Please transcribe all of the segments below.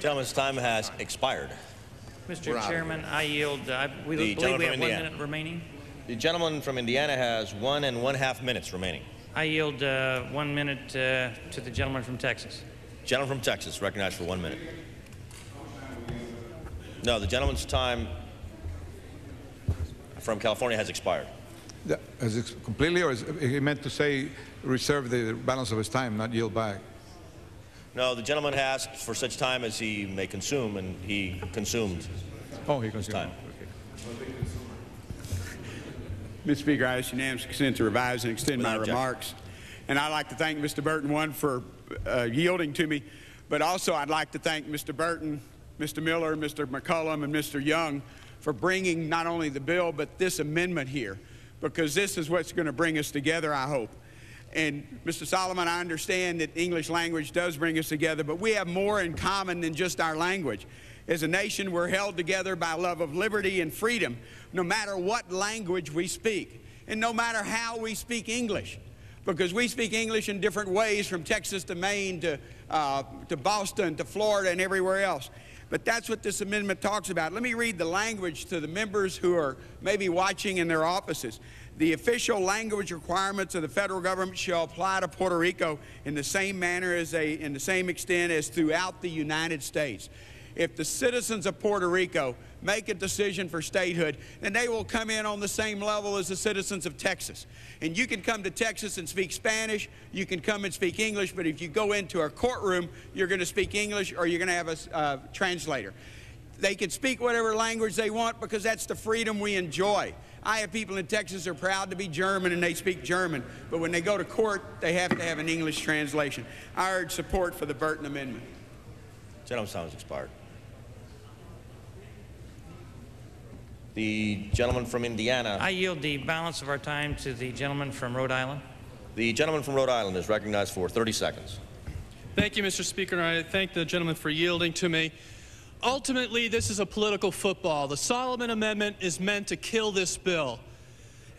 Gentleman's time has expired. Mr. Chairman, I yield. We believe we have 1 minute remaining. The gentleman from Indiana has 1 1/2 minutes remaining. I yield 1 minute to the gentleman from Texas. Gentleman from Texas, recognized for 1 minute. No, the gentleman's time from California has expired. Is it completely, or is he meant to say reserve the balance of his time, not yield back? No, the gentleman asked for such time as he may consume, and he consumed his time. Mr. Speaker, I ask unanimous consent to revise and extend my remarks. And I'd like to thank Mr. Burton, one, for yielding to me, but also I'd like to thank Mr. Burton, Mr. Miller, Mr. McCollum, and Mr. Young for bringing not only the bill, but this amendment here, because this is what's going to bring us together, I hope. And Mr. Solomon, I understand that English language does bring us together, but we have more in common than just our language. As a nation, we're held together by love of liberty and freedom, no matter what language we speak, and no matter how we speak English, because we speak English in different ways, from Texas to Maine to Boston to Florida and everywhere else. But that's what this amendment talks about. Let me read the language to the members who are maybe watching in their offices. The official language requirements of the federal government shall apply to Puerto Rico in the same manner in the same extent as throughout the United States. If the citizens of Puerto Rico make a decision for statehood, then they will come in on the same level as the citizens of Texas. And you can come to Texas and speak Spanish, you can come and speak English, but if you go into a courtroom, you're going to speak English or you're going to have a translator. They can speak whatever language they want because that's the freedom we enjoy. I have people in Texas who are proud to be German and they speak German, but when they go to court, they have to have an English translation. I urge support for the Burton Amendment. Gentleman's time has expired. The gentleman from Indiana. I yield the balance of our time to the gentleman from Rhode Island. The gentleman from Rhode Island is recognized for 30 seconds. Thank you, Mr. Speaker, and I thank the gentleman for yielding to me. Ultimately, this is a political football. The Solomon Amendment is meant to kill this bill.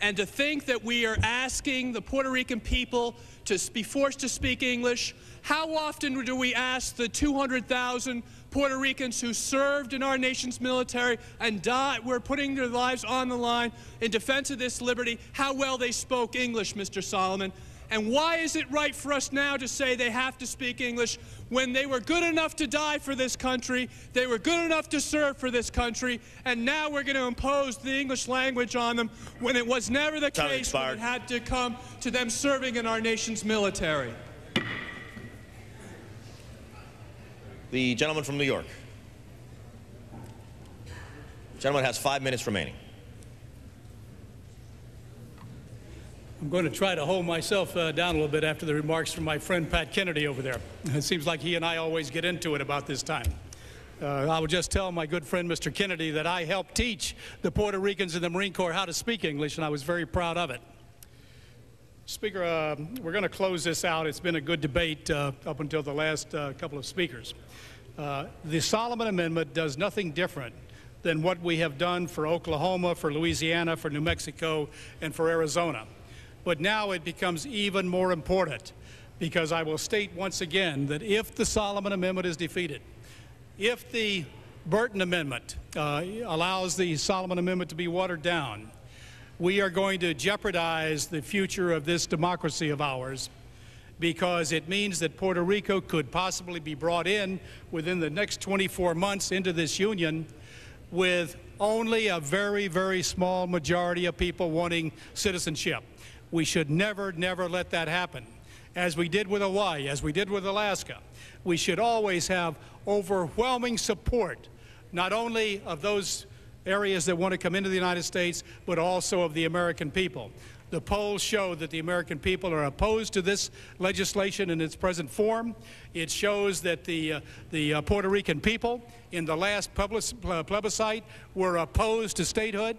And to think that we are asking the Puerto Rican people to be forced to speak English, how often do we ask the 200,000 Puerto Ricans who served in our nation's military and died, were putting their lives on the line in defense of this liberty, how well they spoke English, Mr. Solomon? And why is it right for us now to say they have to speak English when they were good enough to die for this country, they were good enough to serve for this country, and now we're going to impose the English language on them when it was never the case when it had to come to them serving in our nation's military? The gentleman from New York. The gentleman has 5 minutes remaining. I'm going to try to hold myself down a little bit after the remarks from my friend Pat Kennedy over there. It seems like he and I always get into it about this time. I will just tell my good friend Mr. Kennedy that I helped teach the Puerto Ricans in the Marine Corps how to speak English, and I was very proud of it. Speaker, we're going to close this out. It's been a good debate up until the last couple of speakers. The Solomon Amendment does nothing different than what we have done for Oklahoma, for Louisiana, for New Mexico, and for Arizona. But now it becomes even more important, because I will state once again that if the Solomon Amendment is defeated, if the Burton Amendment allows the Solomon Amendment to be watered down, we are going to jeopardize the future of this democracy of ours, because it means that Puerto Rico could possibly be brought in within the next 24 months into this union with only a very, very small majority of people wanting citizenship. We should never, never let that happen. As we did with Hawaii, as we did with Alaska, we should always have overwhelming support, not only of those areas that want to come into the United States, but also of the American people. The polls show that the American people are opposed to this legislation in its present form. It shows that the Puerto Rican people in the last plebiscite were opposed to statehood.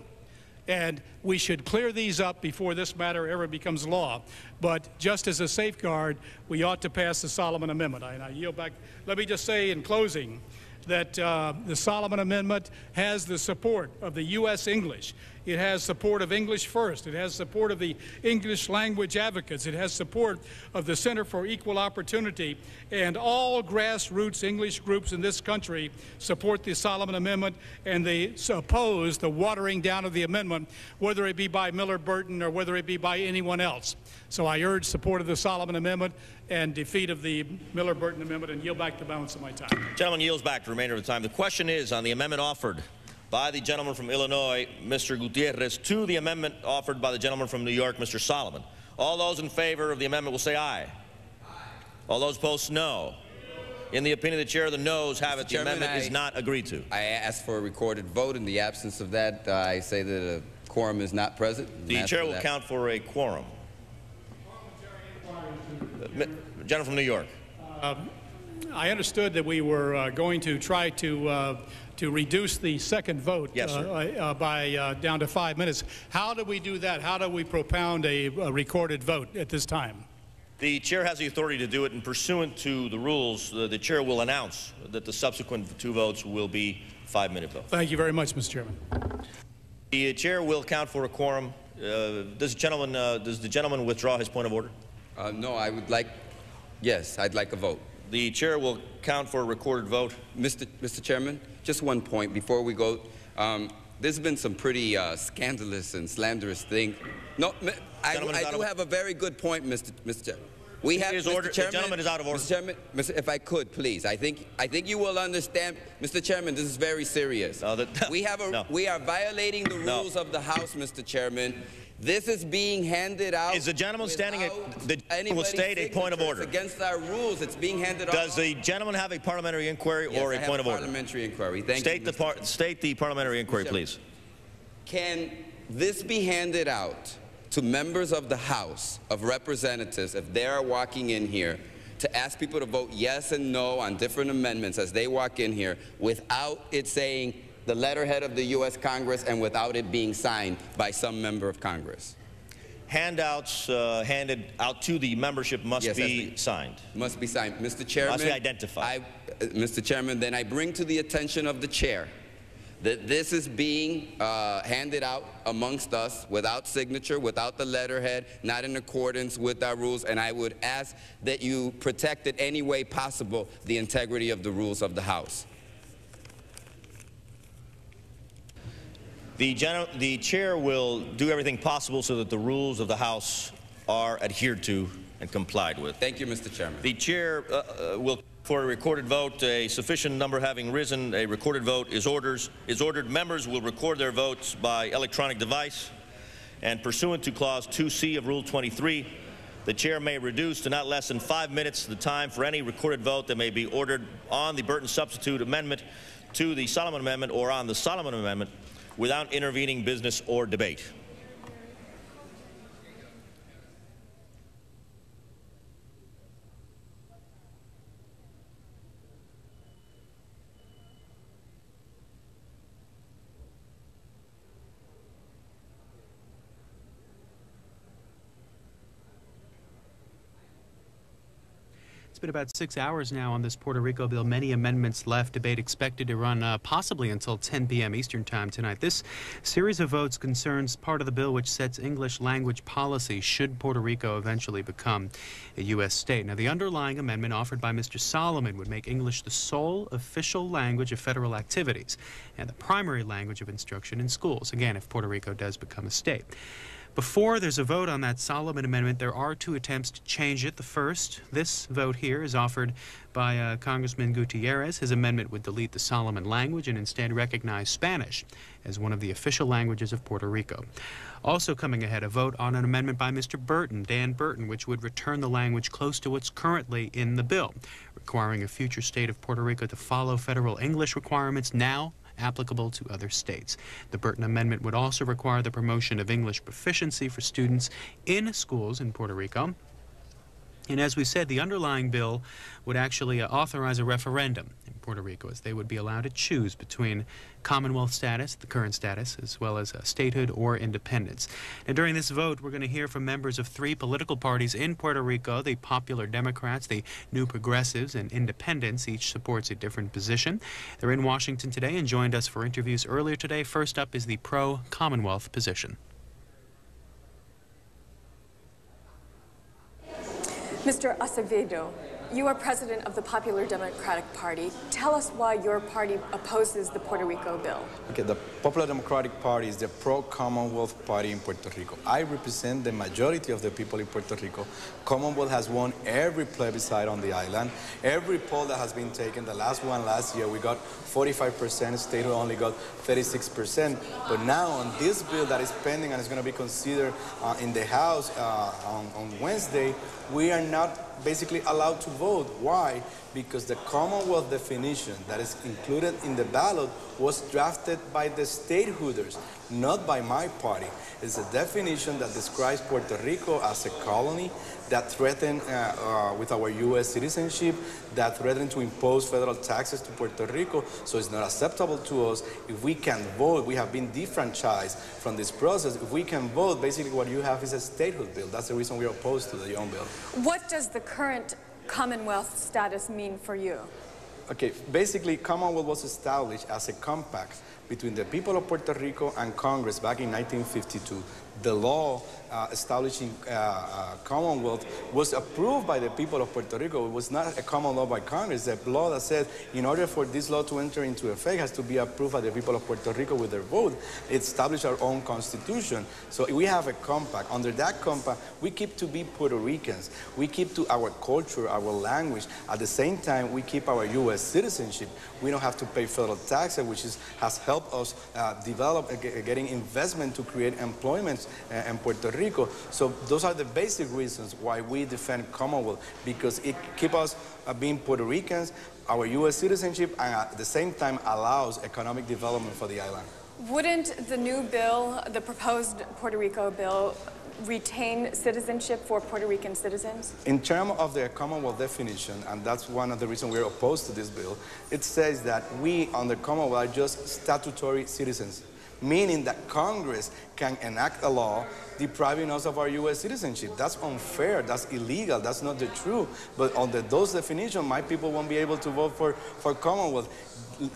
And we should clear these up before this matter ever becomes law. But just as a safeguard, we ought to pass the Solomon Amendment. And I yield back. Let me just say in closing that the Solomon Amendment has the support of the U.S. English. It has support of English First. It has support of the English language advocates. It has support of the Center for Equal Opportunity. And all grassroots English groups in this country support the Solomon Amendment, and they oppose the watering down of the amendment, whether it be by Miller Burton or whether it be by anyone else. So I urge support of the Solomon Amendment and defeat of the Miller Burton Amendment, and yield back the balance of my time. Gentleman yields back the remainder of the time. The question is on the amendment offered by the gentleman from Illinois, Mr. Gutierrez, to the amendment offered by the gentleman from New York, Mr. Solomon. All those in favor of the amendment will say aye. Aye. All those opposed, no. In the opinion of the chair, the noes have it. The amendment is not agreed to. I ask for a recorded vote. In the absence of that, I say that a quorum is not present. The chair will count for a quorum. Gentleman from New York. I understood that we were going to try to reduce the second vote, yes, by down to 5 minutes. How do we do that? How do we propound a recorded vote at this time? The chair has the authority to do it, and pursuant to the rules, the chair will announce that the subsequent 2 votes will be 5-minute votes. Thank you very much, Mr. Chairman. The chair will count for a quorum. Does the gentleman withdraw his point of order? No, I would like, yes, I'd like a vote. The chair will count for a recorded vote. Mr. Chairman, just one point before we go. There's been some pretty scandalous and slanderous things. No, I do have a very good point, Mr. Chairman. We have, Mr. Chairman, the gentleman is out of order. Mr. Chairman, if I could, please. I think you will understand, Mr. Chairman. This is very serious. No, we are violating the rules of the House, Mr. Chairman. This is being handed out. Is the gentleman standing? The gentleman will state a point of order. Against our rules, it's being handed out. Does the gentleman have a parliamentary inquiry or a point of order? Parliamentary inquiry. Thank you. State the parliamentary inquiry, please. Can this be handed out to members of the House of Representatives if they are walking in here to ask people to vote yes and no on different amendments as they walk in here without it saying the letterhead of the U.S. Congress and without it being signed by some member of Congress? Handouts handed out to the membership must be signed. Must be signed. Mr. Chairman. Must be identified. Mr. Chairman, then I bring to the attention of the chair that this is being handed out amongst us without signature, without the letterhead, not in accordance with our rules, and I would ask that you protect in any way possible the integrity of the rules of the House. The chair will do everything possible so that the rules of the House are adhered to and complied with. Thank you, Mr. Chairman. The chair will, for a recorded vote, a sufficient number having risen, a recorded vote is ordered. Members will record their votes by electronic device, and pursuant to Clause 2C of Rule 23, the chair may reduce to not less than 5 minutes the time for any recorded vote that may be ordered on the Burton substitute amendment to the Solomon Amendment or on the Solomon Amendment without intervening business or debate. It's been about 6 hours now on this Puerto Rico bill. Many amendments left. Debate expected to run possibly until 10 p.m. Eastern Time tonight. This series of votes concerns part of the bill which sets English language policy should Puerto Rico eventually become a U.S. state. Now, the underlying amendment offered by Mr. Solomon would make English the sole official language of federal activities and the primary language of instruction in schools, again, if Puerto Rico does become a state. Before there's a vote on that Solomon Amendment, there are 2 attempts to change it. The first, this vote here, is offered by Congressman Gutierrez. His amendment would delete the Solomon language and instead recognize Spanish as one of the official languages of Puerto Rico. Also coming ahead, a vote on an amendment by Mr. Burton, Dan Burton, which would return the language close to what's currently in the bill, requiring a future state of Puerto Rico to follow federal English requirements now applicable to other states. The Burton Amendment would also require the promotion of English proficiency for students in schools in Puerto Rico. And as we said, the underlying bill would actually authorize a referendum in Puerto Rico, as they would be allowed to choose between Commonwealth status, the current status, as well as statehood or independence. And during this vote, we're going to hear from members of 3 political parties in Puerto Rico: the Popular Democrats, the New Progressives, and Independents. Each supports a different position. They're in Washington today and joined us for interviews earlier today. First up is the pro-Commonwealth position. Mr. Acevedo, you are president of the Popular Democratic Party. Tell us why your party opposes the Puerto Rico bill. Okay, the Popular Democratic Party is the pro-Commonwealth party in Puerto Rico. I represent the majority of the people in Puerto Rico. Commonwealth has won every plebiscite on the island. Every poll that has been taken, the last one last year, we got 45%, statehood only got 36%. But now on this bill that is pending and is going to be considered in the House on Wednesday, we are not basically allowed to vote. Why? Because the Commonwealth definition that is included in the ballot was drafted by the stateholders, not by my party. It's a definition that describes Puerto Rico as a colony that threatened with our U.S. citizenship, that threatened to impose federal taxes to Puerto Rico, so it's not acceptable to us. If we can vote, we have been defranchised from this process. If we can vote, basically what you have is a statehood bill. That's the reason we are opposed to the young bill. What does the current Commonwealth status mean for you? Okay, basically Commonwealth was established as a compact between the people of Puerto Rico and Congress back in 1952. The law establishing Commonwealth was approved by the people of Puerto Rico. It was not a common law by Congress. The law that said in order for this law to enter into effect has to be approved by the people of Puerto Rico with their vote. It established our own constitution. So we have a compact. Under that compact, we keep to be Puerto Ricans. We keep to our culture, our language. At the same time, we keep our U.S. citizenship. We don't have to pay federal taxes, which has helped us develop, getting investment to create employment in Puerto Rico. So those are the basic reasons why we defend Commonwealth, because it keeps us being Puerto Ricans, our U.S. citizenship, and at the same time allows economic development for the island. Wouldn't the new bill, the proposed Puerto Rico bill, retain citizenship for Puerto Rican citizens? In terms of the Commonwealth definition, and that's one of the reasons we're opposed to this bill, it says that we, under Commonwealth, are just statutory citizens, meaning that Congress can enact a law depriving us of our U.S. citizenship. That's unfair, that's illegal, that's not the truth. But under those definitions, my people won't be able to vote for Commonwealth,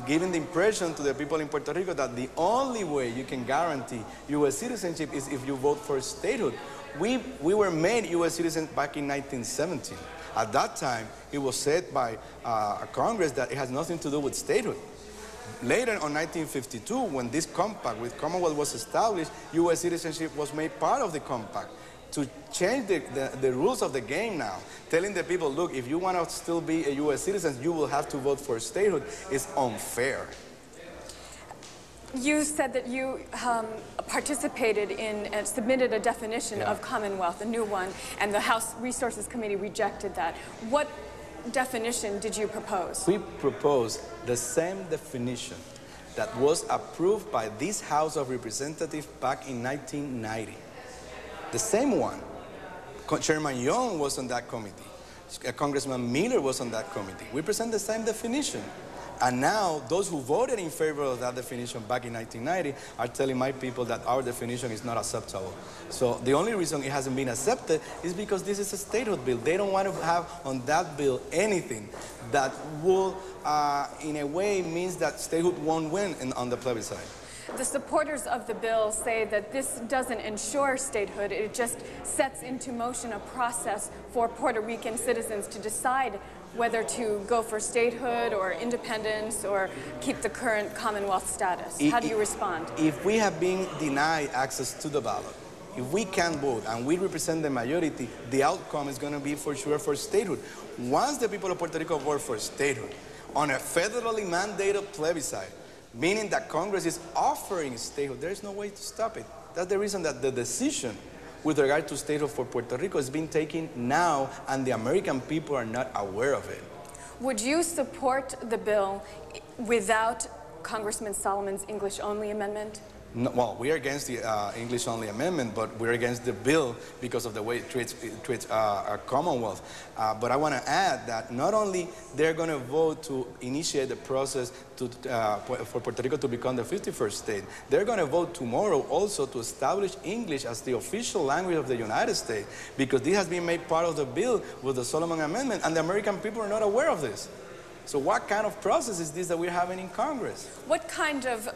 giving the impression to the people in Puerto Rico that the only way you can guarantee U.S. citizenship is if you vote for statehood. We were made U.S. citizens back in 1917. At that time, it was said by Congress that it has nothing to do with statehood. Later, in 1952, when this compact with Commonwealth was established, U.S. citizenship was made part of the compact. To change the rules of the game now, telling the people, look, if you want to still be a U.S. citizen, you will have to vote for statehood, is unfair. You said that you participated in and submitted a definition of Commonwealth, a new one, and the House Resources Committee rejected that. What definition did you propose? We proposed the same definition that was approved by this House of Representatives back in 1990. The same one. Chairman Young was on that committee. Congressman Miller was on that committee. We present the same definition. And now, those who voted in favor of that definition back in 1990 are telling my people that our definition is not acceptable. So the only reason it hasn't been accepted is because this is a statehood bill. They don't want to have on that bill anything that will, in a way, means that statehood won't win on the plebiscite. The supporters of the bill say that this doesn't ensure statehood, it just sets into motion a process for Puerto Rican citizens to decide whether to go for statehood or independence or keep the current Commonwealth status. How do you respond? If we have been denied access to the ballot, if we can't vote and we represent the majority, the outcome is going to be for sure for statehood. Once the people of Puerto Rico vote for statehood on a federally mandated plebiscite, meaning that Congress is offering statehood, there is no way to stop it. That's the reason that the decision with regard to statehood for Puerto Rico is being taken now, and the American people are not aware of it. Would you support the bill without Congressman Solomon's English-only amendment? No, well, we are against the English-only amendment, but we're against the bill because of the way it treats our Commonwealth. But I want to add that not only they're going to vote to initiate the process for Puerto Rico to become the 51st state, they're going to vote tomorrow also to establish English as the official language of the United States, because this has been made part of the bill with the Solomon Amendment, and the American people are not aware of this. So what kind of process is this that we're having in Congress? What kind of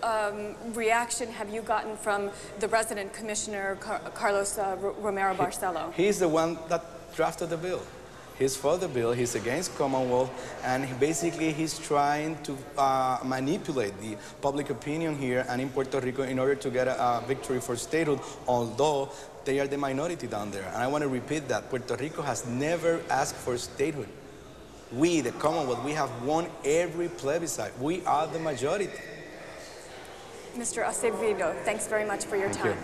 reaction have you gotten from the resident commissioner, Carlos Romero Barcelo? He's the one that drafted the bill. He's for the bill, he's against Commonwealth, and he's trying to manipulate the public opinion here and in Puerto Rico in order to get a victory for statehood, although they are the minority down there. And I want to repeat that. Puerto Rico has never asked for statehood. We, the Commonwealth, we have won every plebiscite. We are the majority. Mr. Acevedo, thanks very much for your time.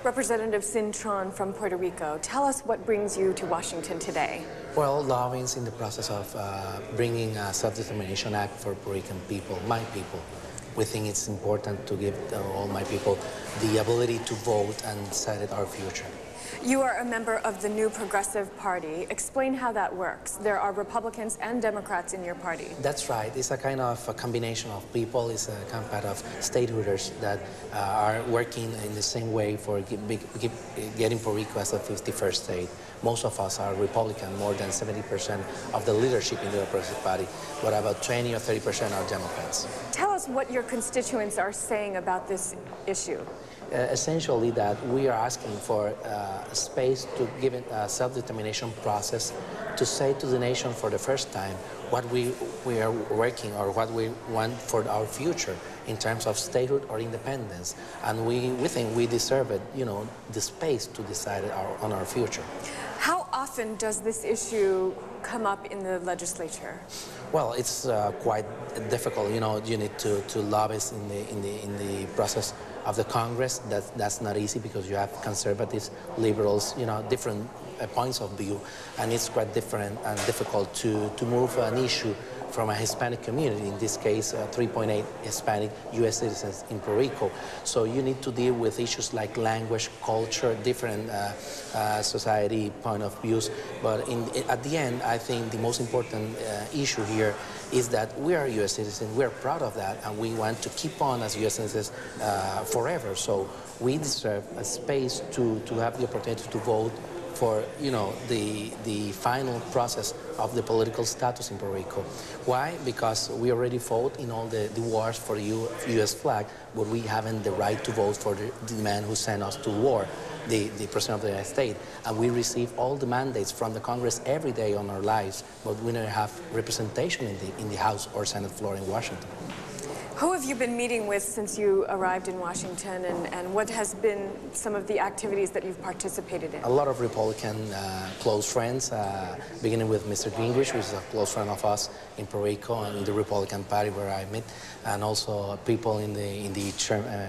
Representative Cintron from Puerto Rico, tell us what brings you to Washington today. Well, lobbying is in the process of bringing a Self-Determination Act for Puerto Rican people, my people. We think it's important to give all my people the ability to vote and decide our future. You are a member of the New Progressive Party. Explain how that works. There are Republicans and Democrats in your party. That's right. It's a kind of a combination of people. It's a kind of stateholders that are working in the same way for getting Puerto Rico as a 51st state. Most of us are Republican, more than 70% of the leadership in the Progressive Party, but about 20 or 30% are Democrats. Tell us what your constituents are saying about this issue. Essentially that we are asking for space to give it a self-determination process to say to the nation for the first time what we are working or what we want for our future in terms of statehood or independence. And we think we deserve it, you know, the space to decide on our future. How often does this issue come up in the legislature? Well, it's quite difficult. You know, you need to lobby in the process of the Congress. That's not easy because you have conservatives, liberals, you know, different points of view, and it's quite different and difficult to move an issue from a Hispanic community, in this case 3.8 Hispanic U.S. citizens in Puerto Rico. So you need to deal with issues like language, culture, different society point of views. But at the end, I think the most important issue here is that we are U.S. citizens, we're proud of that, and we want to keep on as U.S. citizens forever. So we deserve a space to have the opportunity to vote for, you know, the final process of the political status in Puerto Rico. Why? Because we already fought in all the wars for the U.S. flag, but we haven't the right to vote for the man who sent us to war, the President of the United States. And we receive all the mandates from the Congress every day on our lives, but we don't have representation in the House or Senate floor in Washington. Who have you been meeting with since you arrived in Washington, and what has been some of the activities that you've participated in? A lot of Republican close friends, beginning with Mr. Gingrich, who is a close friend of us in Puerto Rico and in the Republican Party where I met, and also people in the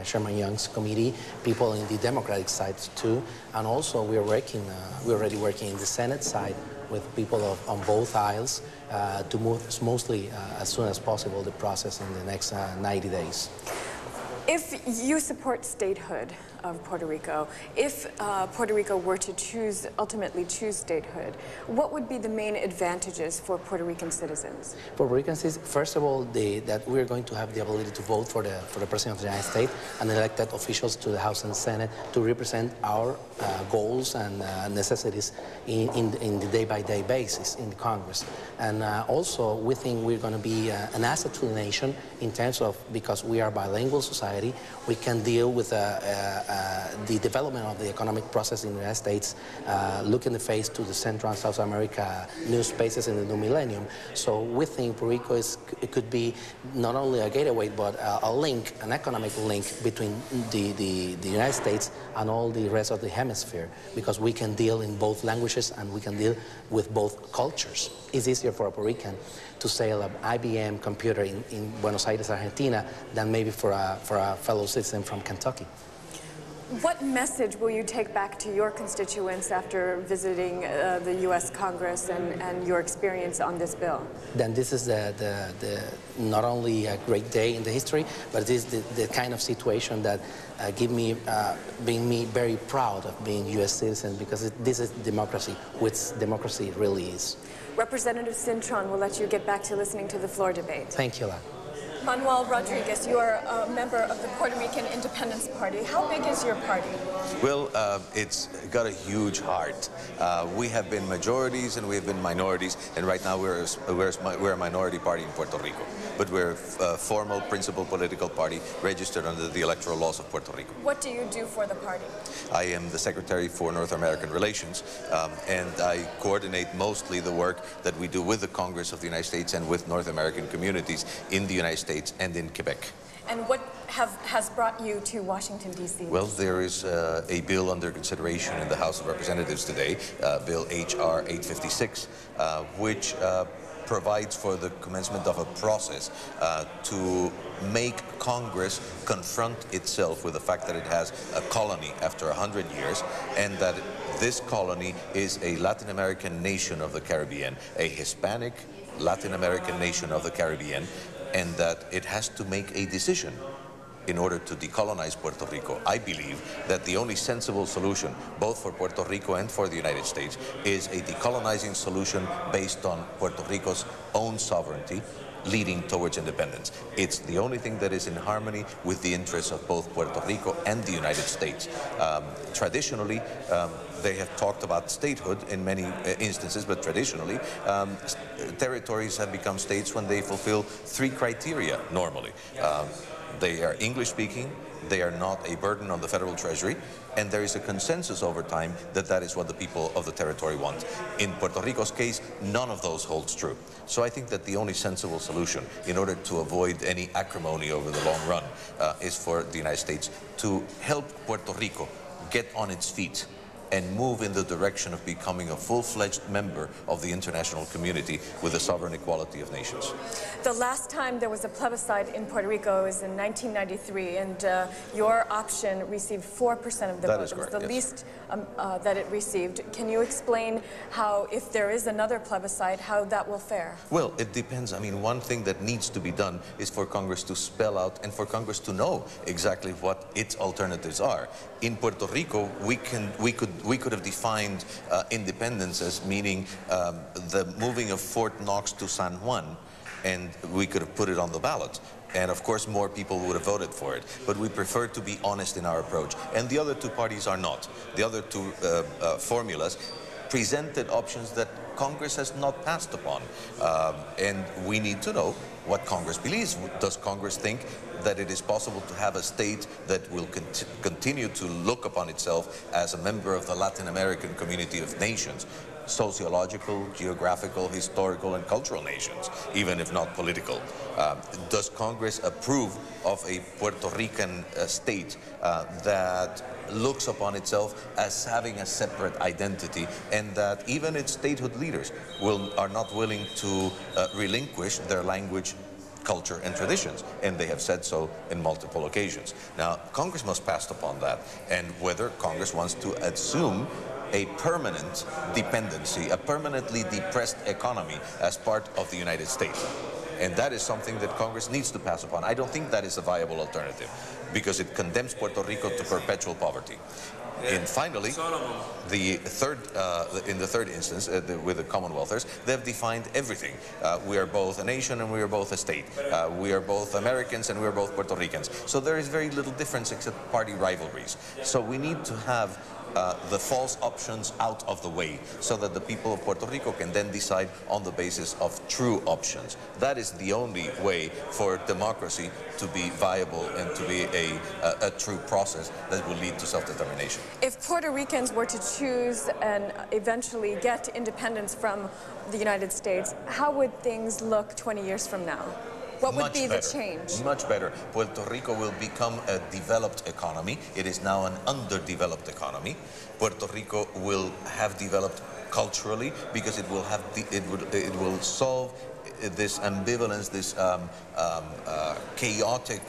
Sherman Young's committee, people in the Democratic side too, and also we're already working in the Senate side with people on both aisles to move smoothly as soon as possible the process in the next 90 days. If you support statehood of Puerto Rico, if Puerto Rico were to ultimately choose statehood, what would be the main advantages for Puerto Rican citizens? Puerto Rican citizens, first of all, that we're going to have the ability to vote for the President of the United States and elected officials to the House and Senate to represent our goals and necessities in the day-by-day basis in the Congress. And also, we think we're going to be an asset to the nation in terms of, because we are a bilingual society, we can deal with the development of the economic process in the United States, look in the face to the Central and South America new spaces in the new millennium. So we think Puerto Rico it could be not only a gateway, but a link, an economic link between the United States and all the rest of the hemisphere, because we can deal in both languages and we can deal with both cultures. It's easier for a Puerto Rican to sell an IBM computer in Buenos Aires, Argentina, than maybe for a fellow citizen from Kentucky. What message will you take back to your constituents after visiting the U.S. Congress and your experience on this bill? Then this is not only a great day in the history, but it is the kind of situation that being me very proud of being a U.S. citizen, because this is democracy, which democracy really is. Representative Cintron will let you get back to listening to the floor debate. Thank you, Lara. Manuel Rodriguez, you are a member of the Puerto Rican Independence Party. How big is your party? Well, it's got a huge heart. We have been majorities and we have been minorities, and right now we're a minority party in Puerto Rico. But we're a formal, principal political party registered under the electoral laws of Puerto Rico. What do you do for the party? I am the Secretary for North American Relations, and I coordinate mostly the work that we do with the Congress of the United States and with North American communities in the United States and in Quebec. And what has brought you to Washington, D.C.? Well, there is a bill under consideration in the House of Representatives today, Bill H.R. 856, which provides for the commencement of a process to make Congress confront itself with the fact that it has a colony after 100 years, and that this colony is a Latin American nation of the Caribbean, a Hispanic Latin American nation of the Caribbean, and that it has to make a decision in order to decolonize Puerto Rico. I believe that the only sensible solution, both for Puerto Rico and for the United States, is a decolonizing solution based on Puerto Rico's own sovereignty, leading towards independence. It's the only thing that is in harmony with the interests of both Puerto Rico and the United States. Traditionally, they have talked about statehood in many instances, but traditionally, territories have become states when they fulfill three criteria normally. They are English-speaking, they are not a burden on the federal treasury, and there is a consensus over time that that is what the people of the territory want. In Puerto Rico's case, none of those holds true. So I think that the only sensible solution, in order to avoid any acrimony over the long run, is for the United States to help Puerto Rico get on its feet and move in the direction of becoming a full-fledged member of the international community with the sovereign equality of nations. The last time there was a plebiscite in Puerto Rico was in 1993, and your option received 4% of the vote. That is correct, the yes. least that it received. Can you explain how, if there is another plebiscite, how that will fare? Well, it depends. I mean, one thing that needs to be done is for Congress to spell out and for Congress to know exactly what its alternatives are. In Puerto Rico, we could have defined independence as meaning the moving of Fort Knox to San Juan, and we could have put it on the ballot. And of course, more people would have voted for it. But we prefer to be honest in our approach. And the other two parties are not. The other two formulas presented options that Congress has not passed upon. And we need to know what Congress believes. Does Congress think that it is possible to have a state that will continue to look upon itself as a member of the Latin American community of nations, sociological, geographical, historical, and cultural nations, even if not political? Does Congress approve of a Puerto Rican state that looks upon itself as having a separate identity, and that even its statehood leaders are not willing to relinquish their language, culture, and traditions, and they have said so in multiple occasions. Now, Congress must pass upon that, and whether Congress wants to assume a permanent dependency, a permanently depressed economy as part of the United States. And that is something that Congress needs to pass upon. I don't think that is a viable alternative, because it condemns Puerto Rico to perpetual poverty. And finally, in the third instance, with the Commonwealthers, they've defined everything. We are both a nation and we are both a state. We are both Americans and we are both Puerto Ricans. So there is very little difference except party rivalries. So we need to have the false options out of the way so that the people of Puerto Rico can then decide on the basis of true options. That is the only way for democracy to be viable and to be a true process that will lead to self-determination. If Puerto Ricans were to choose and eventually get independence from the United States, how would things look 20 years from now? What would be the change? Much better. Puerto Rico will become a developed economy. It is now an underdeveloped economy. Puerto Rico will have developed culturally because it will solve this ambivalence, this chaotic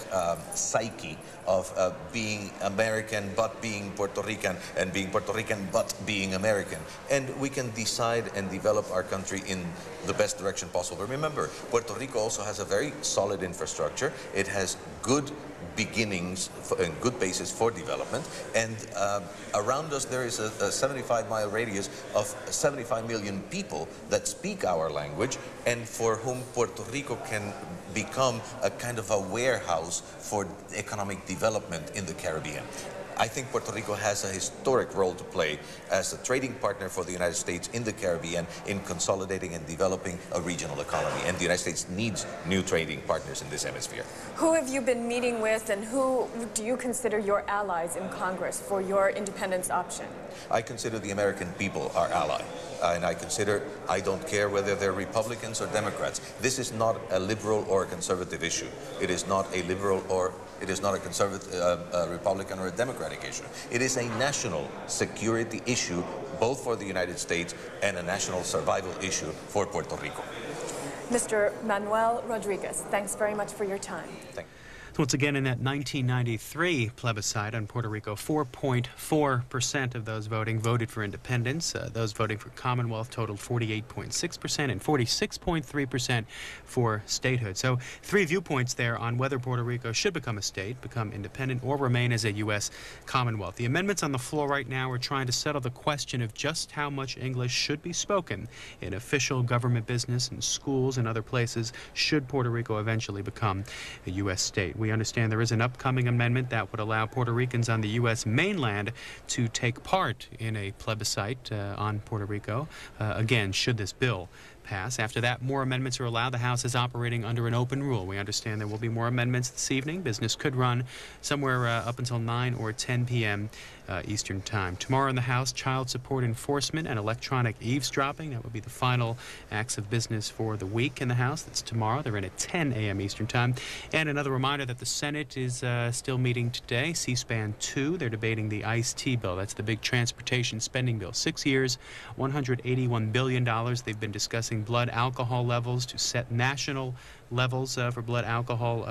psyche of being American but being Puerto Rican, and being Puerto Rican but being American. And we can decide and develop our country in the best direction possible. Remember, Puerto Rico also has a very solid infrastructure. It has good beginnings and good basis for development, and around us there is a 75-mile radius of 75 million people that speak our language, and for whom Puerto Rico can become a kind of a warehouse for economic development in the Caribbean. I think Puerto Rico has a historic role to play as a trading partner for the United States in the Caribbean in consolidating and developing a regional economy. And the United States needs new trading partners in this hemisphere. Who have you been meeting with, and who do you consider your allies in Congress for your independence option? I consider the American people our ally. And I don't care whether they're Republicans or Democrats. This is not a liberal or a conservative issue. It is not a liberal or it is not a conservative, Republican or a Democratic issue. It is a national security issue, both for the United States and a national survival issue for Puerto Rico. Mr. Manuel Rodriguez, thanks very much for your time. Thank you. So once again, in that 1993 plebiscite on Puerto Rico, 4.4% of those voting voted for independence. Those voting for Commonwealth totaled 48.6% and 46.3% for statehood. So 3 viewpoints there on whether Puerto Rico should become a state, become independent, or remain as a U.S. Commonwealth. The amendments on the floor right now are trying to settle the question of just how much English should be spoken in official government business and schools and other places should Puerto Rico eventually become a U.S. state. We understand there is an upcoming amendment that would allow Puerto Ricans on the U.S. mainland to take part in a plebiscite on Puerto Rico, again, should this bill pass. After that, more amendments are allowed. The House is operating under an open rule. We understand there will be more amendments this evening. Business could run somewhere up until 9 or 10 p.m. Eastern Time. Tomorrow in the House, child support enforcement and electronic eavesdropping. That would be the final acts of business for the week in the House. That's tomorrow. They're in at 10 a.m. Eastern Time. And another reminder that the Senate is still meeting today. C-SPAN 2. They're debating the ICE-T bill. That's the big transportation spending bill. 6 years, $181 billion. They've been discussing blood alcohol levels to set national levels for blood alcohol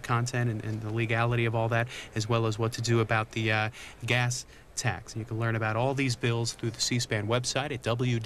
content and the legality of all that, as well as what to do about the gas tax. And you can learn about all these bills through the C-SPAN website at www.cspan.org.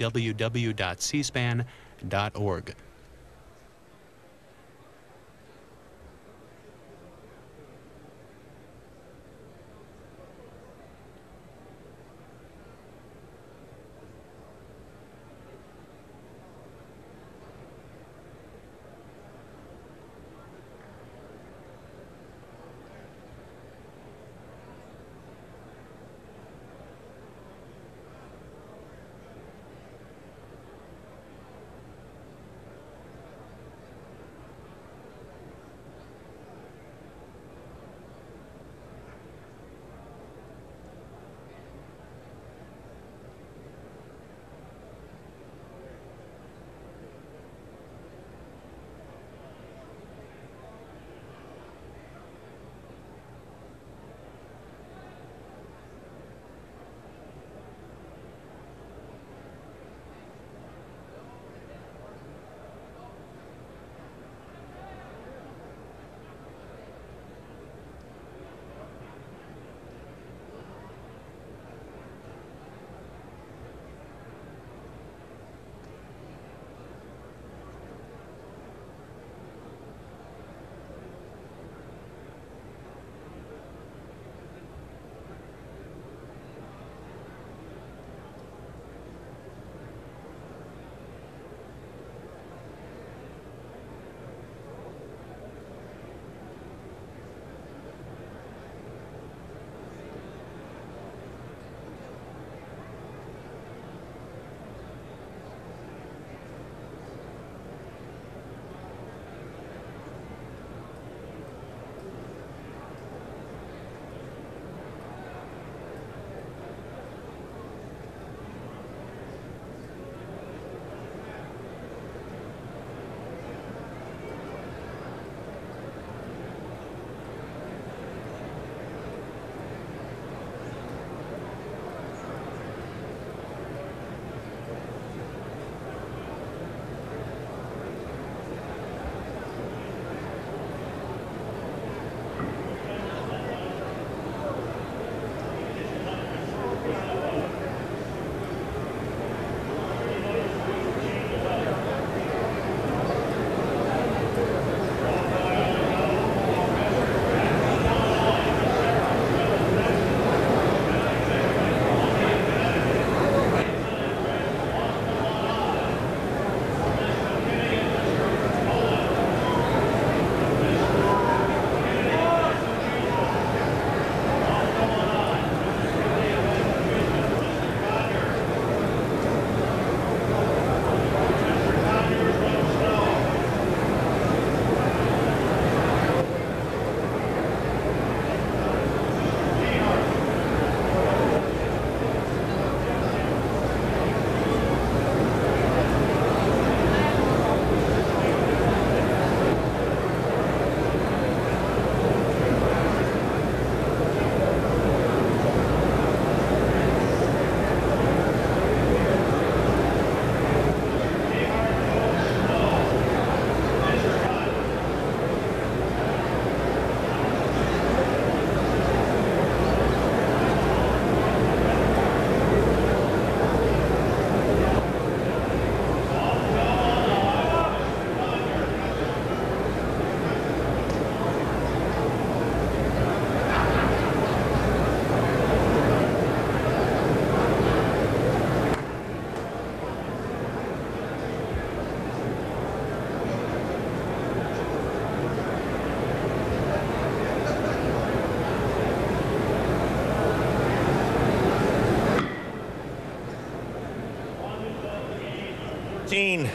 14.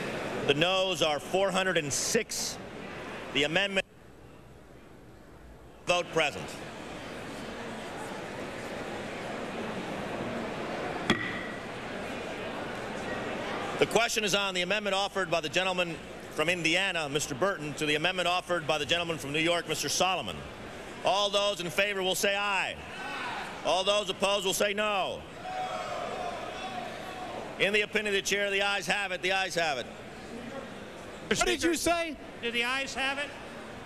The noes are 406. The amendment vote present. The question is on the amendment offered by the gentleman from Indiana, Mr. Burton, to the amendment offered by the gentleman from New York, Mr. Solomon. All those in favor will say aye. All those opposed will say no. In the opinion of the chair, the ayes have it. The ayes have it. What did you say? Did the ayes have it?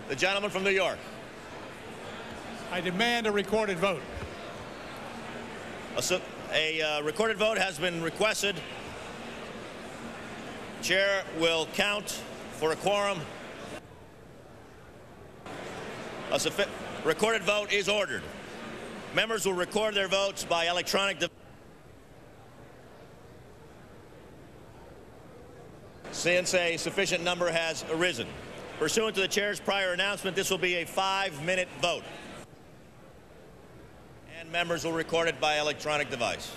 The gentleman from New York. I demand a recorded vote. A recorded vote has been requested. Chair will count for a quorum. A recorded vote is ordered. Members will record their votes by electronic device. Since a sufficient number has arisen. Pursuant to the chair's prior announcement, this will be a 5-minute vote. And members will record it by electronic device.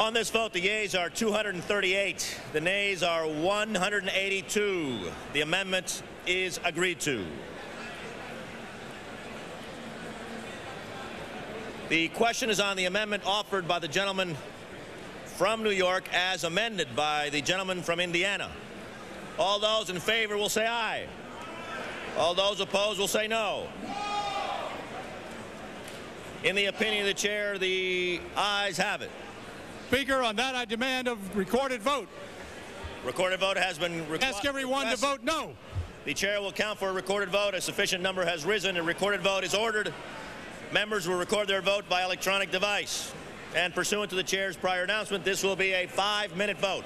On this vote, the yeas are 238. The nays are 182. The amendment is agreed to. The question is on the amendment offered by the gentleman from New York as amended by the gentleman from Indiana. All those in favor will say aye. All those opposed will say no. In the opinion of the chair, the ayes have it. Speaker, on that I demand a recorded vote. Recorded vote has been requested. Ask everyone to vote no. The chair will count for a recorded vote. A sufficient number has risen. A recorded vote is ordered. Members will record their vote by electronic device. And pursuant to the chair's prior announcement, this will be a 5-minute vote.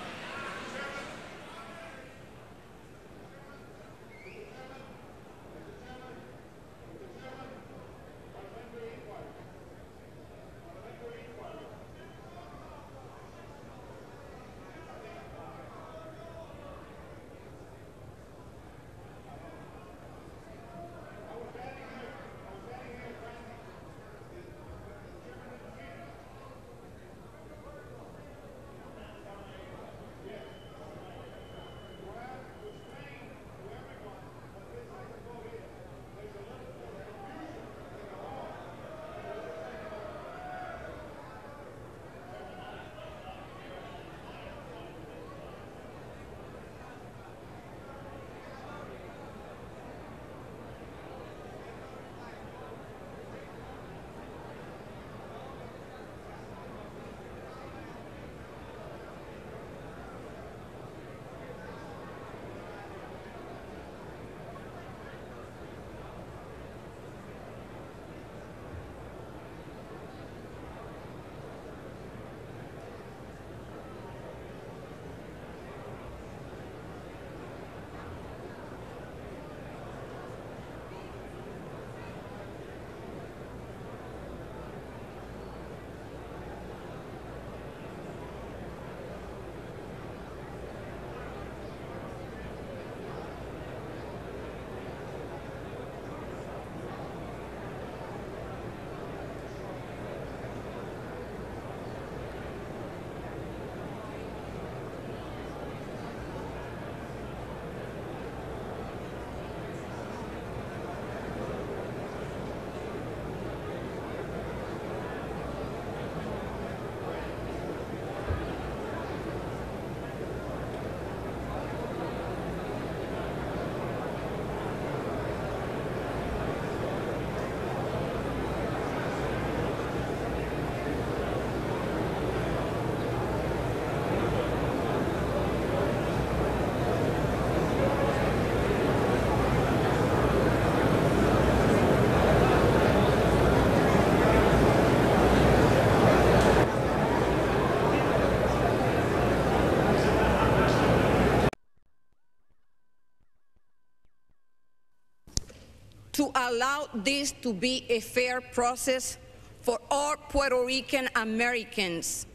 to allow this to be a fair process for all Puerto Rican Americans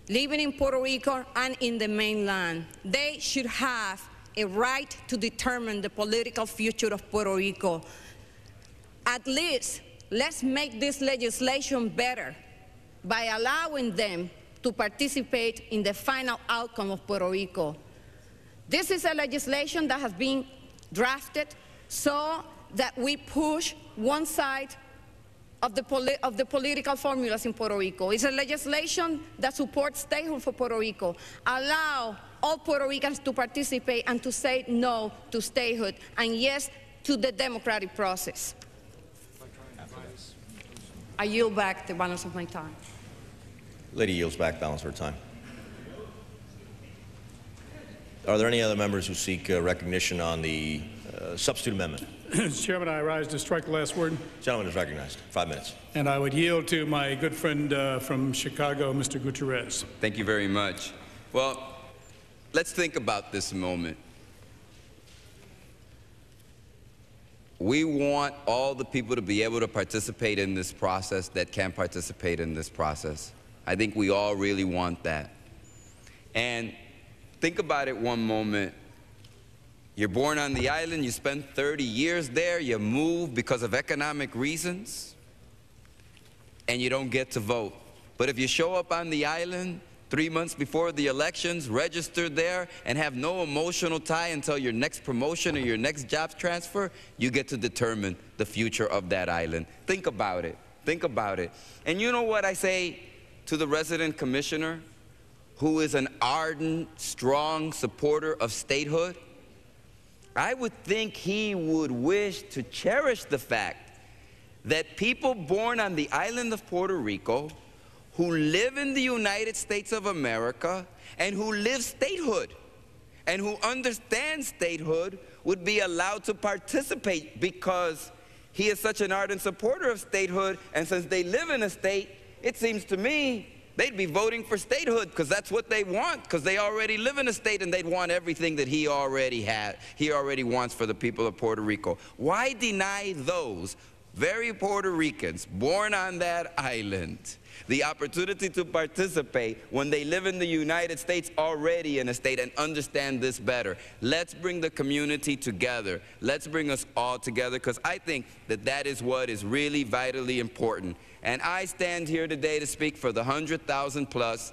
living in Puerto Rico and in the mainland. They should have a right to determine the political future of Puerto Rico. At least, let's make this legislation better by allowing them to participate in the final outcome of Puerto Rico. This is a legislation that has been drafted so that we push one side of the political formulas in Puerto Rico. It's a legislation that supports statehood for Puerto Rico, allow all Puerto Ricans to participate and to say no to statehood and yes to the democratic process. I yield back the balance of my time. Lady yields back balance of her time. Are there any other members who seek recognition on the substitute amendment? Mr. Chairman, I rise to strike the last word. Gentleman is recognized. 5 minutes. And I would yield to my good friend from Chicago, Mr. Gutierrez. Thank you very much. Well, let's think about this a moment. We want all the people to be able to participate in this process that can participate in this process. I think we all really want that. And think about it one moment. You're born on the island, you spend 30 years there, you move because of economic reasons, and you don't get to vote. But if you show up on the island 3 months before the elections, registered there, and have no emotional tie until your next promotion or your next job transfer, you get to determine the future of that island. Think about it. Think about it. And you know what I say to the resident commissioner, who is an ardent, strong supporter of statehood? I would think he would wish to cherish the fact that people born on the island of Puerto Rico who live in the United States of America and who live statehood and who understand statehood would be allowed to participate, because he is such an ardent supporter of statehood, and since they live in a state, it seems to me they'd be voting for statehood because that's what they want, because they already live in a state and they'd want everything that he already wants for the people of Puerto Rico. Why deny those very Puerto Ricans born on that island the opportunity to participate when they live in the United States already in a state and understand this better? Let's bring the community together. Let's bring us all together, because I think that that is what is really vitally important. And I stand here today to speak for the 100,000 plus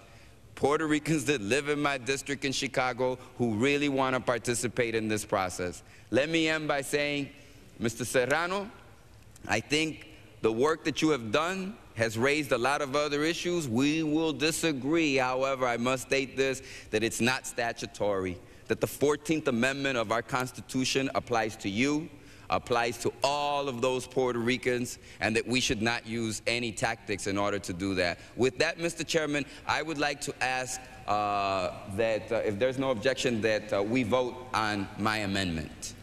Puerto Ricans that live in my district in Chicago who really want to participate in this process. Let me end by saying, Mr. Serrano, I think the work that you have done has raised a lot of other issues. We will disagree. However, I must state this, that it's not statutory, that the 14th Amendment of our Constitution applies to you, applies to all of those Puerto Ricans, and that we should not use any tactics in order to do that. With that, Mr. Chairman, I would like to ask that if there's no objection, that we vote on my amendment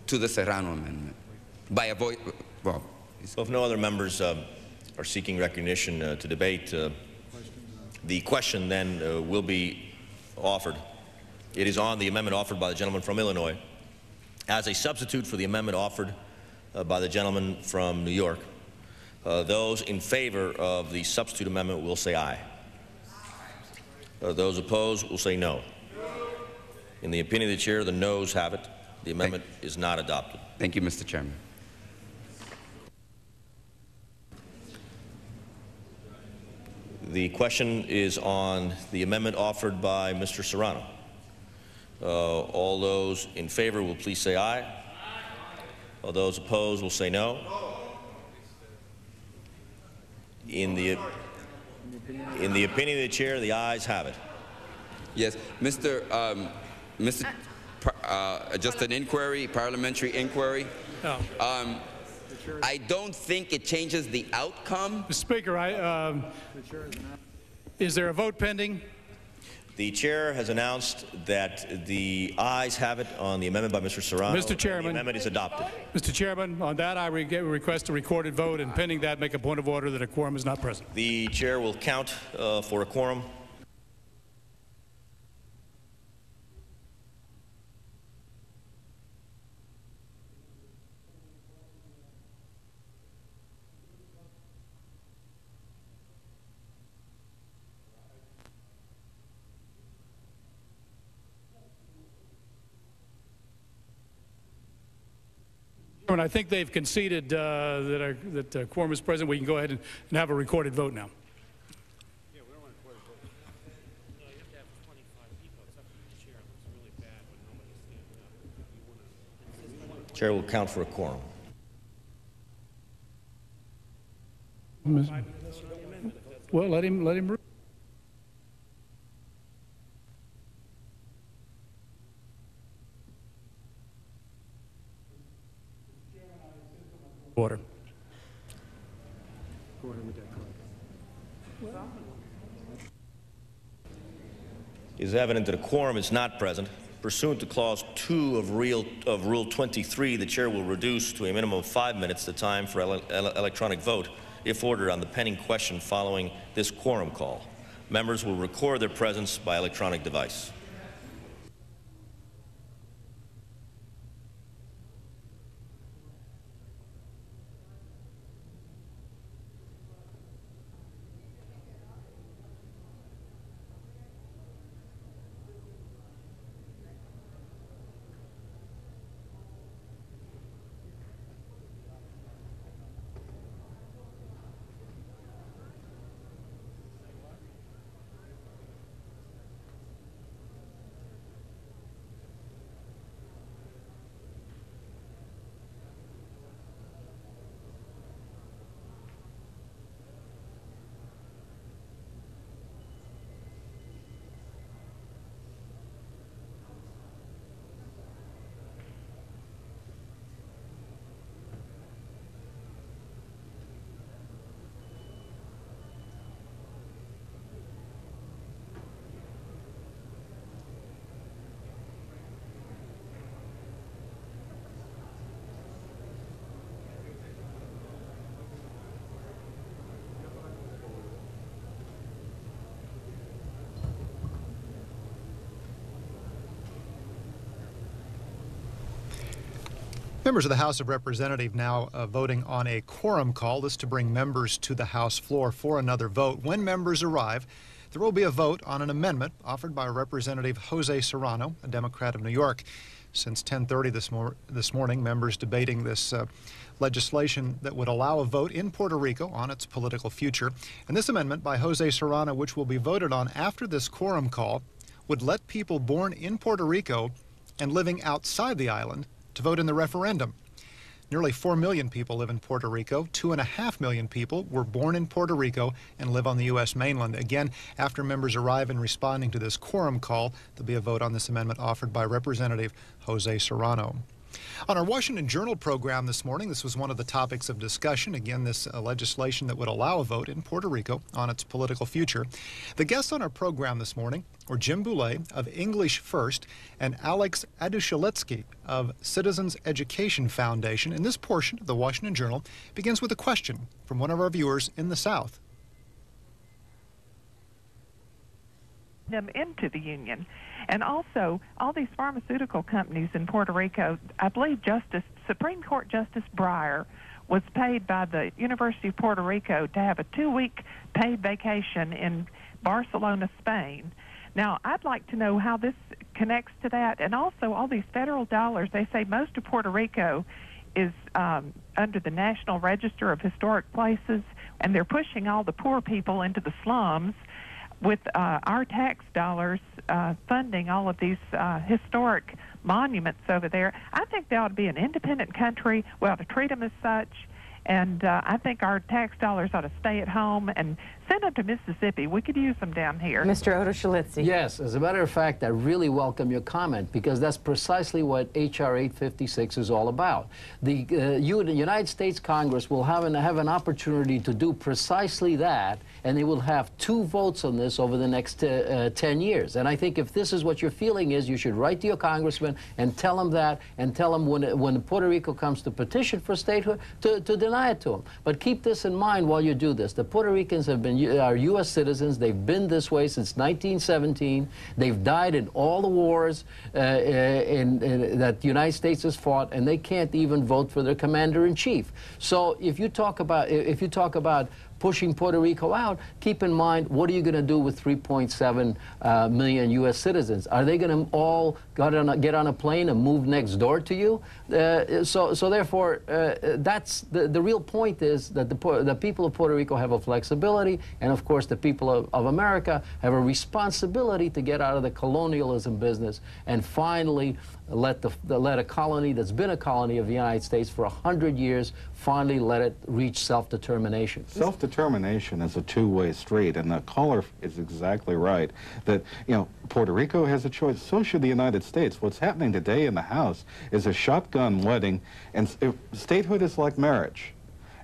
to the Serrano amendment by a voice. Well, if no other members are seeking recognition to debate, the question then will be offered. It is on the amendment offered by the gentleman from Illinois as a substitute for the amendment offered by the gentleman from New York. Those in favor of the substitute amendment will say aye. Those opposed will say no. In the opinion of the chair, the noes have it. The amendment is not adopted. Thank you, Mr. Chairman. The question is on the amendment offered by Mr. Serrano. All those in favor will please say aye. All those opposed will say no. In the opinion of the chair, the ayes have it. Yes, just an inquiry, parliamentary inquiry. Oh. I don't think it changes the outcome. Mr. Speaker, is there a vote pending? The chair has announced that the ayes have it on the amendment by Mr. Serrano. Mr. Chairman, the amendment is adopted. Mr. Chairman, on that I request a recorded vote, and pending that, make a point of order that a quorum is not present. The chair will count for a quorum. And I think they've conceded that quorum is present. We can go ahead and have a recorded vote now. Yeah, we don't want a recorded vote. No, you have to have 25 people. It's up to the chair. It's really bad when nobody's standing up. Chair will count for a quorum. Well, let him. Order. It is evident that a quorum is not present. Pursuant to Clause 2 of Rule 23, the chair will reduce to a minimum of 5 minutes the time for electronic vote, if ordered, on the pending question following this quorum call. Members will record their presence by electronic device. Members of the House of Representatives now voting on a quorum call. This to bring members to the House floor for another vote. When members arrive, there will be a vote on an amendment offered by Representative Jose Serrano, a Democrat of New York. Since 10:30 this morning, members debating this legislation that would allow a vote in Puerto Rico on its political future. And this amendment by Jose Serrano, which will be voted on after this quorum call, would let people born in Puerto Rico and living outside the island to vote in the referendum. Nearly 4 million people live in Puerto Rico. 2.5 million people were born in Puerto Rico and live on the U.S. mainland. Again, after members arrive in responding to this quorum call, there'll be a vote on this amendment offered by Representative Jose Serrano. On our Washington Journal program this morning, this was one of the topics of discussion. Again, this legislation that would allow a vote in Puerto Rico on its political future. The guests on our program this morning were Jim Boulay of English First and Alex Adushaletsky of Citizens Education Foundation. And this portion of the Washington Journal begins with a question from one of our viewers in the South. Them into the union. And also, all these pharmaceutical companies in Puerto Rico, I believe Supreme Court Justice Breyer was paid by the University of Puerto Rico to have a 2-week paid vacation in Barcelona, Spain. Now, I'd like to know how this connects to that. And also, all these federal dollars, they say most of Puerto Rico is under the National Register of Historic Places, and they're pushing all the poor people into the slums with our tax dollars funding all of these historic monuments over there. I think they ought to be an independent country. We ought to treat them as such. And I think our tax dollars ought to stay at home and send them to Mississippi. We could use them down here. Mr. Odosholitzy. Yes, as a matter of fact, I really welcome your comment because that's precisely what H.R. 856 is all about. The United States Congress will have an opportunity to do precisely that, and they will have 2 votes on this over the next 10 years. And I think if this is what your feeling is, you should write to your congressman and tell him that, and tell him when Puerto Rico comes to petition for statehood, to deny it to them. But keep this in mind while you do this. The Puerto Ricans are U.S. citizens. They've been this way since 1917. They've died in all the wars that the United States has fought, and they can't even vote for their commander-in-chief. So if you talk about pushing Puerto Rico out, keep in mind, what are you going to do with 3.7 million U.S. citizens? Are they going to all get on a plane and move next door to you? So therefore, that's the real point is that the people of Puerto Rico have a flexibility, and of course the people of America have a responsibility to get out of the colonialism business and finally let a colony that's been a colony of the United States for 100 years, finally let it reach self-determination. Self-determination is a two-way street, and the caller is exactly right that, you know, Puerto Rico has a choice, so should the United States. What's happening today in the House is a shotgun wedding, and statehood is like marriage.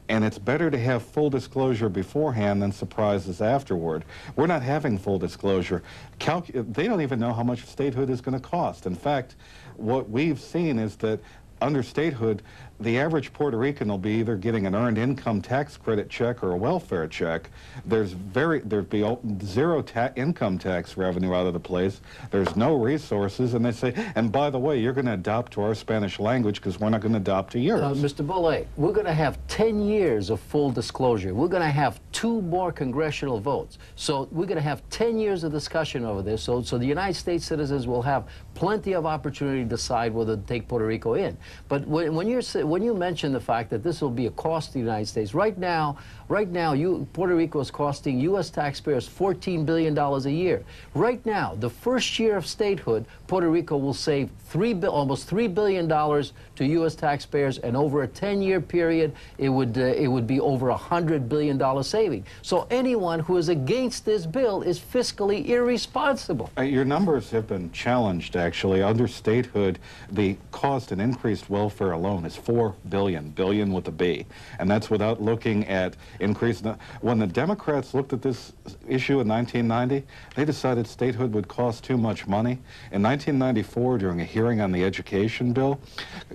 And it's better to have full disclosure beforehand than surprises afterward. We're not having full disclosure. They don't even know how much statehood is going to cost. In fact, what we've seen is that under statehood, the average Puerto Rican will be either getting an earned income tax credit check or a welfare check. There'd be zero income tax revenue out of the place. There's no resources, and they say, and by the way, you're going to adopt to our Spanish language because we're not going to adopt to yours. Mr. Boulay, we're going to have 10 years of full disclosure. We're going to have 2 more congressional votes. So we're going to have 10 years of discussion over this. So the United States citizens will have plenty of opportunity to decide whether to take Puerto Rico in. But when you mention the fact that this will be a cost to the United States, right now, Puerto Rico is costing U.S. taxpayers $14 billion a year. Right now, the first year of statehood, Puerto Rico will save almost $3 billion to U.S. taxpayers, and over a 10-year period, it would be over $100 billion saving. So anyone who is against this bill is fiscally irresponsible. Your numbers have been challenged, actually. Under statehood, the cost and increased welfare alone is $4 billion with a B. And that's without looking at increase. When the Democrats looked at this issue in 1990, they decided statehood would cost too much money. In 1994, during a hearing on the education bill,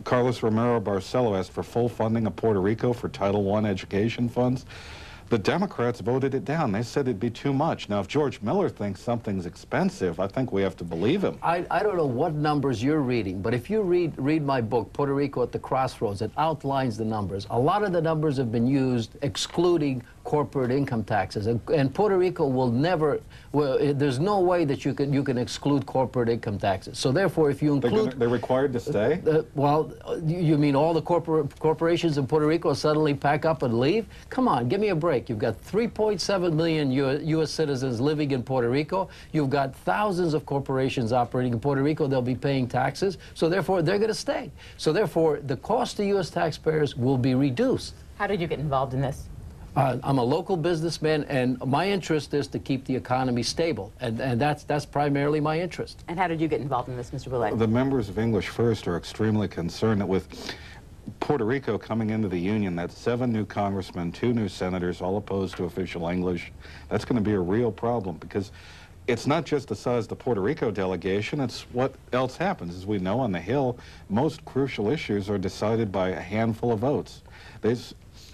Carlos Romero Barcelo asked for full funding of Puerto Rico for Title I education funds. The Democrats voted it down. They said it'd be too much. Now, if George Miller thinks something's expensive, I think we have to believe him. I don't know what numbers you're reading, but if you read my book, Puerto Rico at the Crossroads, it outlines the numbers. A lot of the numbers have been used excluding corporate income taxes, and Puerto Rico will never. Well, there's no way that you can exclude corporate income taxes. So therefore, if you include, they're required to stay. Well, you mean all the corporations in Puerto Rico suddenly pack up and leave? Come on, give me a break. You've got 3.7 million U.S. citizens living in Puerto Rico. You've got thousands of corporations operating in Puerto Rico. They'll be paying taxes. So therefore, they're going to stay. So therefore, the cost to U.S. taxpayers will be reduced. How did you get involved in this? I'm a local businessman, and my interest is to keep the economy stable, and that's primarily my interest. And how did you get involved in this, Mr. Boulay? The members of English First are extremely concerned that with Puerto Rico coming into the Union, that's 7 new congressmen, 2 new senators, all opposed to official English. That's going to be a real problem, because it's not just the size of the Puerto Rico delegation, it's what else happens. As we know on the Hill, most crucial issues are decided by a handful of votes.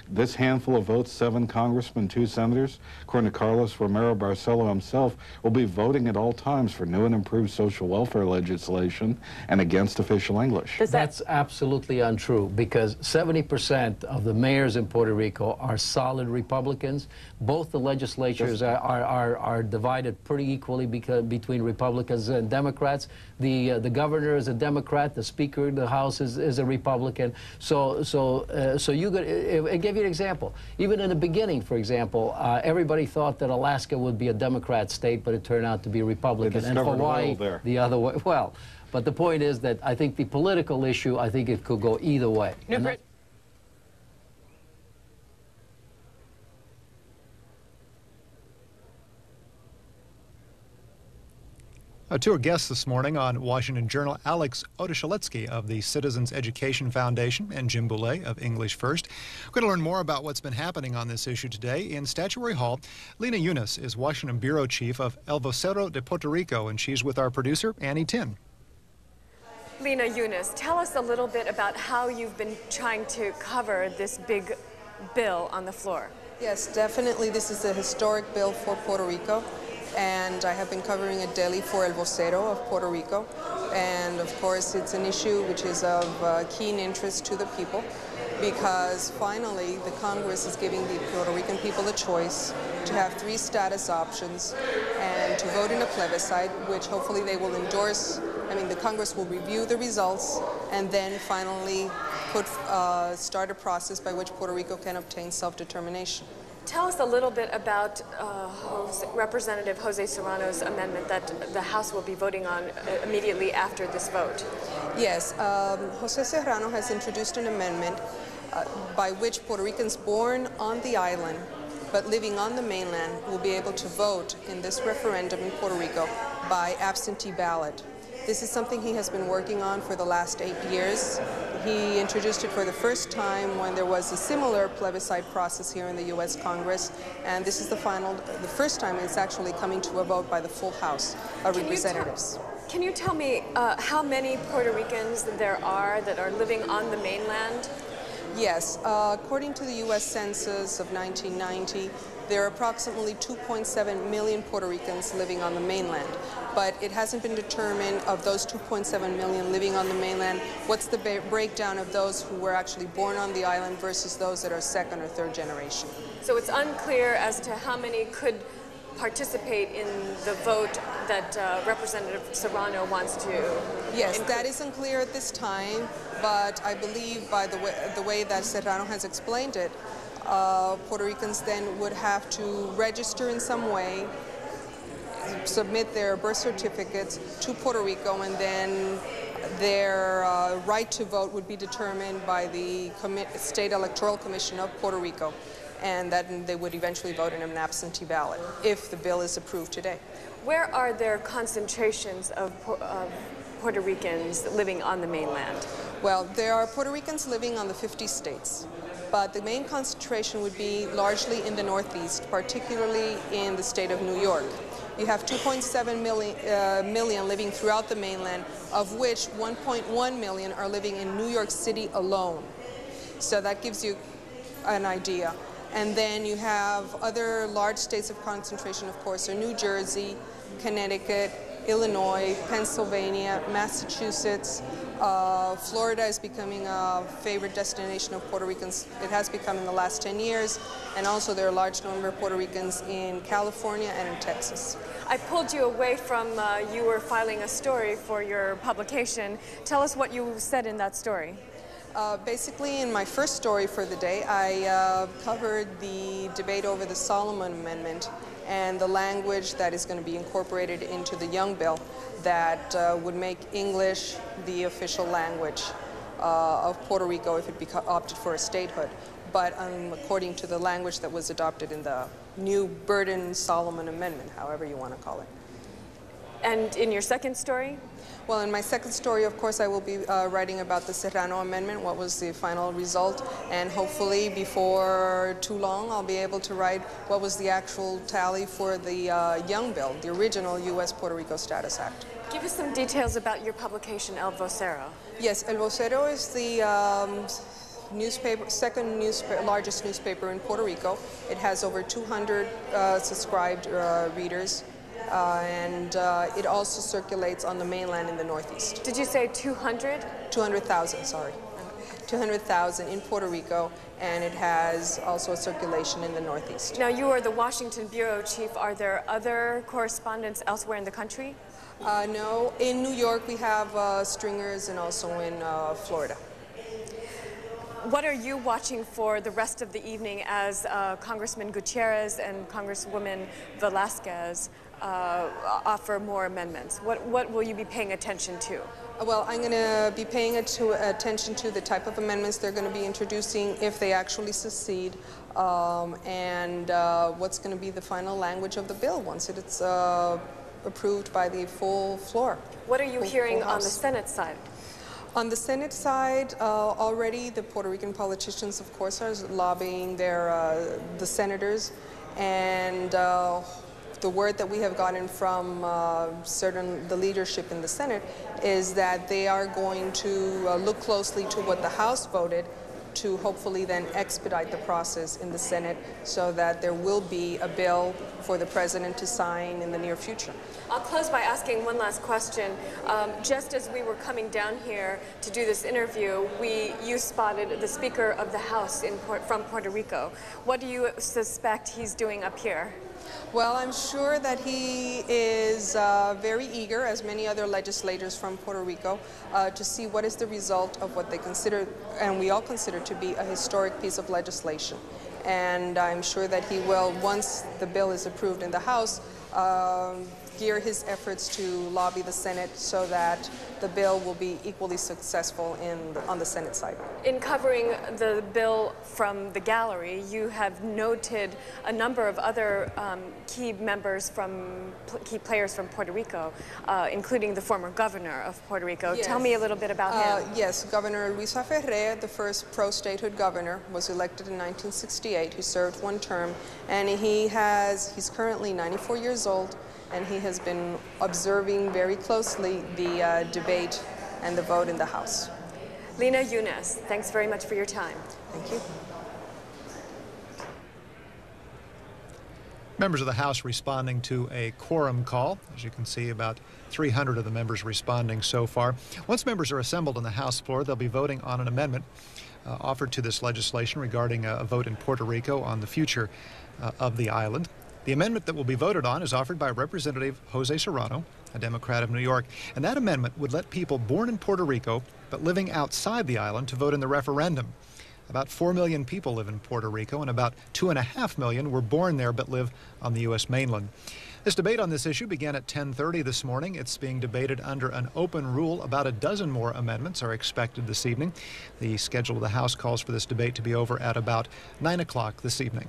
This handful of votes, 7 congressmen, 2 senators, according to Carlos Romero Barcelo himself, will be voting at all times for new and improved social welfare legislation and against official English. That's absolutely untrue, because 70% of the mayors in Puerto Rico are solid Republicans. Both the legislatures are divided pretty equally between Republicans and Democrats. The governor is a Democrat. The Speaker of the House is a Republican. So you could give you an example. Even in the beginning, for example, everybody thought that Alaska would be a Democrat state, but it turned out to be a Republican. And Hawaii, the other way. Well, but the point is that I think the political issue, I think it could go either way. To our guests this morning on Washington Journal, Alex Odeshaletsky of the Citizens Education Foundation and Jim Boulay of English First. We're going to learn more about what's been happening on this issue today. In Statuary Hall, Lena Yunus is Washington Bureau Chief of El Vocero de Puerto Rico, and she's with our producer, Annie Tin. Lena Yunus, tell us a little bit about how you've been trying to cover this big bill on the floor. Yes, definitely this is a historic bill for Puerto Rico. And I have been covering it daily for El Vocero of Puerto Rico. And of course, it's an issue which is of keen interest to the people, because finally the Congress is giving the Puerto Rican people a choice to have 3 status options and to vote in a plebiscite, which hopefully they will endorse. I mean, the Congress will review the results and then finally start a process by which Puerto Rico can obtain self-determination. Tell us a little bit about Representative Jose Serrano's amendment that the House will be voting on immediately after this vote. Yes, Jose Serrano has introduced an amendment by which Puerto Ricans born on the island but living on the mainland will be able to vote in this referendum in Puerto Rico by absentee ballot. This is something he has been working on for the last 8 years. He introduced it for the first time when there was a similar plebiscite process here in the U.S. Congress, and this is the first time it's actually coming to a vote by the full House of Representatives. Can you tell me how many Puerto Ricans there are that are living on the mainland? Yes, according to the U.S. Census of 1990, there are approximately 2.7 million Puerto Ricans living on the mainland, but it hasn't been determined of those 2.7 million living on the mainland, what's the breakdown of those who were actually born on the island versus those that are 2nd or 3rd generation. So it's unclear as to how many could participate in the vote that Representative Serrano wants to Yes, include. that is unclear at this time, but I believe by the way that Serrano has explained it, Puerto Ricans then would have to register in some way, submit their birth certificates to Puerto Rico, and then their right to vote would be determined by the State Electoral Commission of Puerto Rico, and then they would eventually vote in an absentee ballot if the bill is approved today. Where are there concentrations of Puerto Ricans living on the mainland? Well, there are Puerto Ricans living on the 50 states. But the main concentration would be largely in the Northeast, particularly in the state of New York. You have 2.7 million living throughout the mainland, of which 1.1 million are living in New York City alone. So that gives you an idea. And then you have other large states of concentration, of course, are New Jersey, Connecticut, Illinois, Pennsylvania, Massachusetts. Florida is becoming a favorite destination of Puerto Ricans. It has become in the last 10 years. And also there are a large number of Puerto Ricans in California and in Texas. I pulled you away from, you were filing a story for your publication. Tell us what you said in that story. Basically, in my first story for the day, I covered the debate over the Solomon Amendment and the language that is going to be incorporated into the Young Bill that would make English the official language of Puerto Rico if it opted for a statehood. But according to the language that was adopted in the new Burton-Solomon Amendment, however you want to call it. And in your second story? Well, in my second story, of course, I will be writing about the Serrano Amendment, what was the final result, and hopefully before too long I'll be able to write what was the actual tally for the Young Bill, the original U.S. Puerto Rico Status Act. Give us some details about your publication, El Vocero. Yes, El Vocero is the second largest newspaper in Puerto Rico. It has over 200 subscribed readers. And it also circulates on the mainland in the Northeast. Did you say 200? 200,000, sorry. 200,000 in Puerto Rico, and it has also a circulation in the Northeast. Now, you are the Washington bureau chief. Are there other correspondents elsewhere in the country? No. In New York, we have stringers, and also in Florida. What are you watching for the rest of the evening as Congressman Gutierrez and Congresswoman Velasquez offer more amendments? What will you be paying attention to? Well, I'm going to be paying attention to the type of amendments they're going to be introducing if they actually succeed, and what's going to be the final language of the bill once it's approved by the full floor. What are you hearing on the Senate side? On the Senate side, already the Puerto Rican politicians, of course, are lobbying the senators, and the word that we have gotten from the leadership in the Senate is that they are going to look closely to what the House voted to hopefully then expedite the process in the Senate so that there will be a bill for the President to sign in the near future. I'll close by asking one last question. Just as we were coming down here to do this interview, you spotted the Speaker of the House from Puerto Rico. What do you suspect he's doing up here? Well, I'm sure that he is very eager, as many other legislators from Puerto Rico, to see what is the result of what they consider, and we all consider to be a historic piece of legislation. And I'm sure that he will, once the bill is approved in the House, gear his efforts to lobby the Senate so that the bill will be equally successful on the Senate side. In covering the bill from the gallery, you have noted a number of other key players from Puerto Rico, including the former governor of Puerto Rico. Yes. Tell me a little bit about him. Yes, Governor Luis Ferrer, the first pro-statehood governor, was elected in 1968. He served one term, and he's currently 94 years old. And he has been observing very closely the debate and the vote in the House. Lina Younes, thanks very much for your time. Thank you. Members of the House responding to a quorum call. As you can see, about 300 of the members responding so far. Once members are assembled on the House floor, they'll be voting on an amendment offered to this legislation regarding a vote in Puerto Rico on the future of the island. The amendment that will be voted on is offered by Representative Jose Serrano, a Democrat of New York, and that amendment would let people born in Puerto Rico but living outside the island to vote in the referendum. About 4 million people live in Puerto Rico, and about 2.5 million were born there but live on the U.S. mainland. This debate on this issue began at 10:30 this morning. It's being debated under an open rule. About a dozen more amendments are expected this evening. The schedule of the House calls for this debate to be over at about 9 o'clock this evening.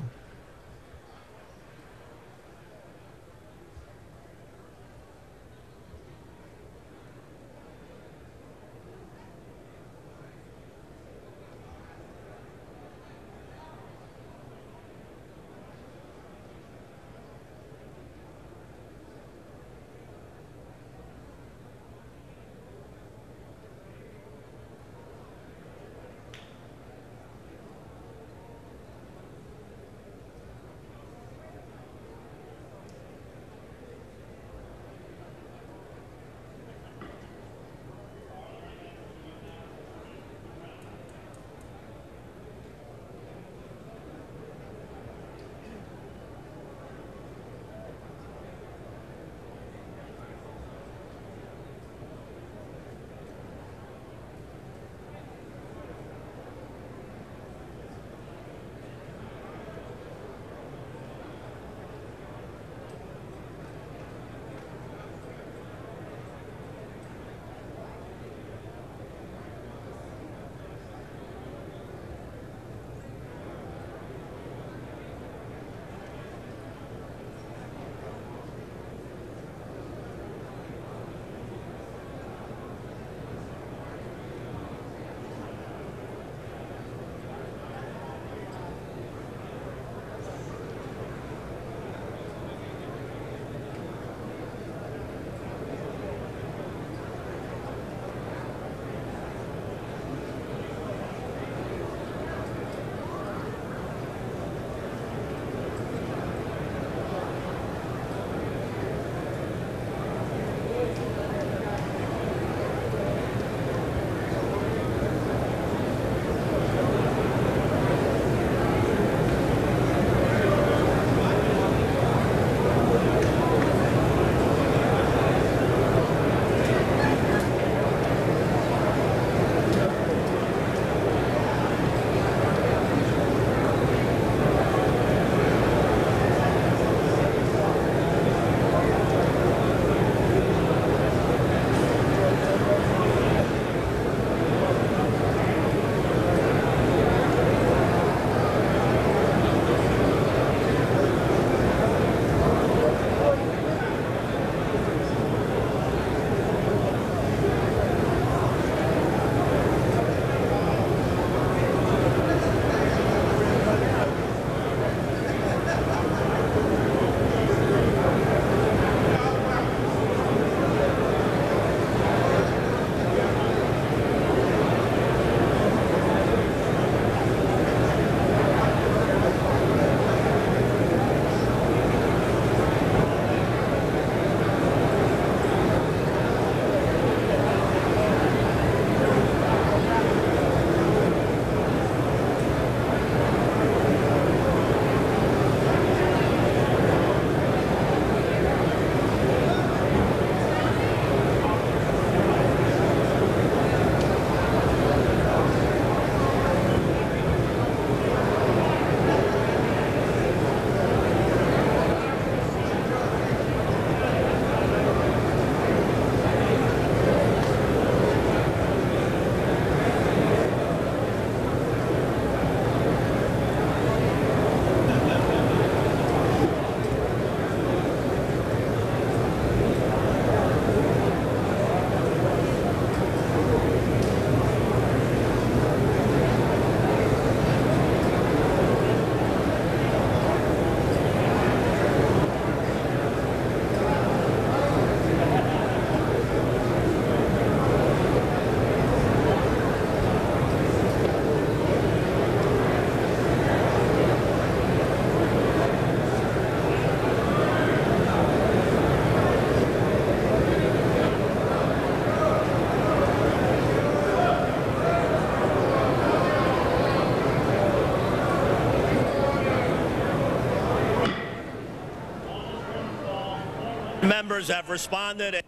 Members have responded.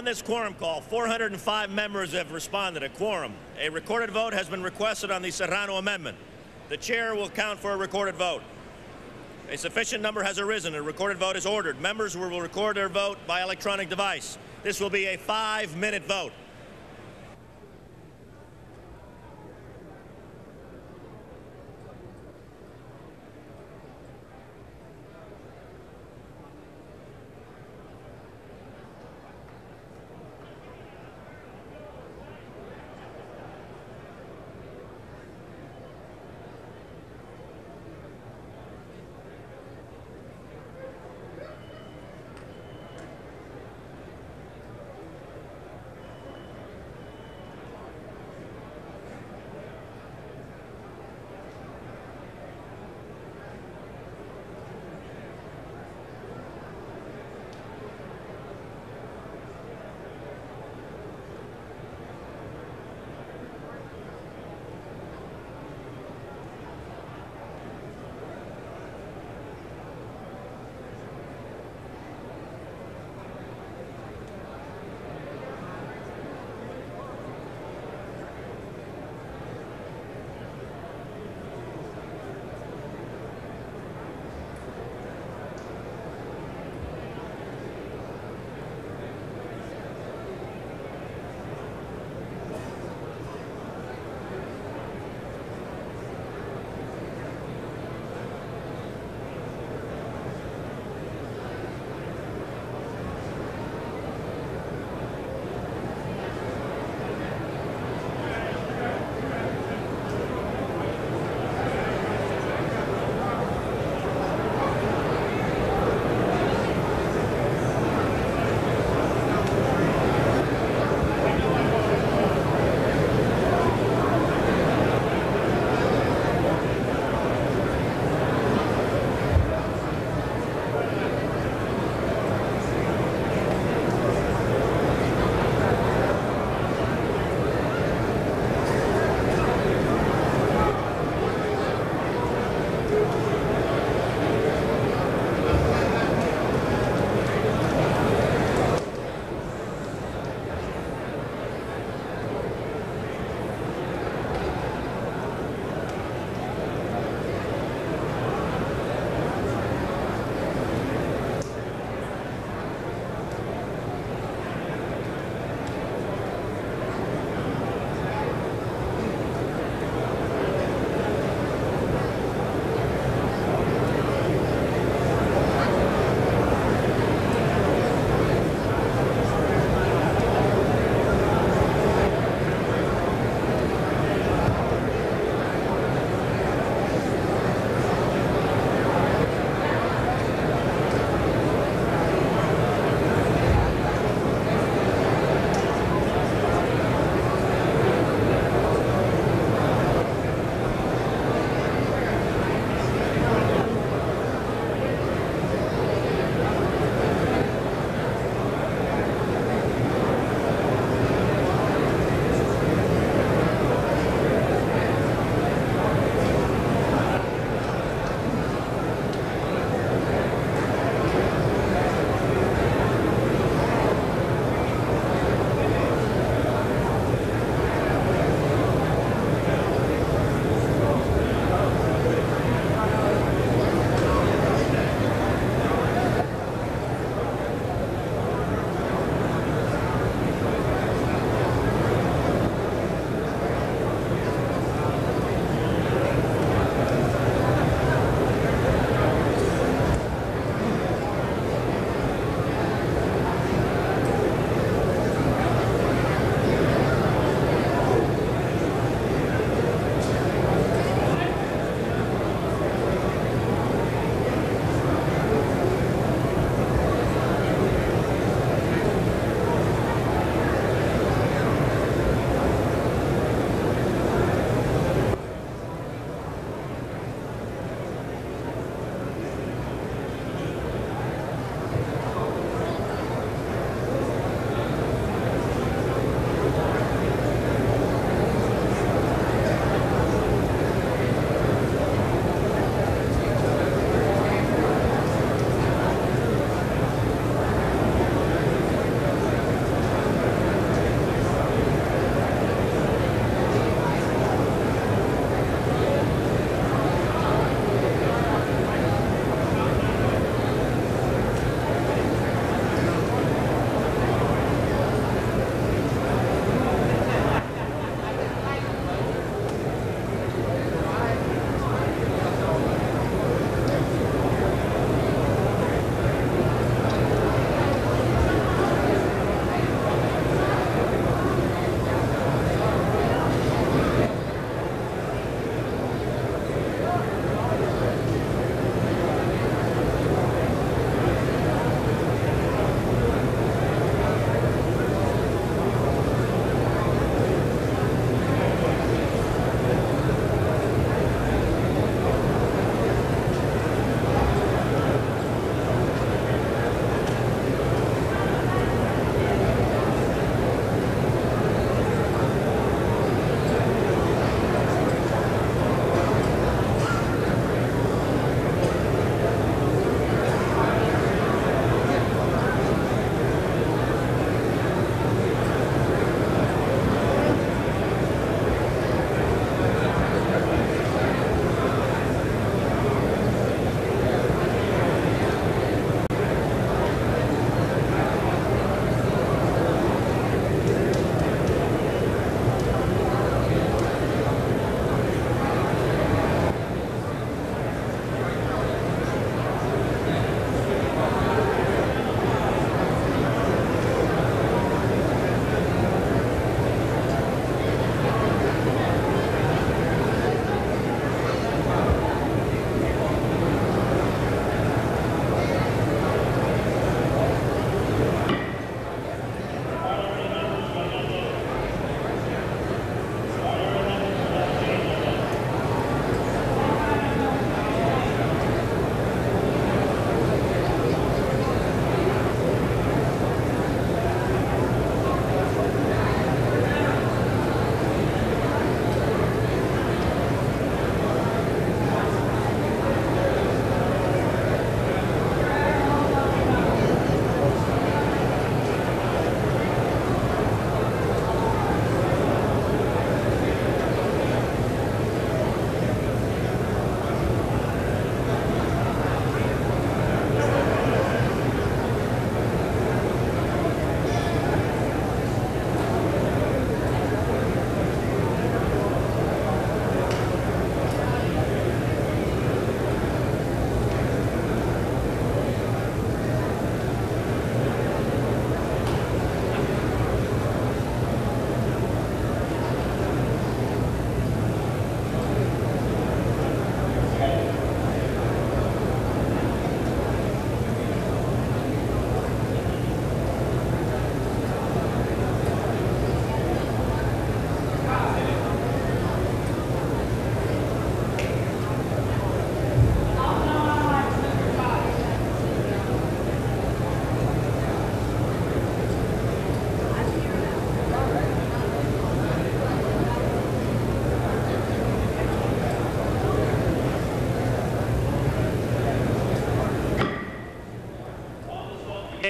On this quorum call, 405 members have responded. A quorum. A recorded vote has been requested on the Serrano amendment. The chair will count for a recorded vote. A sufficient number has arisen. A recorded vote is ordered. Members will record their vote by electronic device. This will be a 5-minute vote.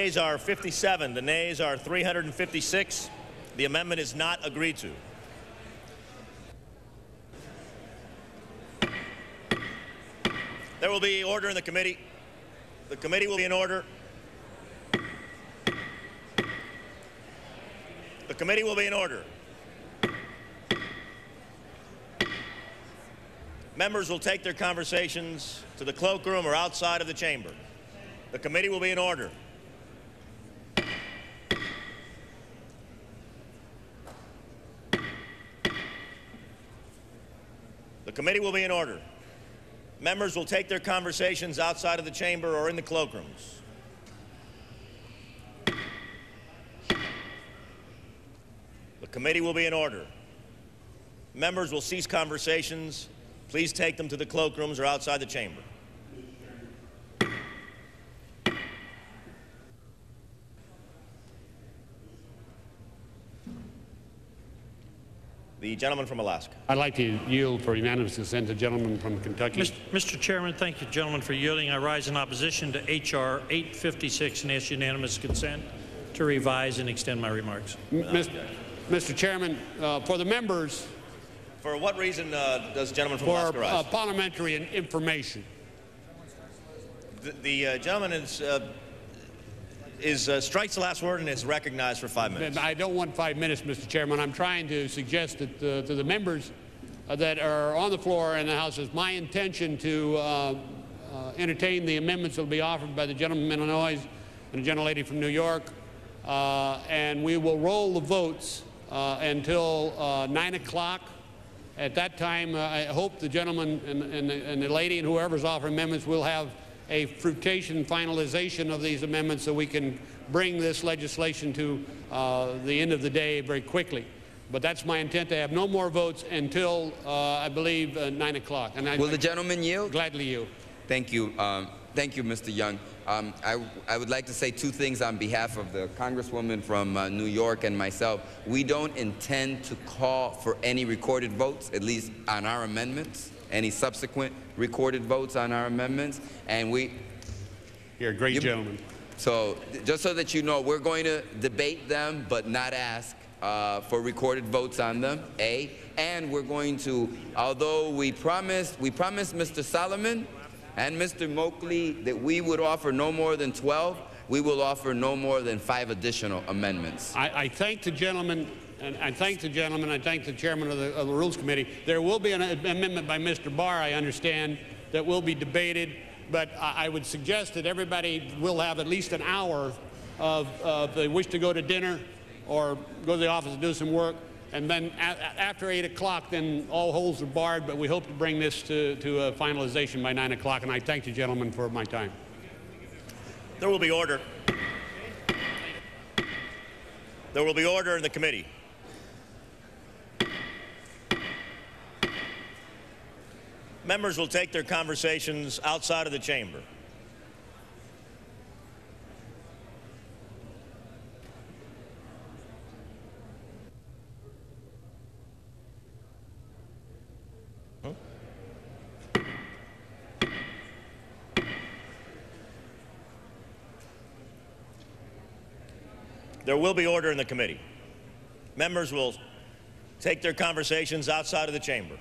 yeas are 57. The nays are 356. The amendment is not agreed to. There will be order in the committee. The committee will be in order. The committee will be in order. Members will take their conversations to the cloakroom or outside of the chamber. The committee will be in order. The committee will be in order. Members will take their conversations outside of the chamber or in the cloakrooms. The committee will be in order. Members will cease conversations. Please take them to the cloakrooms or outside the chamber. The gentleman from Alaska. I'd like to yield for unanimous consent to the gentleman from Kentucky. Mr. Chairman, thank you, gentleman, for yielding. I rise in opposition to H.R. 856 and ask unanimous consent to revise and extend my remarks. Mr. Chairman, for the members. For what reason does the gentleman from Alaska rise? For parliamentary information. The gentleman strikes the last word and is recognized for 5 minutes. I don't want 5 minutes, Mr. Chairman. I'm trying to suggest that to the members that are on the floor in the House, it's my intention to entertain the amendments that will be offered by the gentleman from Illinois and the gentlelady from New York, and we will roll the votes until 9 o'clock. At that time, I hope the gentleman and the lady and whoever's offering amendments will have a fruitation finalization of these amendments so we can bring this legislation to the end of the day very quickly. But that's my intent, to have no more votes until, I believe, 9 o'clock. Will the gentleman yield? Gladly yield. Thank you. Thank you, Mr. Young. I would like to say two things on behalf of the Congresswoman from New York and myself. We don't intend to call for any recorded votes, at least on our amendments, any subsequent recorded votes on our amendments. And You're a great gentleman. So just so that you know, we're going to debate them, but not ask for recorded votes on them, A. And we're going to, although we promised Mr. Solomon and Mr. Moakley that we would offer no more than 12, we will offer no more than 5 additional amendments. I thank the gentleman, and I thank the gentleman, I thank the chairman of the Rules Committee. There will be an amendment by Mr. Barr, I understand, that will be debated, but I would suggest that everybody will have at least an hour of if they wish to go to dinner or go to the office and do some work. And then after 8 o'clock, then all holes are barred, but we hope to bring this to a finalization by 9 o'clock, and I thank the gentleman for my time. There will be order. There will be order in the committee. Members will take their conversations outside of the chamber. There will be order in the committee. Members will take their conversations outside of the chamber.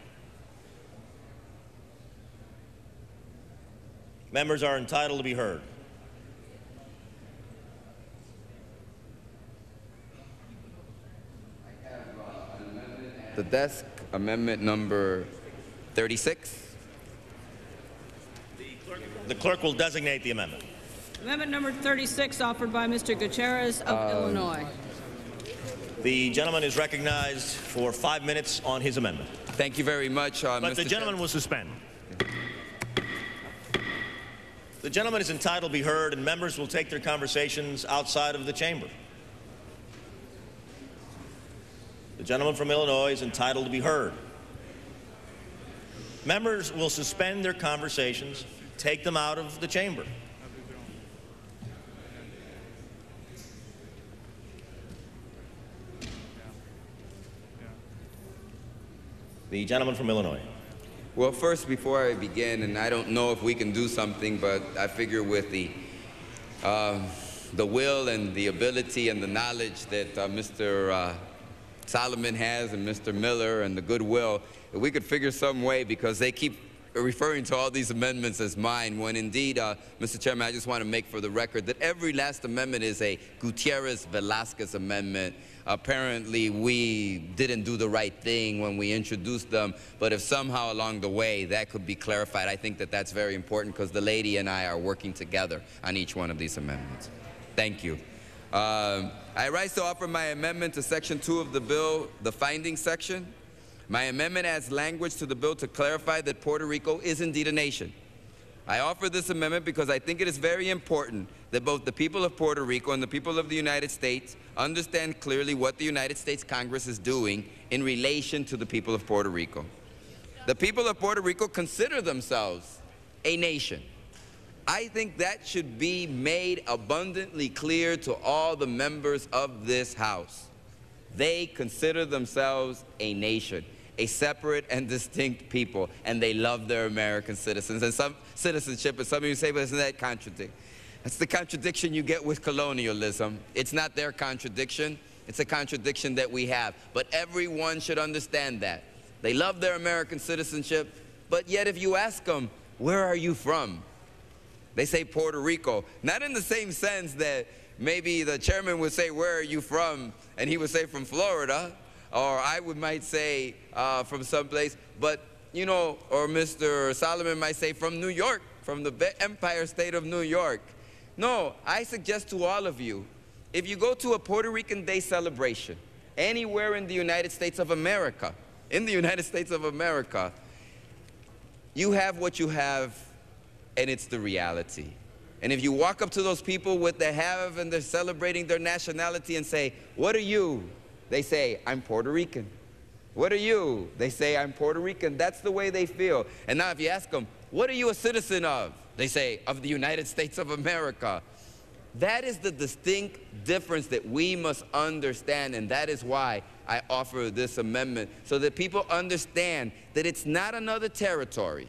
Members are entitled to be heard. The desk, amendment number 36. The clerk will designate the amendment. Amendment number 36, offered by Mr. Gutierrez of Illinois. The gentleman is recognized for 5 minutes on his amendment. Thank you very much, But Mr. the gentleman will suspend. The gentleman is entitled to be heard, and members will take their conversations outside of the chamber. The gentleman from Illinois is entitled to be heard. Members will suspend their conversations, take them out of the chamber. The gentleman from Illinois. Well, first, before I begin, and I don't know if we can do something, but I figure with the the will and the ability and the knowledge that Mr. Solomon has and Mr. Miller and the goodwill, if we could figure some way, because they keep referring to all these amendments as mine, when indeed, Mr. Chairman, I just want to make for the record that every last amendment is a Gutierrez-Velasquez amendment. Apparently, we didn't do the right thing when we introduced them, but if somehow along the way that could be clarified, I think that that's very important, because the lady and I are working together on each one of these amendments. Thank you. I rise to offer my amendment to Section 2 of the bill, the findings section. My amendment adds language to the bill to clarify that Puerto Rico is indeed a nation. I offer this amendment because I think it is very important that both the people of Puerto Rico and the people of the United States understand clearly what the United States Congress is doing in relation to the people of Puerto Rico. The people of Puerto Rico consider themselves a nation. I think that should be made abundantly clear to all the members of this House. They consider themselves a nation, a separate and distinct people, and they love their American citizens and some citizenship. And some of you say, but isn't that contradiction? That's the contradiction you get with colonialism. It's not their contradiction. It's a contradiction that we have. But everyone should understand that. They love their American citizenship, but yet if you ask them, where are you from? They say Puerto Rico. Not in the same sense that maybe the chairman would say, where are you from? And he would say from Florida. Or I might say from someplace, but, you know, or Mr. Solomon might say from New York, from the Empire State of New York. No, I suggest to all of you, if you go to a Puerto Rican Day celebration, anywhere in the United States of America, you have what you have, and it's the reality. And if you walk up to those people with the have and they're celebrating their nationality and say, what are you? They say, I'm Puerto Rican. What are you? They say, I'm Puerto Rican. That's the way they feel. And now if you ask them, what are you a citizen of? They say, of the United States of America. That is the distinct difference that we must understand, and that is why I offer this amendment, so that people understand that it's not another territory.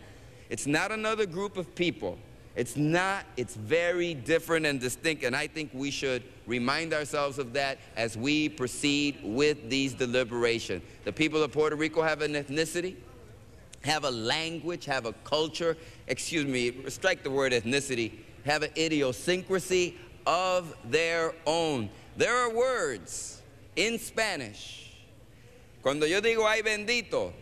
It's not another group of people. It's not. It's very different and distinct, and I think we should remind ourselves of that as we proceed with these deliberations. The people of Puerto Rico have an ethnicity, have a language, have a culture, excuse me, strike the word ethnicity, have an idiosyncrasy of their own. There are words in Spanish. Cuando yo digo ay bendito,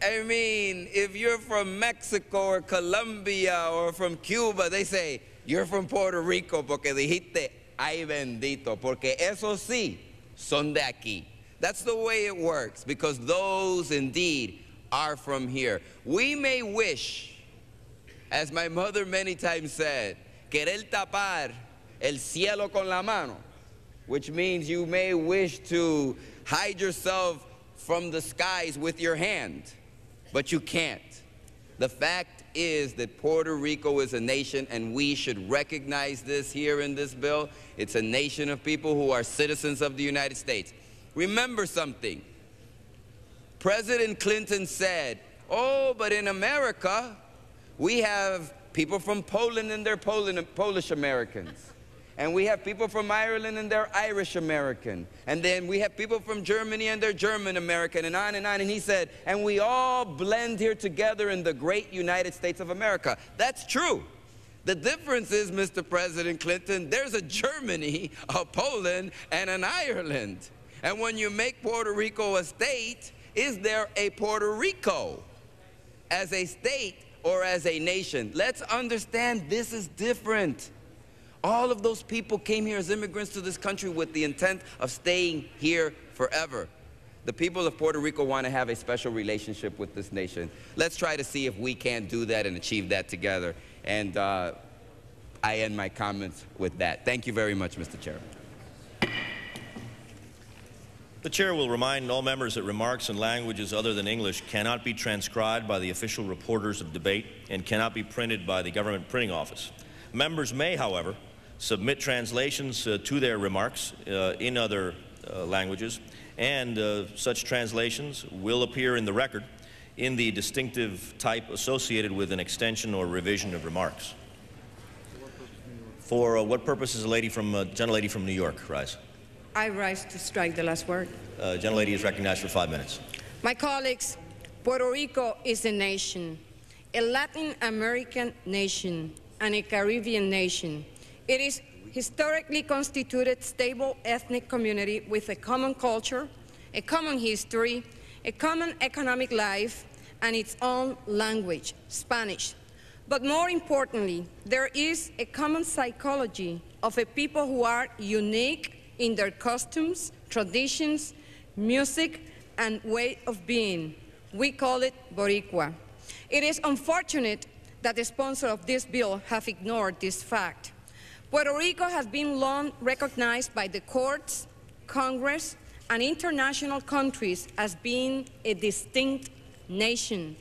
I mean, if you're from Mexico or Colombia or from Cuba, they say, you're from Puerto Rico porque dijiste ay bendito, porque esos sí son de aquí. That's the way it works, because those indeed are from here. We may wish, as my mother many times said, querer tapar el cielo con la mano, which means you may wish to hide yourself from the skies with your hand, but you can't. The fact is that Puerto Rico is a nation, and we should recognize this here in this bill. It's a nation of people who are citizens of the United States. Remember something. President Clinton said, oh, but in America, we have people from Poland and they're Polish Americans. And we have people from Ireland and they're Irish American. And then we have people from Germany and they're German American, and on and on. And he said, and we all blend here together in the great United States of America. That's true. The difference is, Mr. President Clinton, there's a Germany, a Poland, and an Ireland. And when you make Puerto Rico a state, is there a Puerto Rico as a state or as a nation? Let's understand this is different. All of those people came here as immigrants to this country with the intent of staying here forever. The people of Puerto Rico want to have a special relationship with this nation. Let's try to see if we can do that and achieve that together. And I end my comments with that. Thank you very much, Mr. Chairman. The Chair will remind all members that remarks in languages other than English cannot be transcribed by the official reporters of debate and cannot be printed by the government printing office. Members may, however, submit translations to their remarks in other languages, and such translations will appear in the record in the distinctive type associated with an extension or revision of remarks. For what purpose is the gentlelady from New York rise? I rise to strike the last word. Gentlelady is recognized for 5 minutes. My colleagues, Puerto Rico is a nation, a Latin American nation, and a Caribbean nation. It is historically constituted stable ethnic community with a common culture, a common history, a common economic life, and its own language, Spanish. But more importantly, there is a common psychology of a people who are unique in their customs, traditions, music, and way of being. We call it Boricua. It is unfortunate that the sponsor of this bill have ignored this fact. Puerto Rico has been long recognized by the courts, Congress, and international countries as being a distinct nation.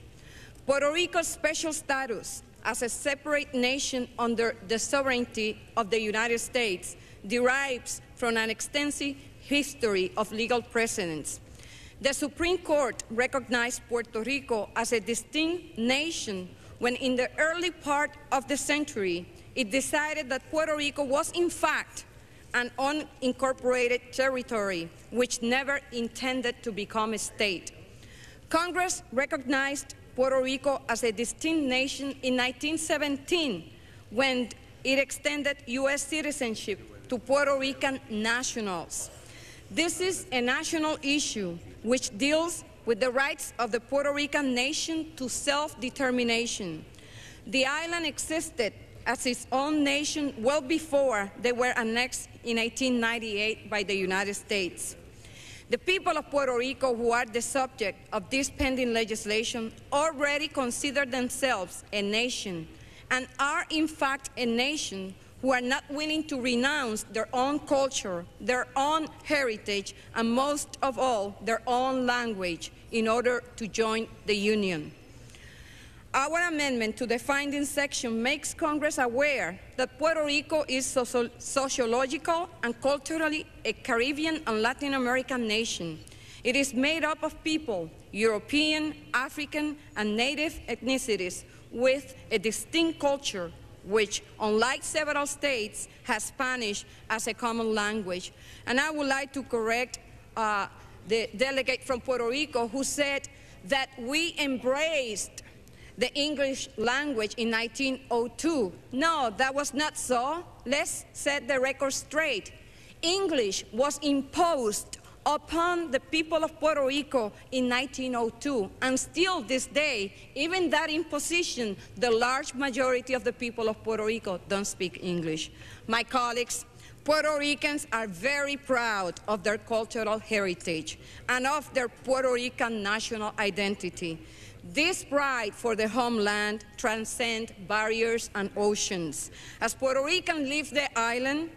Puerto Rico's special status as a separate nation under the sovereignty of the United States derives from an extensive history of legal precedents. The Supreme Court recognized Puerto Rico as a distinct nation when in the early part of the century it decided that Puerto Rico was in fact an unincorporated territory which never intended to become a state. Congress recognized Puerto Rico as a distinct nation in 1917 when it extended U.S. citizenship to Puerto Rican nationals. This is a national issue which deals with the rights of the Puerto Rican nation to self-determination. The island existed as its own nation well before they were annexed in 1898 by the United States. The people of Puerto Rico who are the subject of this pending legislation already consider themselves a nation and are in fact a nation who are not willing to renounce their own culture, their own heritage, and most of all, their own language in order to join the Union. Our amendment to the findings section makes Congress aware that Puerto Rico is sociological and culturally a Caribbean and Latin American nation. It is made up of people, European, African, and native ethnicities with a distinct culture, which, unlike several states, has Spanish as a common language. And I would like to correct the delegate from Puerto Rico who said that we embraced the English language in 1902. No, that was not so. Let's set the record straight. English was imposed upon the people of Puerto Rico in 1902, and still this day, even that imposition, the large majority of the people of Puerto Rico don't speak English. My colleagues, Puerto Ricans are very proud of their cultural heritage and of their Puerto Rican national identity. This pride for the homeland transcends barriers and oceans. As Puerto Ricans leave the island,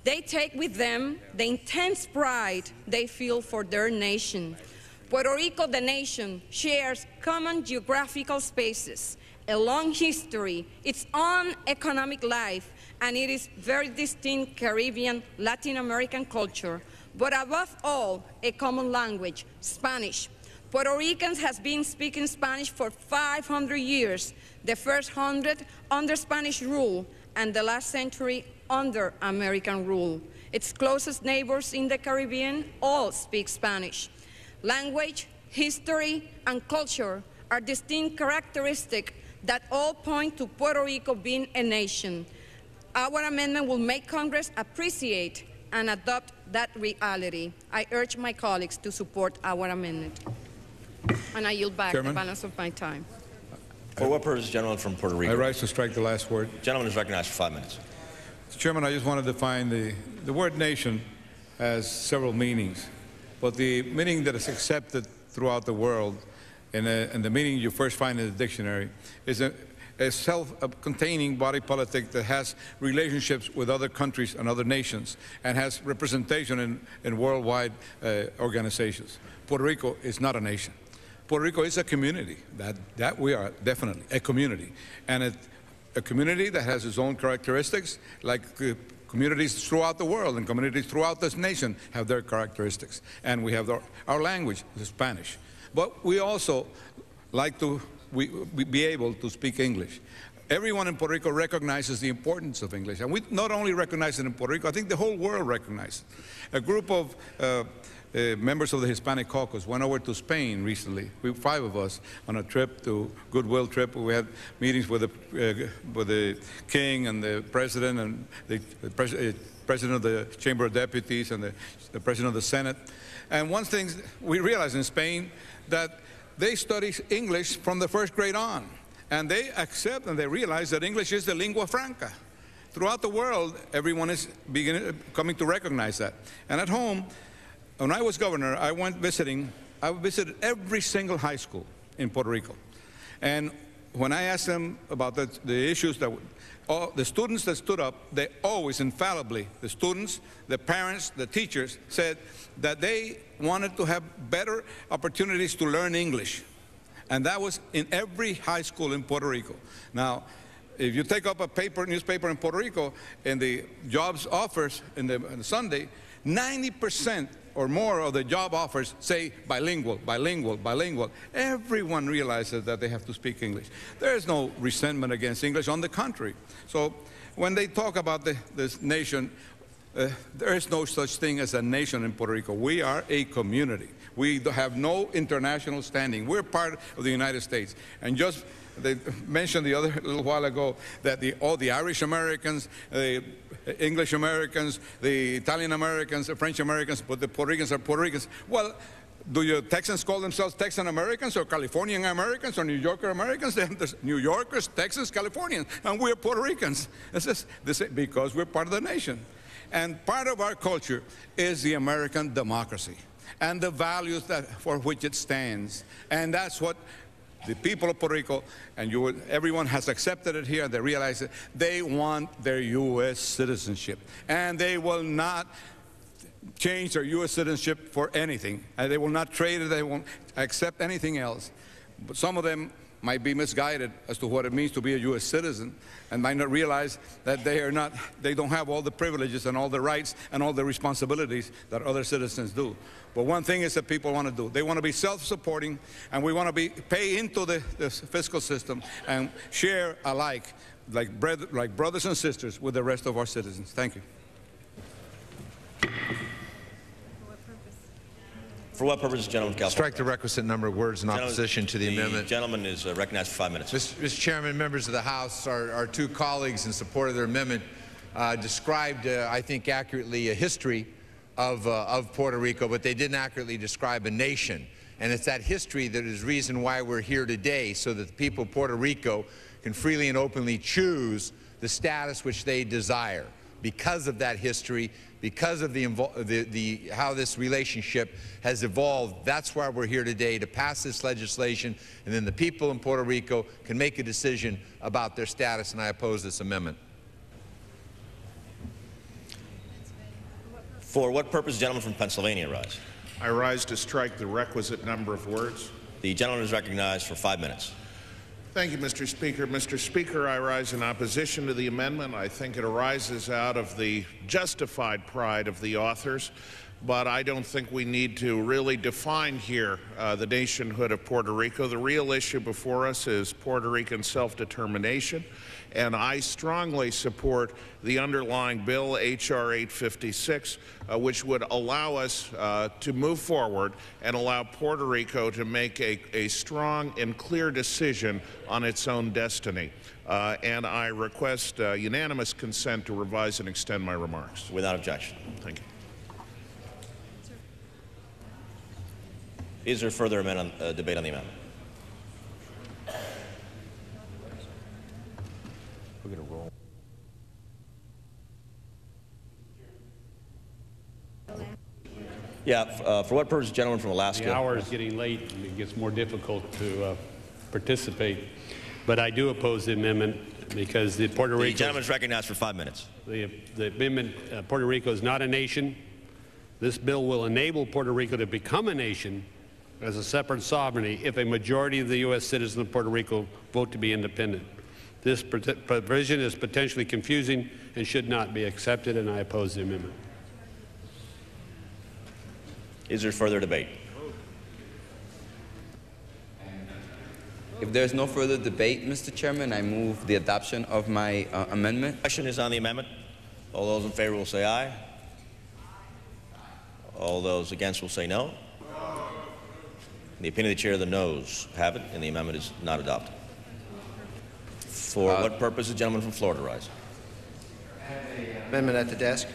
they take with them the intense pride they feel for their nation. Puerto Rico, the nation, shares common geographical spaces, a long history, its own economic life, and it is very distinct Caribbean, Latin American culture, but above all, a common language, Spanish. Puerto Ricans has been speaking Spanish for 500 years, the first 100 under Spanish rule, and the last century under American rule. Its closest neighbors in the Caribbean all speak Spanish. Language, history, and culture are distinct characteristics that all point to Puerto Rico being a nation. Our amendment will make Congress appreciate and adopt that reality. I urge my colleagues to support our amendment. And I yield back the balance of my time. For what purpose, gentleman from Puerto Rico? I rise to strike the last word. Gentleman is recognized for 5 minutes. Mr. Chairman, I just want to define the word nation has several meanings, but the meaning that is accepted throughout the world and the meaning you first find in the dictionary is a self-containing body politic that has relationships with other countries and other nations and has representation in worldwide organizations. Puerto Rico is not a nation. Puerto Rico is a community. That we are definitely a community, and a community that has its own characteristics, like communities throughout the world and communities throughout this nation have their characteristics. And we have our language, the Spanish. But we also like to be able to speak English. everyone in Puerto Rico recognizes the importance of English. And we not only recognize it in Puerto Rico, I think the whole world recognizes it. A group of members of the Hispanic caucus went over to Spain recently, 5 of us, on a trip, to goodwill trip. We had meetings with the king and the president and the president of the Chamber of Deputies and the president of the Senate. And one thing we realized in Spain, that they study English from the first grade on. And they accept and they realize that English is the lingua franca. Throughout the world, everyone is coming to recognize that. And at home, when I was governor, I visited every single high school in Puerto Rico. And when I asked them about the issues that the students that stood up, they always infallibly, the students, the parents, the teachers, said that they wanted to have better opportunities to learn English. And that was in every high school in Puerto Rico. Now, if you take up a newspaper in Puerto Rico, and the jobs offers on the Sunday, 90% or more of the job offers say bilingual, bilingual, bilingual. Everyone realizes that they have to speak English. There is no resentment against English, on the contrary. So when they talk about this nation, there is no such thing as a nation in Puerto Rico. We are a community. We have no international standing. We're part of the United States. And just, they mentioned a little while ago that all the Irish Americans, the English Americans, the Italian Americans, the French Americans, but the Puerto Ricans are Puerto Ricans. Well, do your Texans call themselves Texan Americans or Californian Americans or New Yorker Americans? They're New Yorkers, Texans, Californians, and we're Puerto Ricans. It's just because we're part of the nation. And part of our culture is the American democracy and the values for which it stands. And that's what the people of Puerto Rico, and everyone has accepted it here, and they realize that they want their U.S. citizenship. And they will not change their U.S. citizenship for anything. And they will not trade it, they won't accept anything else. But some of them might be misguided as to what it means to be a U.S. citizen, and might not realize that they don't have all the privileges and all the rights and all the responsibilities that other citizens do. But one thing is that people want to do. They want to be self-supporting, and we want to pay into the fiscal system and share alike, like brothers and sisters, with the rest of our citizens. Thank you. For what purpose, gentleman? Strike the requisite number of words in opposition to the amendment. The gentleman is recognized for 5 minutes. Mr. Chairman, members of the House, our 2 colleagues in support of their amendment described, I think, accurately a history of Puerto Rico, but they didn't accurately describe a nation. And it's that history that is the reason why we're here today, so that the people of Puerto Rico can freely and openly choose the status which they desire. Because of that history, because of how this relationship has evolved, that's why we're here today, to pass this legislation, and then the people in Puerto Rico can make a decision about their status, and I oppose this amendment. For what purpose, gentleman from Pennsylvania, rise? I rise to strike the requisite number of words. The gentleman is recognized for 5 minutes. Thank you, Mr. Speaker. Mr. Speaker, I rise in opposition to the amendment. I think it arises out of the justified pride of the authors, but I don't think we need to really define here the nationhood of Puerto Rico. The real issue before us is Puerto Rican self-determination, and I strongly support the underlying bill, H.R. 856, which would allow us to move forward and allow Puerto Rico to make a strong and clear decision on its own destiny. And I request unanimous consent to revise and extend my remarks. Without objection. Thank you. Is there further debate on the amendment? We're going to roll. Yeah, for what purpose, gentleman from Alaska? The hour is getting late, and it gets more difficult to participate. But I do oppose the amendment because the Puerto Rico... The gentleman is recognized for 5 minutes. The amendment, Puerto Rico is not a nation. This bill will enable Puerto Rico to become a nation as a separate sovereignty if a majority of the U.S. citizens of Puerto Rico vote to be independent. This provision is potentially confusing and should not be accepted, and I oppose the amendment. Is there further debate? If there's no further debate, Mr. Chairman, I move the adoption of my amendment. Question is on the amendment. All those in favor will say aye. All those against will say no. In the opinion of the chair, the noes have it, and the amendment is not adopted. For what purpose is the gentleman from Florida rise? Amendment at the desk.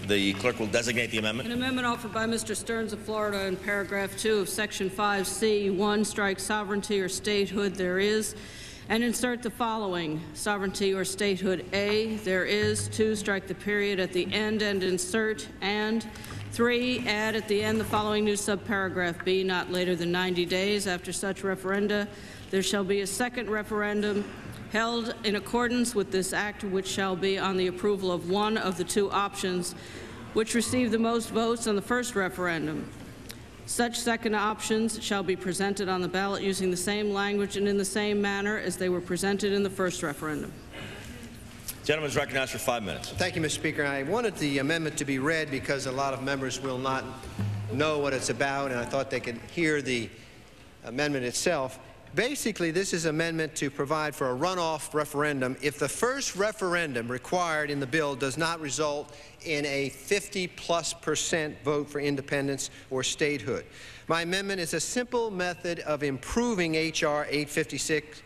The clerk will designate the amendment. An amendment offered by Mr. Stearns of Florida in paragraph 2 of section 5C, 1, strike sovereignty or statehood there is, and insert the following: sovereignty or statehood A, there is; 2, strike the period at the end and insert, and 3, add at the end the following new subparagraph B, not later than 90 days after such referenda, there shall be a second referendum held in accordance with this act, which shall be on the approval of one of the two options which received the most votes on the first referendum. Such second options shall be presented on the ballot using the same language and in the same manner as they were presented in the first referendum. The gentleman is recognized for 5 minutes. Thank you, Mr. Speaker. I wanted the amendment to be read because a lot of members will not know what it's about, and I thought they could hear the amendment itself. Basically, this is an amendment to provide for a runoff referendum if the first referendum required in the bill does not result in a 50+% vote for independence or statehood. My amendment is a simple method of improving H.R. 856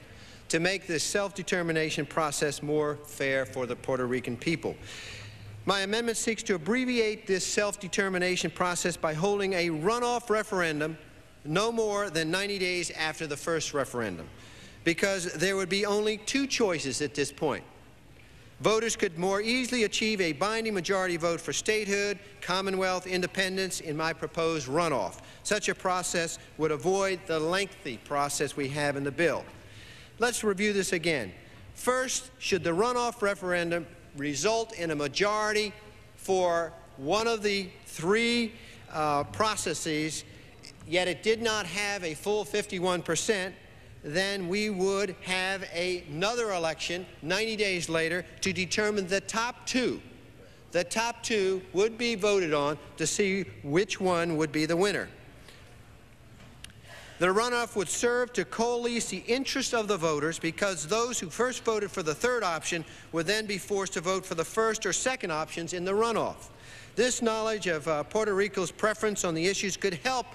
to make this self-determination process more fair for the Puerto Rican people. My amendment seeks to abbreviate this self-determination process by holding a runoff referendum no more than 90 days after the first referendum, because there would be only two choices at this point. Voters could more easily achieve a binding majority vote for statehood, Commonwealth, independence in my proposed runoff. Such a process would avoid the lengthy process we have in the bill. Let's review this again. First, should the runoff referendum result in a majority for one of the three processes, yet it did not have a full 51%, then we would have another election 90 days later to determine the top two. The top two would be voted on to see which one would be the winner. The runoff would serve to coalesce the interest of the voters, because those who first voted for the third option would then be forced to vote for the first or second options in the runoff. This knowledge of Puerto Rico's preference on the issues could help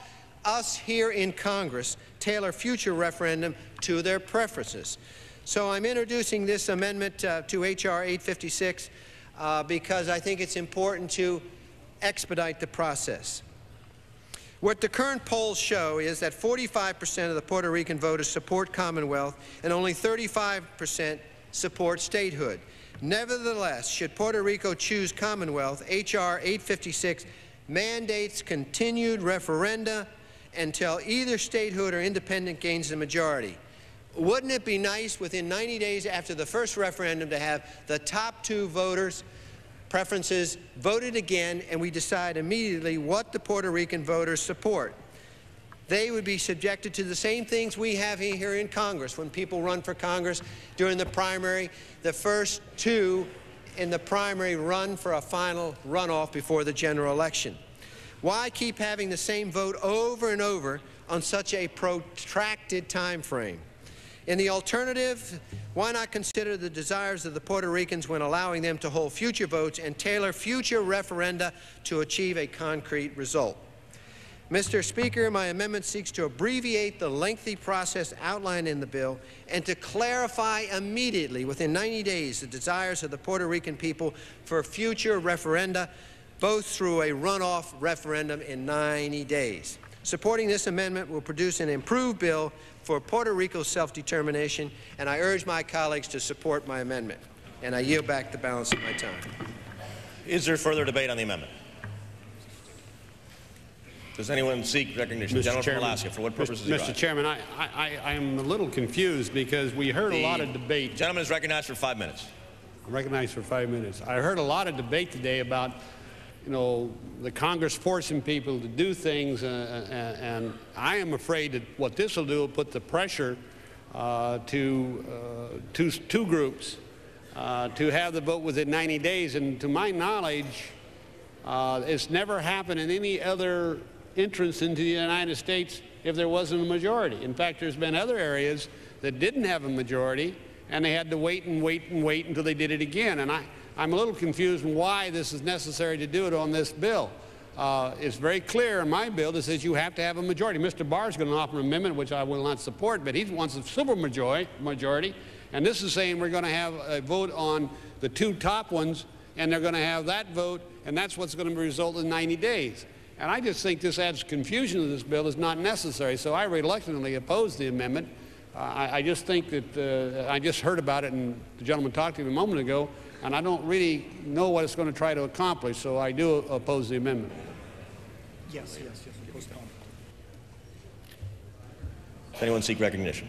us here in Congress tailor future referendum to their preferences. So I'm introducing this amendment to H.R. 856 because I think it's important to expedite the process. What the current polls show is that 45% of the Puerto Rican voters support Commonwealth and only 35% support statehood. Nevertheless, should Puerto Rico choose Commonwealth, H.R. 856 mandates continued referenda until either statehood or independent gains the majority. Wouldn't it be nice within 90 days after the first referendum to have the top two voters' preferences voted again, and we decide immediately what the Puerto Rican voters support? They would be subjected to the same things we have here in Congress. When people run for Congress during the primary, the first two in the primary run for a final runoff before the general election. Why keep having the same vote over and over on such a protracted time frame? In the alternative, why not consider the desires of the Puerto Ricans when allowing them to hold future votes and tailor future referenda to achieve a concrete result? Mr. Speaker, my amendment seeks to abbreviate the lengthy process outlined in the bill and to clarify immediately, within 90 days, the desires of the Puerto Rican people for future referenda, both through a runoff referendum in 90 days. Supporting this amendment will produce an improved bill for Puerto Rico's self-determination, and I urge my colleagues to support my amendment. And I yield back the balance of my time. Is there further debate on the amendment? Does anyone seek recognition? Mr. Gentleman from Chairman, Alaska, for what purpose is he Mr. Chairman, I am a little confused because we heard a lot of debate. Gentleman is recognized for 5 minutes. Recognized for 5 minutes. I heard a lot of debate today about, you know, the Congress forcing people to do things, and I am afraid that what this will do will put the pressure to two groups to have the vote within 90 days. And to my knowledge, it's never happened in any other entrance into the United States if there wasn't a majority. In fact, there's been other areas that didn't have a majority, and they had to wait and wait and wait until they did it again. And I'm a little confused why this is necessary to do it on this bill. It's very clear in my bill that says you have to have a majority. Mr. Barr is going to offer an amendment which I will not support, but he wants a super majority. And this is saying we're going to have a vote on the two top ones, and they're going to have that vote, and that's what's going to result in 90 days. And I just think this adds confusion to this bill is not necessary, so I reluctantly oppose the amendment. I just think that I just heard about it, and the gentleman talked to me a moment ago, and I don't really know what it's going to try to accomplish, so I do oppose the amendment. Yes. Postpone. Does anyone seek recognition?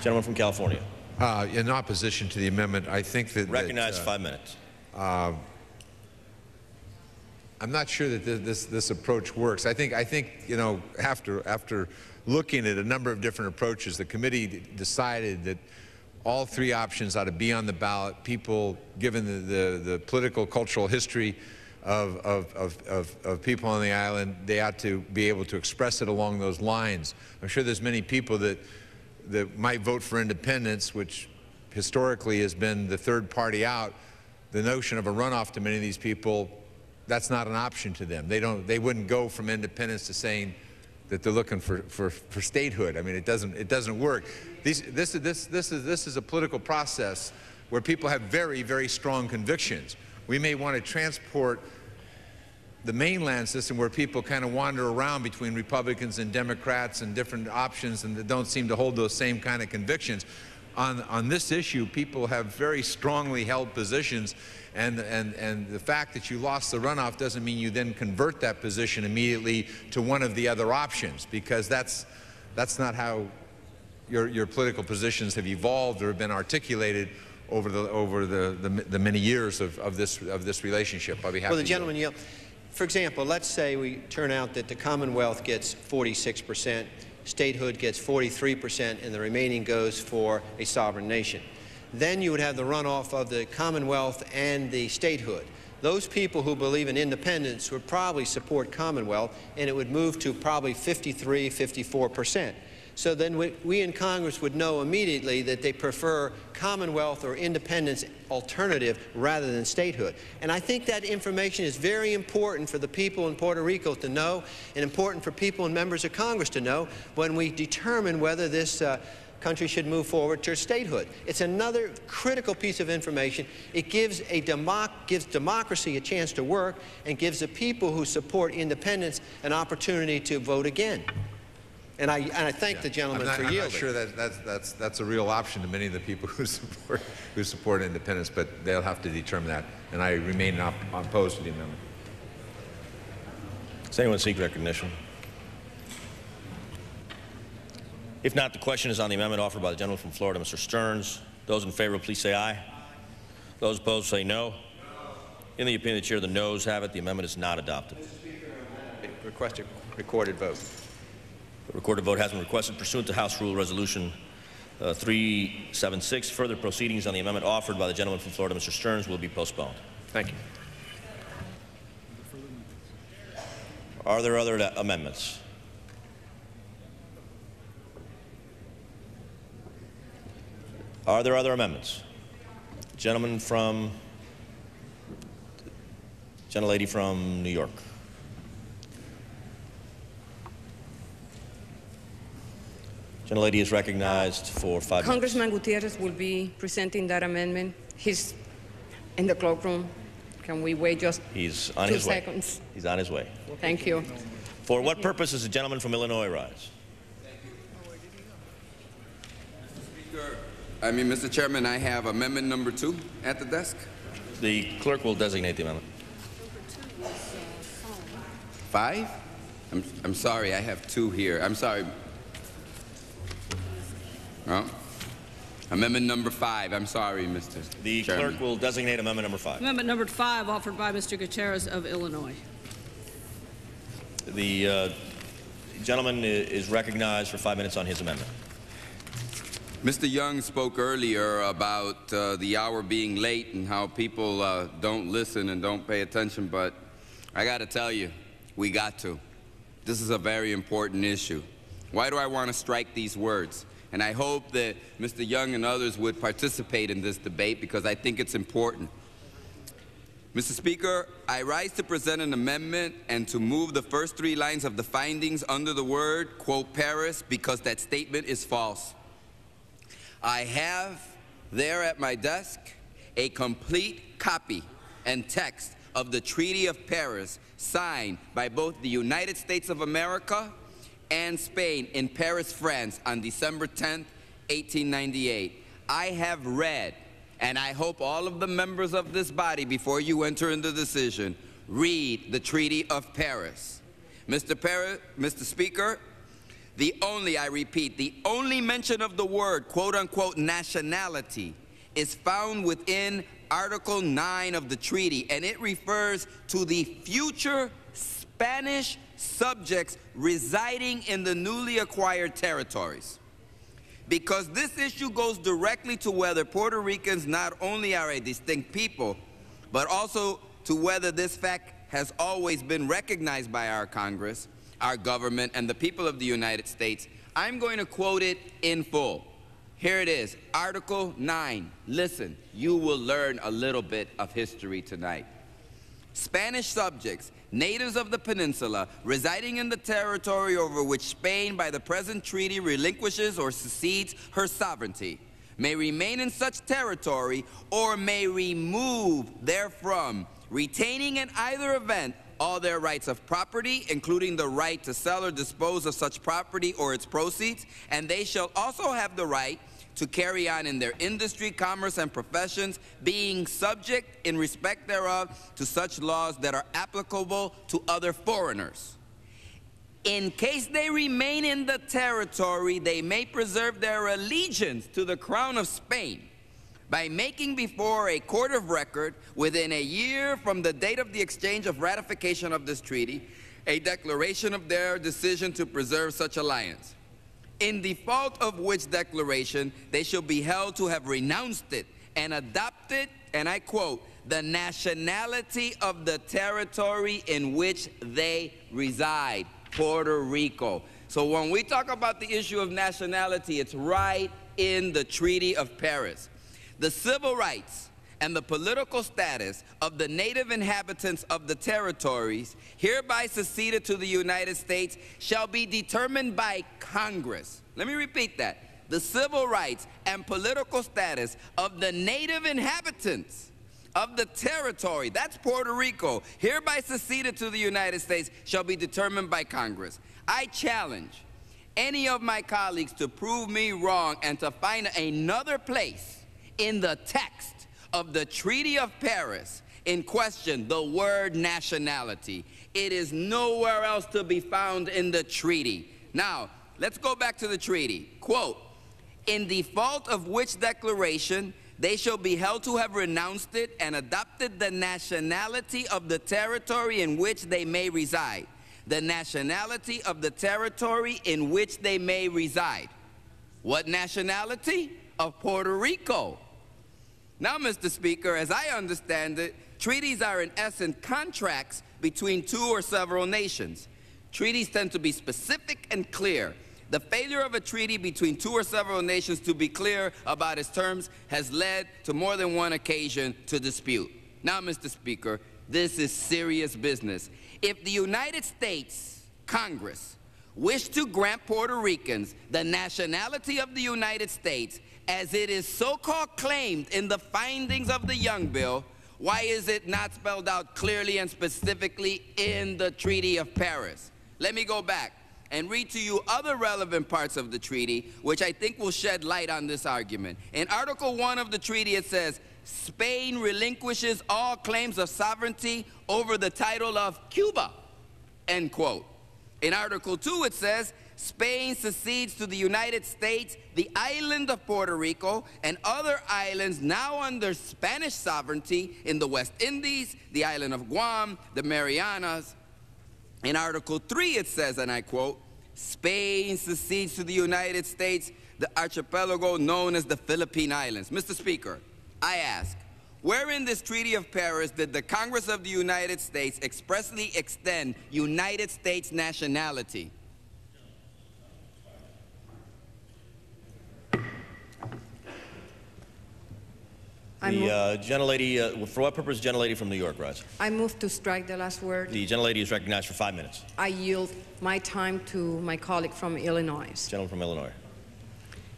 Gentleman from California. In opposition to the amendment, I think that... Recognized 5 minutes. I'm not sure that this approach works. I think you know, after looking at a number of different approaches, the committee decided that all three options ought to be on the ballot. People, given the political, cultural history of people on the island, they ought to be able to express it along those lines. I'm sure there's many people that might vote for independence, which historically has been the third party out. The notion of a runoff to many of these people, that's not an option to them. They wouldn't go from independence to saying that they're looking for statehood. I mean, it doesn't work. This is a political process where people have very, very strong convictions. We may want to transport the mainland system where people kind of wander around between Republicans and Democrats and different options and that don't seem to hold those same kind of convictions. On this issue, people have very strongly held positions, and the fact that you lost the runoff doesn't mean you then convert that position immediately to one of the other options, because that's not how your political positions have evolved or have been articulated over the many years of this relationship. I'll be happy. Well, the gentleman yelled. For example, let's say we turn out that the Commonwealth gets 46%, statehood gets 43%, and the remaining goes for a sovereign nation. Then you would have the runoff of the Commonwealth and the statehood. Those people who believe in independence would probably support Commonwealth, and it would move to probably 53, 54%. So then we in Congress would know immediately that they prefer Commonwealth or independence alternative rather than statehood. And I think that information is very important for the people in Puerto Rico to know, and important for people and members of Congress to know when we determine whether this country should move forward to statehood. It's another critical piece of information. It gives democracy a chance to work and gives the people who support independence an opportunity to vote again. And I thank the gentleman for yielding. I'm not sure that's a real option to many of the people who support independence, but they'll have to determine that. And I remain opposed to the amendment. Does anyone seek recognition? If not, the question is on the amendment offered by the gentleman from Florida, Mr. Stearns. Those in favor, please say aye. Those opposed, say no. In the opinion of the chair, the noes have it. The amendment is not adopted. Request a recorded vote. The recorded vote has been requested pursuant to House Rule Resolution 376. Further proceedings on the amendment offered by the gentleman from Florida, Mr. Stearns, will be postponed. Thank you. Are there other amendments? Are there other amendments? Gentlelady from New York. Gentlelady is recognized for 5 minutes. Congressman Gutierrez will be presenting that amendment. He's in the cloakroom. Can we wait just He's on 2 his way. seconds? He's on his way. Thank you. For what purpose does the gentleman from Illinois rise? Mr. Chairman, I have amendment number 2 at the desk. The clerk will designate the amendment. 5? I'm sorry, I have 2 here. I'm sorry. Oh. Amendment number 5. I'm sorry, Mr. The Chairman. clerk will designate amendment number 5. Amendment number 5 offered by Mr. Gutierrez of Illinois. The gentleman is recognized for 5 minutes on his amendment. Mr. Young spoke earlier about the hour being late and how people don't listen and don't pay attention, but I got to tell you, we got to. This is a very important issue. Why do I want to strike these words? And I hope that Mr. Young and others would participate in this debate because I think it's important. Mr. Speaker, I rise to present an amendment and to move the first 3 lines of the findings under the word, quote, Paris, because that statement is false. I have there at my desk a complete copy and text of the Treaty of Paris signed by both the United States of America and Spain in Paris, France on December 10th, 1898. I have read, and I hope all of the members of this body, before you enter into the decision, read the Treaty of Paris. Mr. Speaker, I repeat, the only mention of the word, quote unquote, nationality is found within Article 9 of the treaty, and it refers to the future Spanish subjects residing in the newly acquired territories. Because this issue goes directly to whether Puerto Ricans not only are a distinct people, but also to whether this fact has always been recognized by our Congress, our government, and the people of the United States, I'm going to quote it in full. Here it is, Article 9. Listen, you will learn a little bit of history tonight. Spanish subjects, natives of the peninsula, residing in the territory over which Spain by the present treaty relinquishes or secedes her sovereignty, may remain in such territory or may remove therefrom, retaining in either event all their rights of property, including the right to sell or dispose of such property or its proceeds, and they shall also have the right to carry on in their industry, commerce, and professions, being subject in respect thereof to such laws that are applicable to other foreigners. In case they remain in the territory, they may preserve their allegiance to the Crown of Spain by making before a court of record, within a year from the date of the exchange of ratification of this treaty, a declaration of their decision to preserve such alliance. In default of which declaration, they shall be held to have renounced it and adopted, and I quote, the nationality of the territory in which they reside, Puerto Rico. So when we talk about the issue of nationality, it's right in the Treaty of Paris. The civil rights and the political status of the native inhabitants of the territories hereby seceded to the United States shall be determined by Congress. Let me repeat that. The civil rights and political status of the native inhabitants of the territory, that's Puerto Rico, hereby seceded to the United States shall be determined by Congress. I challenge any of my colleagues to prove me wrong and to find another place in the text of the Treaty of Paris in question the word nationality. It is nowhere else to be found in the treaty. Now, let's go back to the treaty. Quote, in default of which declaration they shall be held to have renounced it and adopted the nationality of the territory in which they may reside. The nationality of the territory in which they may reside. What nationality? Of Puerto Rico. Now, Mr. Speaker, as I understand it, treaties are in essence contracts between two or several nations. Treaties tend to be specific and clear. The failure of a treaty between two or several nations to be clear about its terms has led to more than one occasion to dispute. Now, Mr. Speaker, this is serious business. If the United States Congress wished to grant Puerto Ricans the nationality of the United States, as it is so-called claimed in the findings of the Young Bill, why is it not spelled out clearly and specifically in the Treaty of Paris? Let me go back and read to you other relevant parts of the treaty, which I think will shed light on this argument. In Article 1 of the treaty, it says, Spain relinquishes all claims of sovereignty over the title of Cuba, end quote. In Article 2, it says, Spain secedes to the United States the island of Puerto Rico and other islands now under Spanish sovereignty in the West Indies, the island of Guam, the Marianas. In Article 3, it says, and I quote, Spain secedes to the United States the archipelago known as the Philippine Islands. Mr. Speaker, I ask, Where in this Treaty of Paris did the Congress of the United States expressly extend United States nationality? The gentlelady, for what purpose, gentlelady from New York, rise? I move to strike the last word. The gentlelady is recognized for 5 minutes. I yield my time to my colleague from Illinois. Gentleman from Illinois.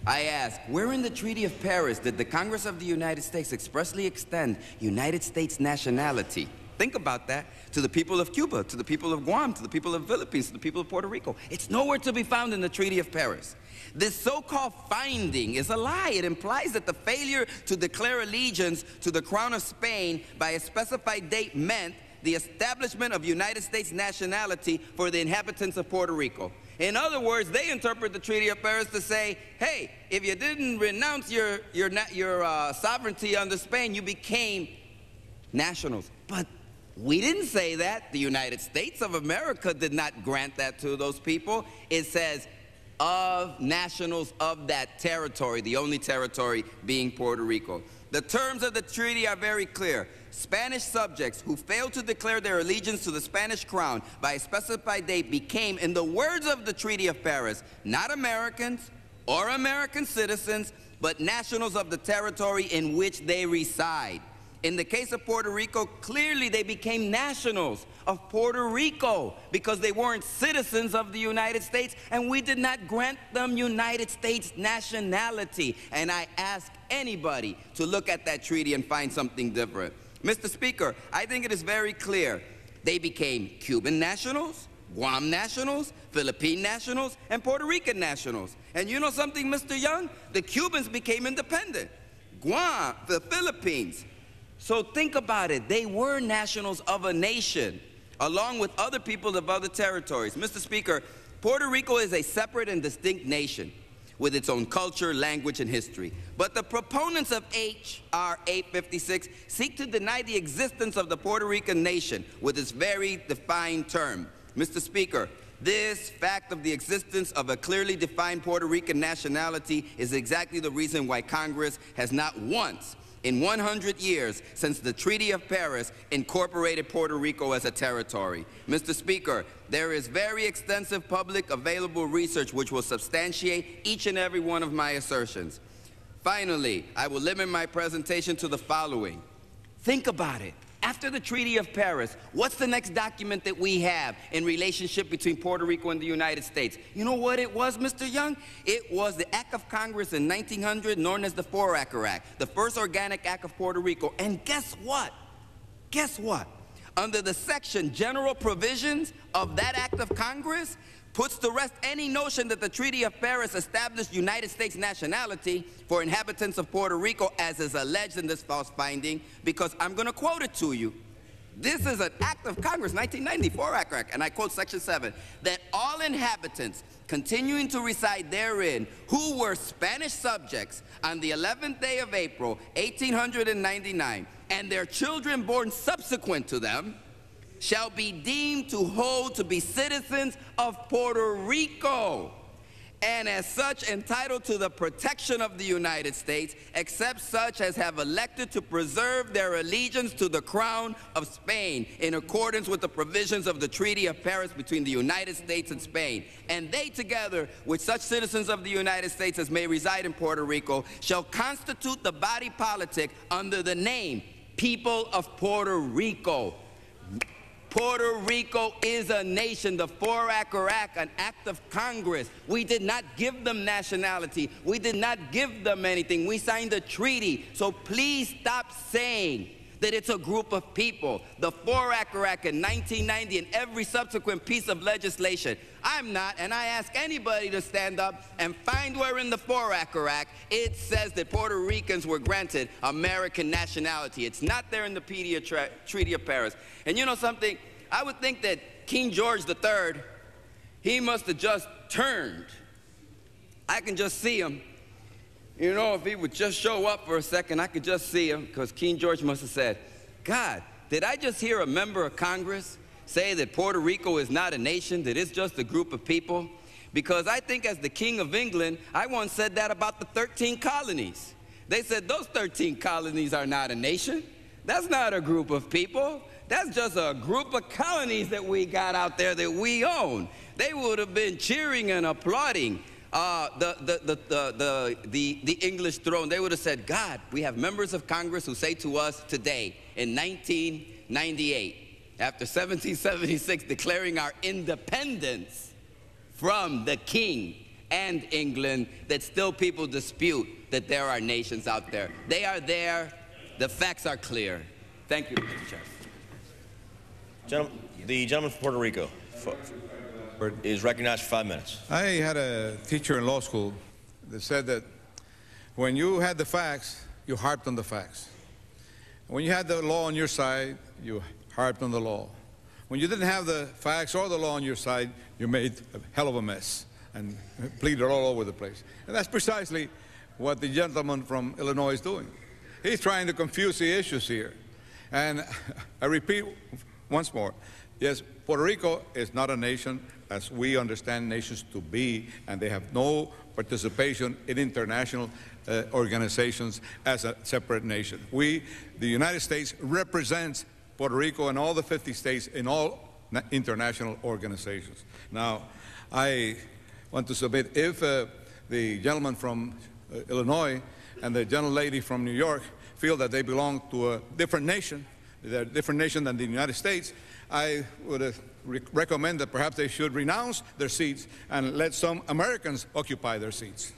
I ask, where in the Treaty of Paris did the Congress of the United States expressly extend United States nationality? Think about that. To the people of Cuba, to the people of Guam, to the people of the Philippines, to the people of Puerto Rico. It's nowhere to be found in the Treaty of Paris. This so-called finding is a lie. It implies that the failure to declare allegiance to the Crown of Spain by a specified date meant the establishment of United States nationality for the inhabitants of Puerto Rico. In other words, they interpret the Treaty of Paris to say, hey, if you didn't renounce your sovereignty under Spain, you became nationals. But we didn't say that. The United States of America did not grant that to those people. It says, of nationals of that territory, the only territory being Puerto Rico. The terms of the treaty are very clear. Spanish subjects who failed to declare their allegiance to the Spanish crown by a specified date became, in the words of the Treaty of Paris, not Americans or American citizens, but nationals of the territory in which they reside. In the case of Puerto Rico, clearly they became nationals of Puerto Rico because they weren't citizens of the United States, and we did not grant them United States nationality. And I ask anybody to look at that treaty and find something different. Mr. Speaker, I think it is very clear. They became Cuban nationals, Guam nationals, Philippine nationals, and Puerto Rican nationals. And you know something, Mr. Young? The Cubans became independent. Guam, the Philippines. So think about it. They were nationals of a nation, along with other people of other territories. Mr. Speaker, Puerto Rico is a separate and distinct nation with its own culture, language, and history. But the proponents of H.R. 856 seek to deny the existence of the Puerto Rican nation with its very defined term. Mr. Speaker, this fact of the existence of a clearly defined Puerto Rican nationality is exactly the reason why Congress has not once in 100 years since the Treaty of Paris incorporated Puerto Rico as a territory. Mr. Speaker, there is very extensive public available research which will substantiate each and every one of my assertions. Finally, I will limit my presentation to the following. Think about it. After the Treaty of Paris, what's the next document that we have in relationship between Puerto Rico and the United States? You know what it was, Mr. Young? It was the Act of Congress in 1900, known as the Four-Acre Act, the first organic act of Puerto Rico. And guess what? Guess what? Under the section General Provisions of that Act of Congress, puts to rest any notion that the Treaty of Paris established United States nationality for inhabitants of Puerto Rico, as is alleged in this false finding, because I'm going to quote it to you. This is an Act of Congress, 1994 Act, and I quote Section 7, that all inhabitants continuing to reside therein who were Spanish subjects on the 11th day of April, 1899, and their children born subsequent to them, shall be deemed to hold to be citizens of Puerto Rico, and as such entitled to the protection of the United States, except such as have elected to preserve their allegiance to the Crown of Spain in accordance with the provisions of the Treaty of Paris between the United States and Spain. And they, together with such citizens of the United States as may reside in Puerto Rico, shall constitute the body politic under the name People of Puerto Rico. Puerto Rico is a nation. The Four-Acre Act, an act of Congress. We did not give them nationality. We did not give them anything. We signed a treaty. So please stop saying that it's a group of people. The Four-Acre Act in 1990 and every subsequent piece of legislation. I'm not, and I ask anybody to stand up and find where in the Four-Acre Act it says that Puerto Ricans were granted American nationality. It's not there in the Treaty of Paris. And you know something? I would think that King George III, he must have just turned. I can just see him. You know, if he would just show up for a second, I could just see him, because King George must have said, God, did I just hear a member of Congress say that Puerto Rico is not a nation, that it's just a group of people? Because I think as the King of England, I once said that about the 13 colonies. They said those 13 colonies are not a nation. That's not a group of people. That's just a group of colonies that we got out there that we own. They would have been cheering and applauding the English throne. They would have said, God, we have members of Congress who say to us today in 1998, after 1776 declaring our independence from the king and England, that still people dispute that there are nations out there. They are there. The facts are clear. Thank you, Mr. Chair. The gentleman from Puerto Rico is recognized for 5 minutes. I had a teacher in law school that said that when you had the facts, you harped on the facts. When you had the law on your side, you harped on the law. When you didn't have the facts or the law on your side, you made a hell of a mess and pleaded all over the place. And that's precisely what the gentleman from Illinois is doing. He's trying to confuse the issues here. And I repeat once more, yes, Puerto Rico is not a nation as we understand nations to be, and they have no participation in international organizations as a separate nation. We, the United States, represents Puerto Rico and all the 50 states in all international organizations. Now, I want to submit, if the gentleman from Illinois and the gentlelady from New York feel that they belong to a different nation, they're a different nation than the United States, I would recommend that perhaps they should renounce their seats and let some Americans occupy their seats.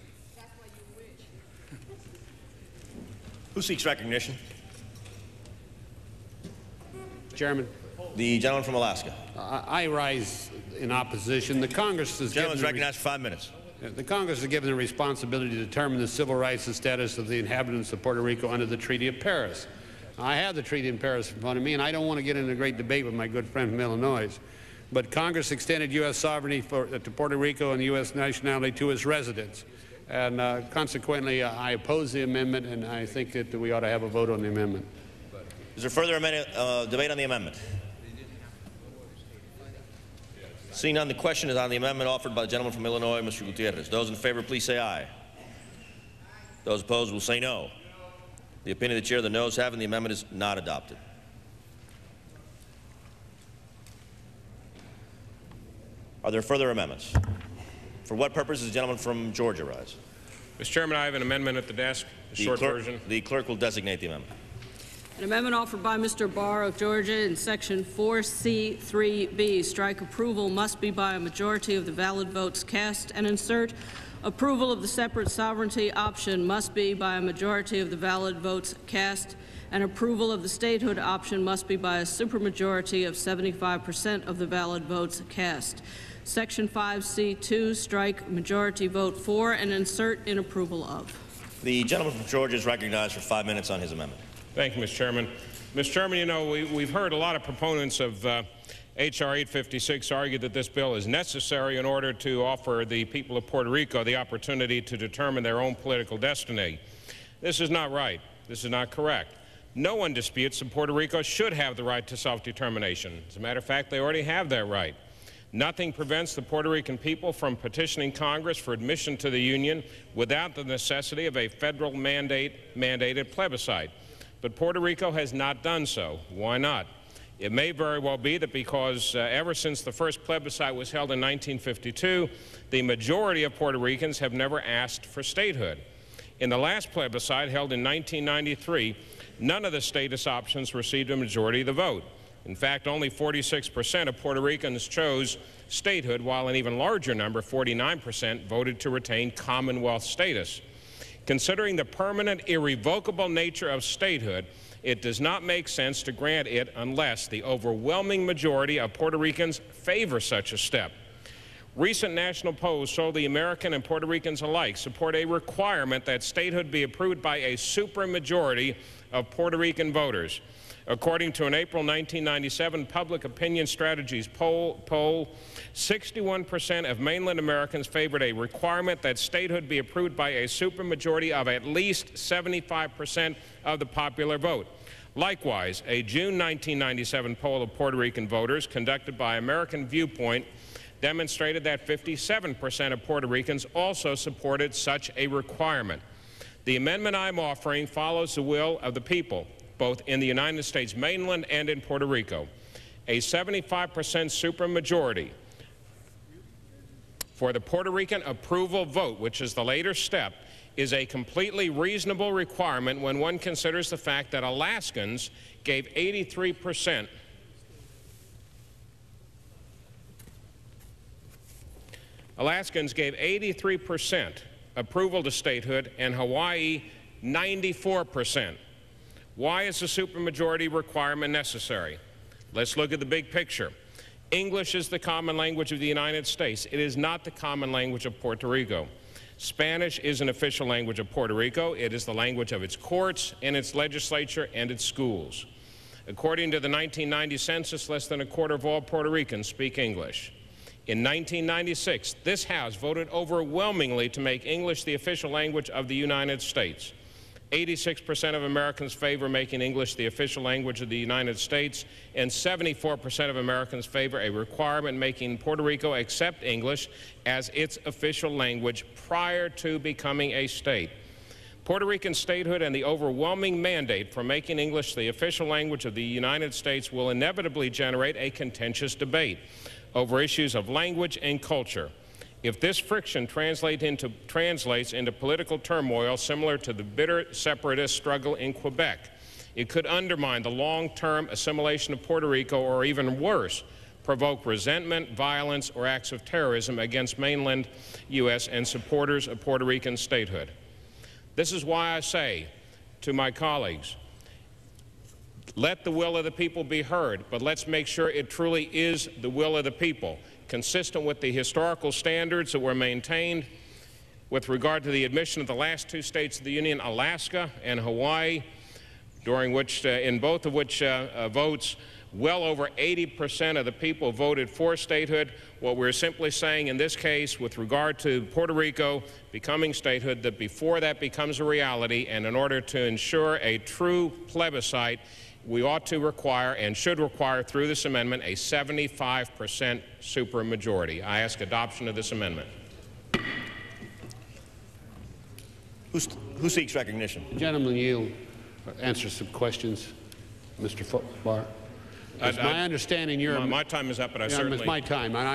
Who seeks recognition? Chairman. The gentleman from Alaska. I rise in opposition. The Congress has Gentleman's recognized for 5 minutes. The Congress is given the responsibility to determine the civil rights and status of the inhabitants of Puerto Rico under the Treaty of Paris. I have the Treaty of Paris in front of me, and I don't want to get into a great debate with my good friend from Illinois. But Congress extended U.S. sovereignty to Puerto Rico and U.S. nationality to its residents. And consequently, I oppose the amendment, and I think that we ought to have a vote on the amendment. Is there further debate on the amendment? Seeing none, the question is on the amendment offered by the gentleman from Illinois, Mr. Gutierrez. Those in favor, please say aye. Those opposed will say no. The opinion of the chair, the noes have, and the amendment is not adopted. Are there further amendments? For what purpose does the gentleman from Georgia rise? Mr. Chairman, I have an amendment at the desk, a short version. The clerk will designate the amendment. An amendment offered by Mr. Barr of Georgia in Section 4C3B. Strike approval must be by a majority of the valid votes cast, and insert approval of the separate sovereignty option must be by a majority of the valid votes cast, and approval of the statehood option must be by a supermajority of 75% of the valid votes cast. Section 5C2, strike majority vote for, and insert in approval of. The gentleman from Georgia is recognized for 5 minutes on his amendment. Thank you, Mr. Chairman. Mr. Chairman, you know, we've heard a lot of proponents of H.R. 856 argue that this bill is necessary in order to offer the people of Puerto Rico the opportunity to determine their own political destiny. This is not right. This is not correct. No one disputes that Puerto Rico should have the right to self-determination. As a matter of fact, they already have that right. Nothing prevents the Puerto Rican people from petitioning Congress for admission to the Union without the necessity of a federal mandated plebiscite. But Puerto Rico has not done so. Why not? It may very well be that because ever since the first plebiscite was held in 1952, the majority of Puerto Ricans have never asked for statehood. In the last plebiscite held in 1993, none of the status options received a majority of the vote. In fact, only 46% of Puerto Ricans chose statehood, while an even larger number, 49%, voted to retain Commonwealth status. Considering the permanent, irrevocable nature of statehood, it does not make sense to grant it unless the overwhelming majority of Puerto Ricans favor such a step. Recent national polls show the American and Puerto Ricans alike support a requirement that statehood be approved by a supermajority of Puerto Rican voters. According to an April 1997 Public Opinion Strategies poll, 61% of mainland Americans favored a requirement that statehood be approved by a supermajority of at least 75% of the popular vote. Likewise, a June 1997 poll of Puerto Rican voters conducted by American Viewpoint demonstrated that 57% of Puerto Ricans also supported such a requirement. The amendment I'm offering follows the will of the people. both in the United States mainland and in Puerto Rico. A 75% supermajority for the Puerto Rican approval vote, which is the later step, is a completely reasonable requirement when one considers the fact that Alaskans gave 83% approval to statehood, and Hawaii 94%. Why is the supermajority requirement necessary? Let's look at the big picture. English is the common language of the United States. It is not the common language of Puerto Rico. Spanish is an official language of Puerto Rico. It is the language of its courts and its legislature and its schools. According to the 1990 census, less than a quarter of all Puerto Ricans speak English. In 1996, this House voted overwhelmingly to make English the official language of the United States. 86% of Americans favor making English the official language of the United States, and 74% of Americans favor a requirement making Puerto Rico accept English as its official language prior to becoming a state. Puerto Rican statehood and the overwhelming mandate for making English the official language of the United States will inevitably generate a contentious debate over issues of language and culture. If this friction translates into political turmoil similar to the bitter separatist struggle in Quebec, it could undermine the long-term assimilation of Puerto Rico, or even worse, provoke resentment, violence, or acts of terrorism against mainland U.S. and supporters of Puerto Rican statehood. This is why I say to my colleagues, let the will of the people be heard, but let's make sure it truly is the will of the people, consistent with the historical standards that were maintained with regard to the admission of the last two states of the Union, Alaska and Hawaii, during which, in both of which votes, well over 80% of the people voted for statehood. What we're simply saying in this case with regard to Puerto Rico becoming statehood, that before that becomes a reality, and in order to ensure a true plebiscite, we ought to require and should require through this amendment a 75% supermajority. I ask adoption of this amendment. Who seeks recognition? The gentleman yield answer some questions. Mr. Barr. It's my understanding my time is up, but I certainly... It's my time, and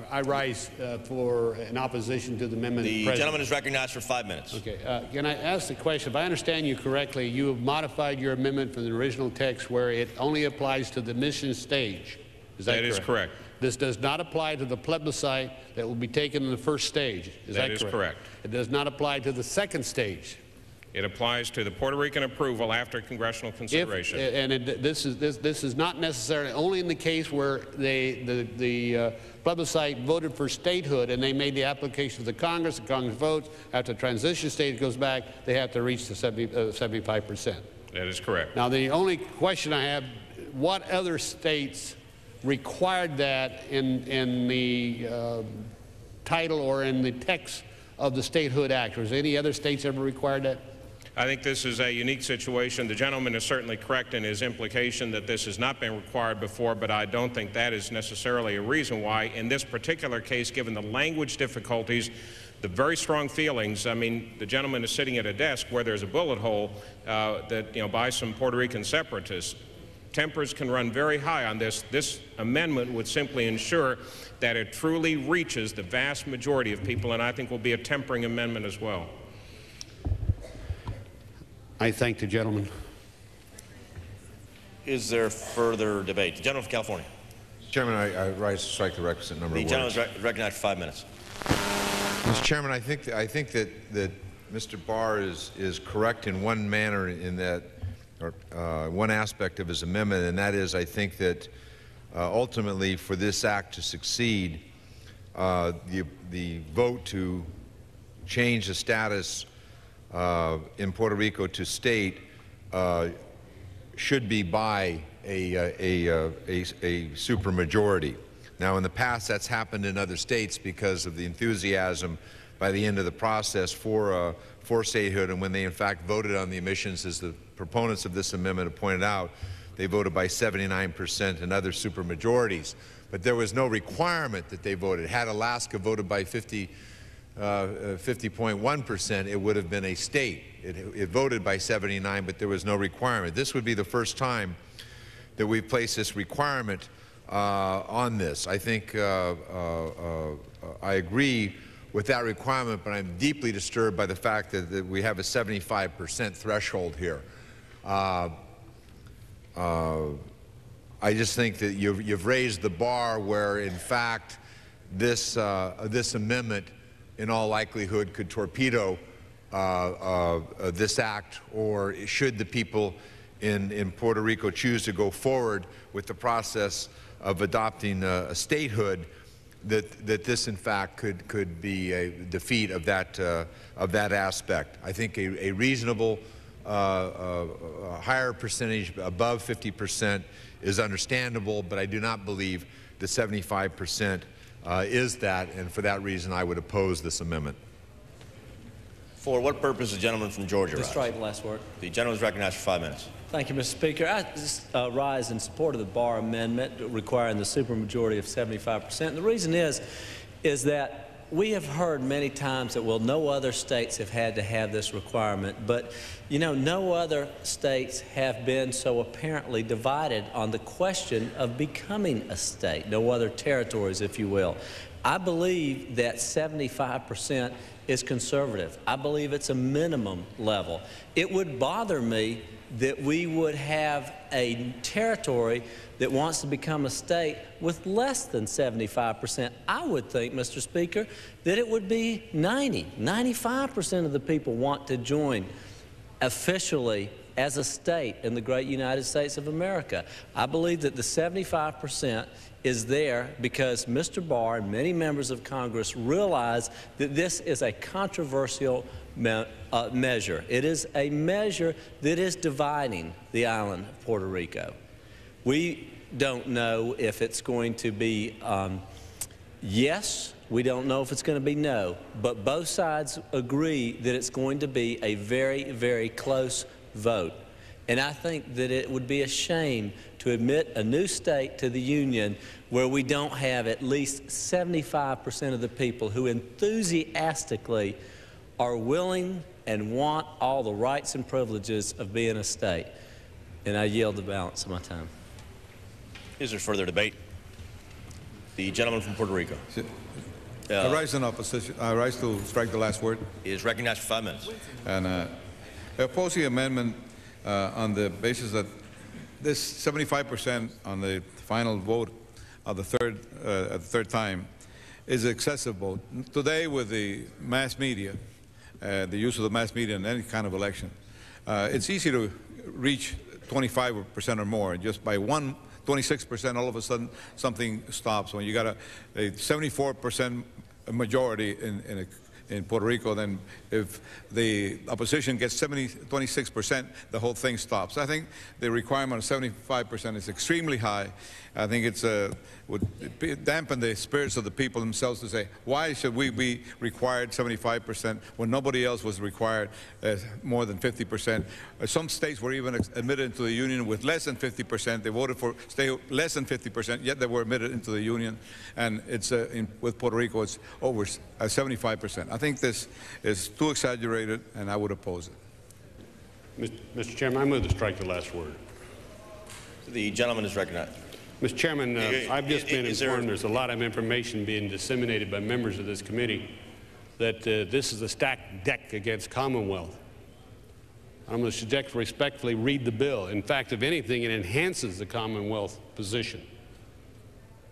I rise for an opposition to the amendment. The gentleman is recognized for 5 minutes. Okay. Can I ask the question? If I understand you correctly, you have modified your amendment from the original text where it only applies to the mission stage. Is that correct? That is correct. This does not apply to the plebiscite that will be taken in the first stage. Is that correct? That is correct. It does not apply to the second stage. It applies to the Puerto Rican approval after congressional consideration. This is not necessarily only in the case where the plebiscite voted for statehood and they made the application to the Congress votes. After the transition state goes back, they have to reach the 75%. That is correct. Now, the only question I have, what other states required that in the title or in the text of the Statehood Act? Has any other states ever required that? I think this is a unique situation. The gentleman is certainly correct in his implication that this has not been required before, but I don't think that is necessarily a reason why, in this particular case, given the language difficulties, the very strong feelings, I mean, the gentleman is sitting at a desk where there's a bullet hole by some Puerto Rican separatists. Tempers can run very high on this. This amendment would simply ensure that it truly reaches the vast majority of people, and I think will be a tempering amendment as well. I thank the gentleman. Is there further debate? The gentleman from California. Chairman, I rise to strike the requisite number of words. The gentleman is recognized for 5 minutes. Mr. Chairman, I think that Mr. Barr is correct in one manner, in that, one aspect of his amendment, and that is, I think that ultimately for this act to succeed, the vote to change the status in Puerto Rico to state should be by a supermajority. Now, in the past, that's happened in other states because of the enthusiasm by the end of the process for statehood, and when they in fact voted on the emissions, as the proponents of this amendment have pointed out, they voted by 79% and other supermajorities. But there was no requirement that they voted. Had Alaska voted by 50 50.1%, it would have been a state. It voted by 79, but there was no requirement. This would be the first time that we've placed this requirement on this. I think I agree with that requirement, but I'm deeply disturbed by the fact that we have a 75% threshold here. I just think that you've raised the bar where, in fact, this amendment, in all likelihood, could torpedo this act, or should the people in Puerto Rico choose to go forward with the process of adopting a statehood, that this, in fact, could be a defeat of that aspect. I think a reasonable higher percentage, above 50%, is understandable, but I do not believe the 75% is that, and for that reason I would oppose this amendment. For what purpose the gentleman from Georgia rise? To strike the last word. The gentleman is recognized for 5 minutes. Thank you, Mr. Speaker. I just rise in support of the Barr Amendment requiring the supermajority of 75%. And the reason is that we have heard many times that, well, no other states have had to have this requirement, but, you know, no other states have been so apparently divided on the question of becoming a state, no other territories, if you will. I believe that 75% is conservative. I believe it's a minimum level. It would bother me that we would have a territory that wants to become a state with less than 75%. I would think, Mr. Speaker, that it would be 95% of the people want to join officially as a state in the great United States of America. I believe that the 75% is there because Mr. Barr and many members of Congress realize that this is a controversial measure. It is a measure that is dividing the island of Puerto Rico. We don't know if it's going to be yes, we don't know if it's going to be no, but both sides agree that it's going to be a very, very close vote. And I think that it would be a shame to admit a new state to the Union where we don't have at least 75% of the people who enthusiastically are willing and want all the rights and privileges of being a state. And I yield the balance of my time. Is there further debate? The gentleman from Puerto Rico. I rise in opposition. I rise to strike the last word. He is recognized for 5 minutes. And I oppose the amendment on the basis that this 75% on the final vote of the third time is excessive vote. Today, with the mass media, the use of the mass media in any kind of election, it's easy to reach 25% or more. Just by 26%, all of a sudden something stops. When you got a 74% majority in Puerto Rico, then if the opposition gets 26%, the whole thing stops. I think the requirement of 75% is extremely high. I think it's would dampen the spirits of the people themselves to say, why should we be required 75% when nobody else was required more than 50%? Some states were even admitted into the Union with less than 50%. They voted for stay less than 50%, yet they were admitted into the Union. And it's with Puerto Rico, it's over 75%. I think this is too exaggerated, and I would oppose it. Mr. Chairman, I move to strike the last word. The gentleman is recognized. Mr. Chairman, I've just been informed there's a lot of information being disseminated by members of this committee that this is a stacked deck against Commonwealth. I'm going to suggest respectfully read the bill. In fact, if anything, it enhances the Commonwealth position.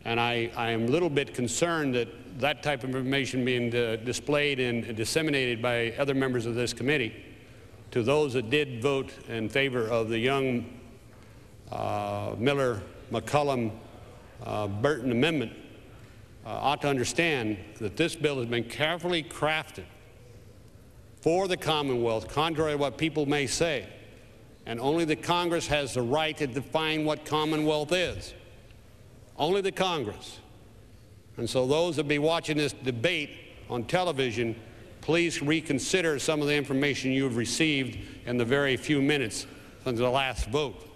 And I am a little bit concerned that that type of information being displayed and disseminated by other members of this committee to those that did vote in favor of the Young, Miller, McCollum, Burton amendment ought to understand that this bill has been carefully crafted for the Commonwealth, contrary to what people may say. And only the Congress has the right to define what Commonwealth is. Only the Congress. And so those that be watching this debate on television, please reconsider some of the information you have received in the very few minutes since the last vote.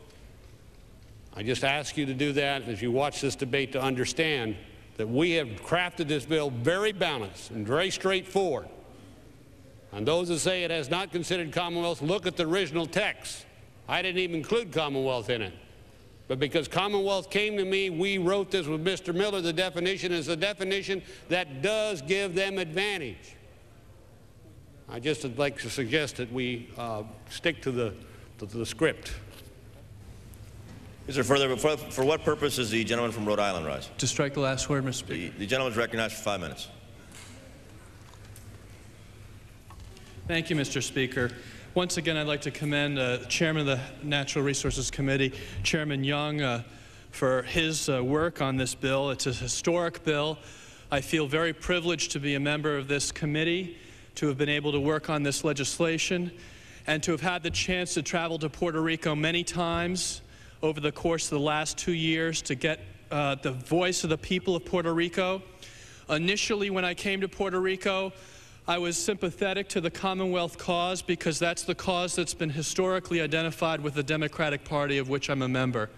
I just ask you to do that as you watch this debate, to understand that we have crafted this bill very balanced and very straightforward. And those who say it has not considered Commonwealth, look at the original text. I didn't even include Commonwealth in it. But because Commonwealth came to me, we wrote this with Mr. Miller. The definition is a definition that does give them advantage. I just would like to suggest that we stick to the script. Is there further? For what purpose is the gentleman from Rhode Island rise? To strike the last word, Mr. Speaker. The gentleman is recognized for 5 minutes. Thank you, Mr. Speaker. Once again, I'd like to commend the Chairman of the Natural Resources Committee, Chairman Young, for his work on this bill. It's a historic bill. I feel very privileged to be a member of this committee, to have been able to work on this legislation, and to have had the chance to travel to Puerto Rico many times over the course of the last 2 years to get the voice of the people of Puerto Rico. Initially, when I came to Puerto Rico, I was sympathetic to the Commonwealth cause because that's the cause that's been historically identified with the Democratic Party, of which I'm a member.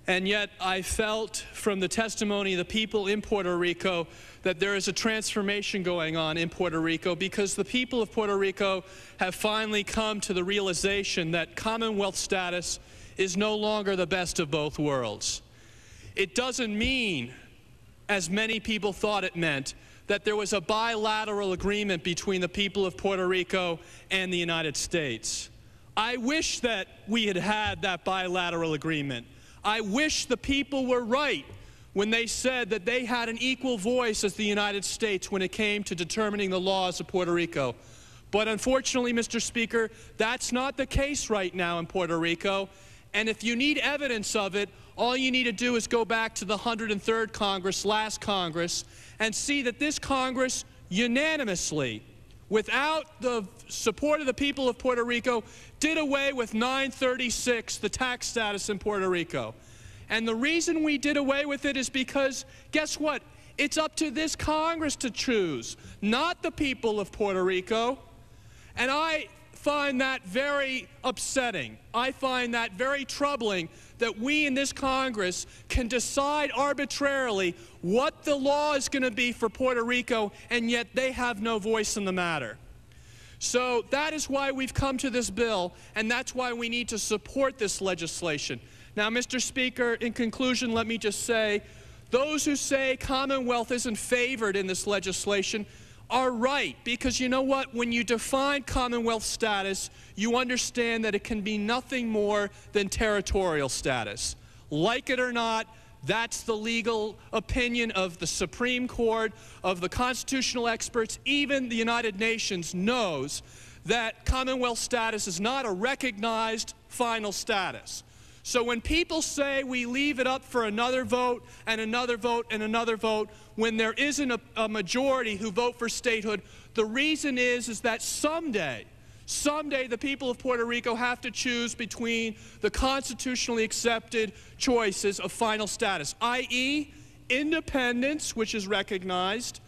And yet I felt from the testimony of the people in Puerto Rico that there is a transformation going on in Puerto Rico because the people of Puerto Rico have finally come to the realization that Commonwealth status is no longer the best of both worlds. It doesn't mean, as many people thought it meant, that there was a bilateral agreement between the people of Puerto Rico and the United States. I wish that we had had that bilateral agreement. I wish the people were right when they said that they had an equal voice as the United States when it came to determining the laws of Puerto Rico. But unfortunately, Mr. Speaker, that's not the case right now in Puerto Rico. And if you need evidence of it, all you need to do is go back to the 103rd Congress, last Congress, and see that this Congress unanimously, without the support of the people of Puerto Rico, did away with 936, the tax status in Puerto Rico. And the reason we did away with it is because, guess what? It's up to this Congress to choose, not the people of Puerto Rico. And I find that very upsetting. I find that very troubling that we in this Congress can decide arbitrarily what the law is going to be for Puerto Rico, and yet they have no voice in the matter. So that is why we've come to this bill, and that's why we need to support this legislation. Now, Mr. Speaker, in conclusion, let me just say, those who say Commonwealth isn't favored in this legislation are right, because you know what? When you define Commonwealth status, you understand that it can be nothing more than territorial status. Like it or not, that's the legal opinion of the Supreme Court, of the constitutional experts. Even the United Nations knows that Commonwealth status is not a recognized final status. So when people say we leave it up for another vote and another vote and another vote, when there isn't a majority who vote for statehood, the reason is that someday the people of Puerto Rico have to choose between the constitutionally accepted choices of final status, i.e. independence, which is recognized,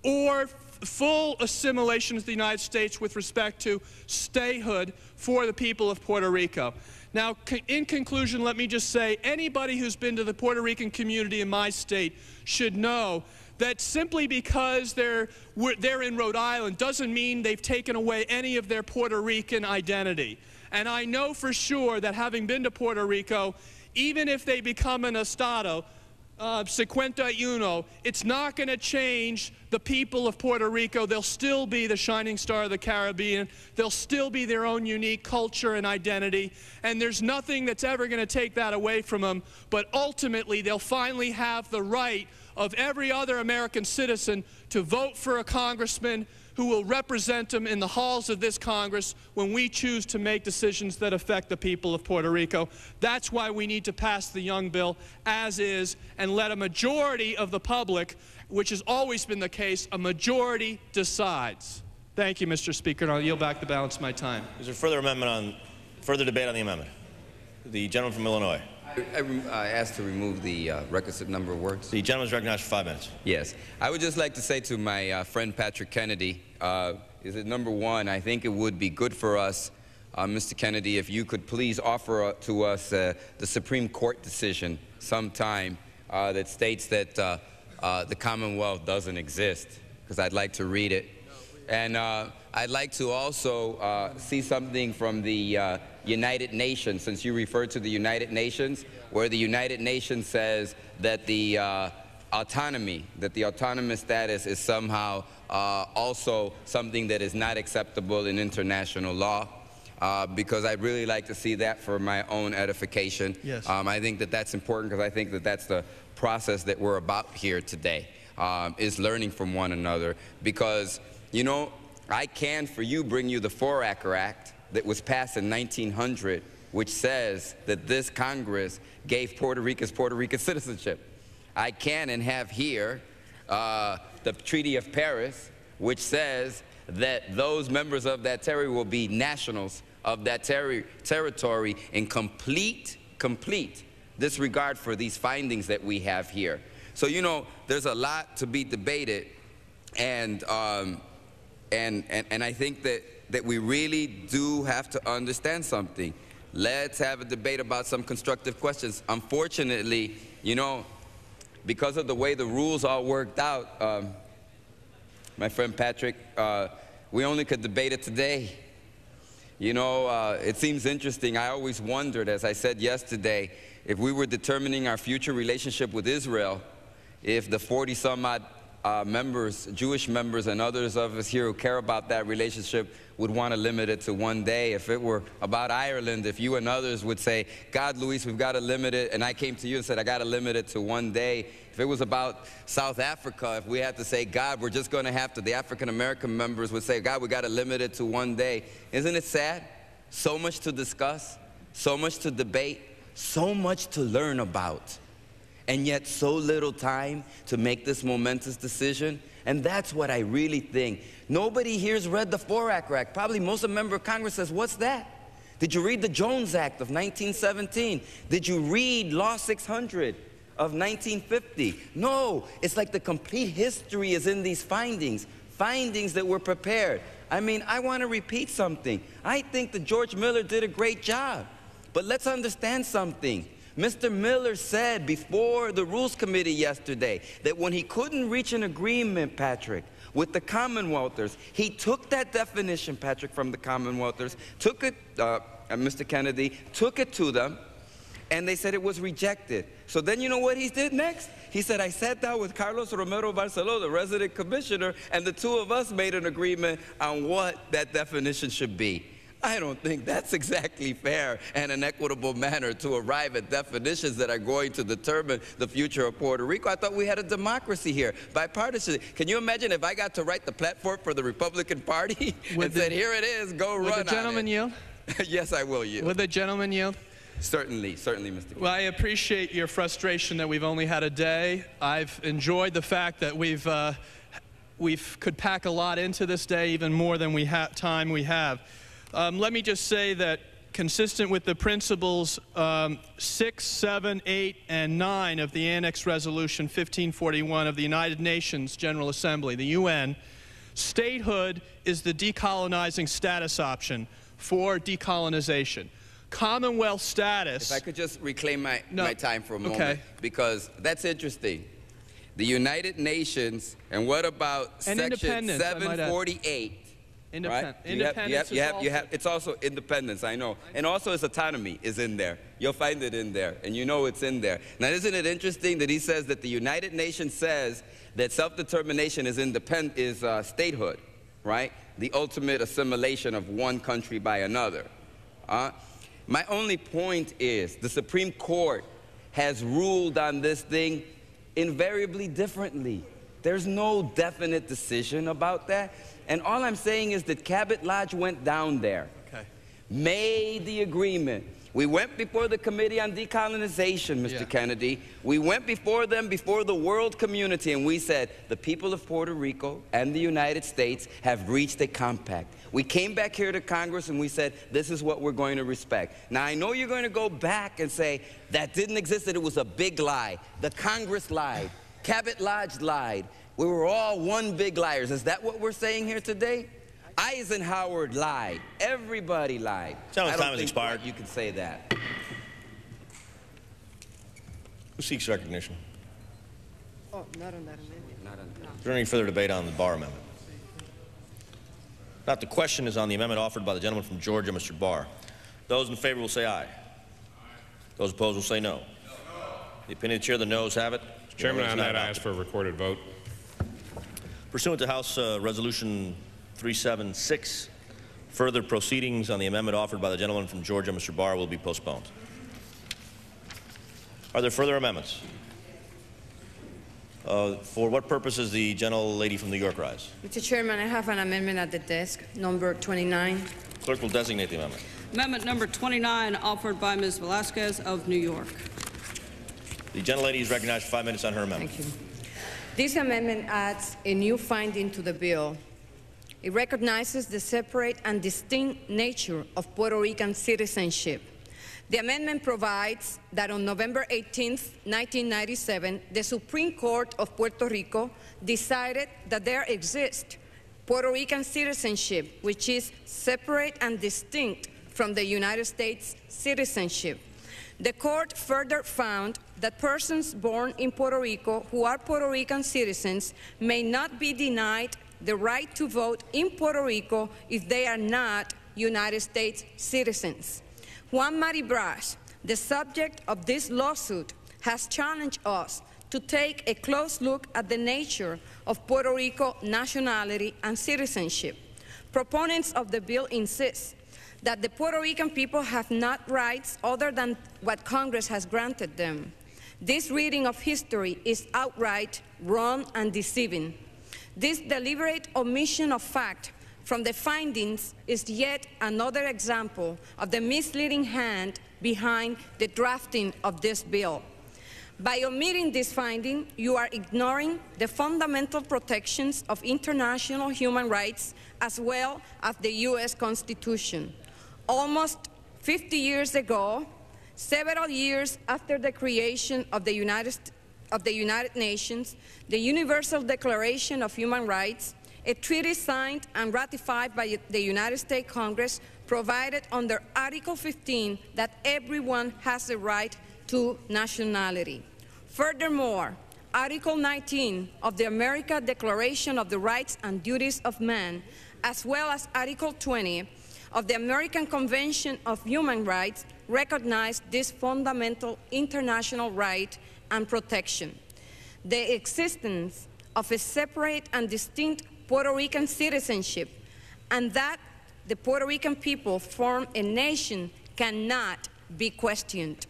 or full assimilation to the United States with respect to statehood for the people of Puerto Rico. Now, in conclusion, let me just say, anybody who's been to the Puerto Rican community in my state should know that simply because they're in Rhode Island doesn't mean they've taken away any of their Puerto Rican identity. And I know for sure that having been to Puerto Rico, even if they become an estado, 51, it's not going to change the people of Puerto Rico. They'll still be the shining star of the Caribbean. They'll still be their own unique culture and identity. And there's nothing that's ever going to take that away from them. But ultimately, they'll finally have the right of every other American citizen to vote for a congressman who will represent them in the halls of this Congress when we choose to make decisions that affect the people of Puerto Rico. That's why we need to pass the Young bill as is and let a majority of the public, which has always been the case, a majority decides. Thank you, Mr. Speaker, and I'll yield back the balance of my time. Is there further debate on the amendment? The gentleman from Illinois. I asked to remove the requisite number of words. The gentleman is recognized for 5 minutes. Yes. I would just like to say to my friend Patrick Kennedy, is that number one, I think it would be good for us, Mr. Kennedy, if you could please offer to us the Supreme Court decision sometime that states that the Commonwealth doesn't exist, because I'd like to read it. And I'd like to also see something from the United Nations, since you referred to the United Nations, where the United Nations says that the autonomous status is somehow also something that is not acceptable in international law. Because I'd really like to see that for my own edification. Yes. I think that that's important, because I think that that's the process that we're about here today, is learning from one another. Because, you know, I can, for you, bring you the Foraker Act that was passed in 1900, which says that this Congress gave Puerto Rican citizenship. I can and have here the Treaty of Paris, which says that those members of that territory will be nationals of that territory in complete disregard for these findings that we have here. So, you know, there's a lot to be debated, and I think that we really do have to understand something. Let's have a debate about some constructive questions. Unfortunately, you know, because of the way the rules all worked out, my friend Patrick, we only could debate it today. You know, it seems interesting. I always wondered, as I said yesterday, if we were determining our future relationship with Israel, if the 40-some-odd members, Jewish members, and others of us here who care about that relationship would want to limit it to one day. If it were about Ireland, if you and others would say, God, Luis, we've got to limit it, and I came to you and said, I got to limit it to one day. If it was about South Africa, if we had to say, God, we're just going to have to, the African-American members would say, God, we got to limit it to one day. Isn't it sad? So much to discuss, so much to debate, so much to learn about, and yet so little time to make this momentous decision. And that's what I really think. Nobody here's read the Foraker Act. Probably most of the members of Congress says, what's that? Did you read the Jones Act of 1917? Did you read Law 600 of 1950? No, it's like the complete history is in these findings that were prepared. I mean, I want to repeat something. I think that George Miller did a great job. But let's understand something. Mr. Miller said before the Rules Committee yesterday that when he couldn't reach an agreement, Patrick, with the Commonwealthers, he took that definition, Patrick, from the Commonwealthers, took it, Mr. Kennedy, took it to them, and they said it was rejected. So then you know what he did next? He said, I sat down with Carlos Romero Barceló, the resident commissioner, and the two of us made an agreement on what that definition should be. I don't think that's exactly fair and an equitable manner to arrive at definitions that are going to determine the future of Puerto Rico. I thought we had a democracy here, bipartisan. Can you imagine if I got to write the platform for the Republican Party and said, here it is, go run on it? Would the gentleman yield? Yes, I will yield. Would the gentleman yield? Certainly, certainly, Mr. King. Well, I appreciate your frustration that we've only had a day. I've enjoyed the fact that we could pack a lot into this day, even more than time we have. Let me just say that consistent with the principles 6, 7, 8, and 9 of the Annex Resolution 1541 of the United Nations General Assembly, the UN, statehood is the decolonizing status option for decolonization. Commonwealth status... If I could just reclaim my time for a moment, okay, because that's interesting. The United Nations, and what about Section 748? Right? Independence it's also independence, I know. And also its autonomy is in there. You'll find it in there, and you know it's in there. Now, isn't it interesting that he says that the United Nations says that self-determination is statehood, right? The ultimate assimilation of one country by another. My only point is the Supreme Court has ruled on this thing invariably differently. There's no definite decision about that. And all I'm saying is that Cabot Lodge went down there, made the agreement. We went before the Committee on Decolonization, Mr. Kennedy. We went before them, before the world community, and we said, the people of Puerto Rico and the United States have reached a compact. We came back here to Congress and we said, this is what we're going to respect. Now, I know you're going to go back and say, that didn't exist, that it was a big lie. The Congress lied. Cabot Lodge lied. We were all one big liars. Is that what we're saying here today? Eisenhower lied. Everybody lied. Gentleman's time has expired. You can say that. Who seeks recognition? Oh, not on that amendment. Is there any further debate on the Barr amendment? Not. The question is on the amendment offered by the gentleman from Georgia, Mr. Barr. Those in favor will say aye. Those opposed will say no. The opinion of the chair, the noes have it. Mr. Chairman, on that, I ask for a recorded vote. Pursuant to House Resolution 376, further proceedings on the amendment offered by the gentleman from Georgia, Mr. Barr, will be postponed. Are there further amendments? For what purpose does the gentlelady from New York rise? Mr. Chairman, I have an amendment at the desk, number 29. Clerk will designate the amendment. Amendment number 29, offered by Ms. Velasquez of New York. The gentlelady is recognized for 5 minutes on her amendment. Thank you. This amendment adds a new finding to the bill. It recognizes the separate and distinct nature of Puerto Rican citizenship. The amendment provides that on November 18, 1997, the Supreme Court of Puerto Rico decided that there exists Puerto Rican citizenship, which is separate and distinct from the United States citizenship. The court further found that persons born in Puerto Rico who are Puerto Rican citizens may not be denied the right to vote in Puerto Rico if they are not United States citizens. Juan Maribras, the subject of this lawsuit, has challenged us to take a close look at the nature of Puerto Rico nationality and citizenship. Proponents of the bill insist that the Puerto Rican people have not rights other than what Congress has granted them. This reading of history is outright wrong and deceiving. This deliberate omission of fact from the findings is yet another example of the misleading hand behind the drafting of this bill. By omitting this finding, you are ignoring the fundamental protections of international human rights as well as the U.S. Constitution. Almost 50 years ago, several years after the creation of the United Nations, the Universal Declaration of Human Rights, a treaty signed and ratified by the United States Congress, provided under Article 15 that everyone has the right to nationality. Furthermore, Article 19 of the American Declaration of the Rights and Duties of Man, as well as Article 20 of the American Convention of Human Rights, recognize this fundamental international right and protection. The existence of a separate and distinct Puerto Rican citizenship and that the Puerto Rican people form a nation cannot be questioned.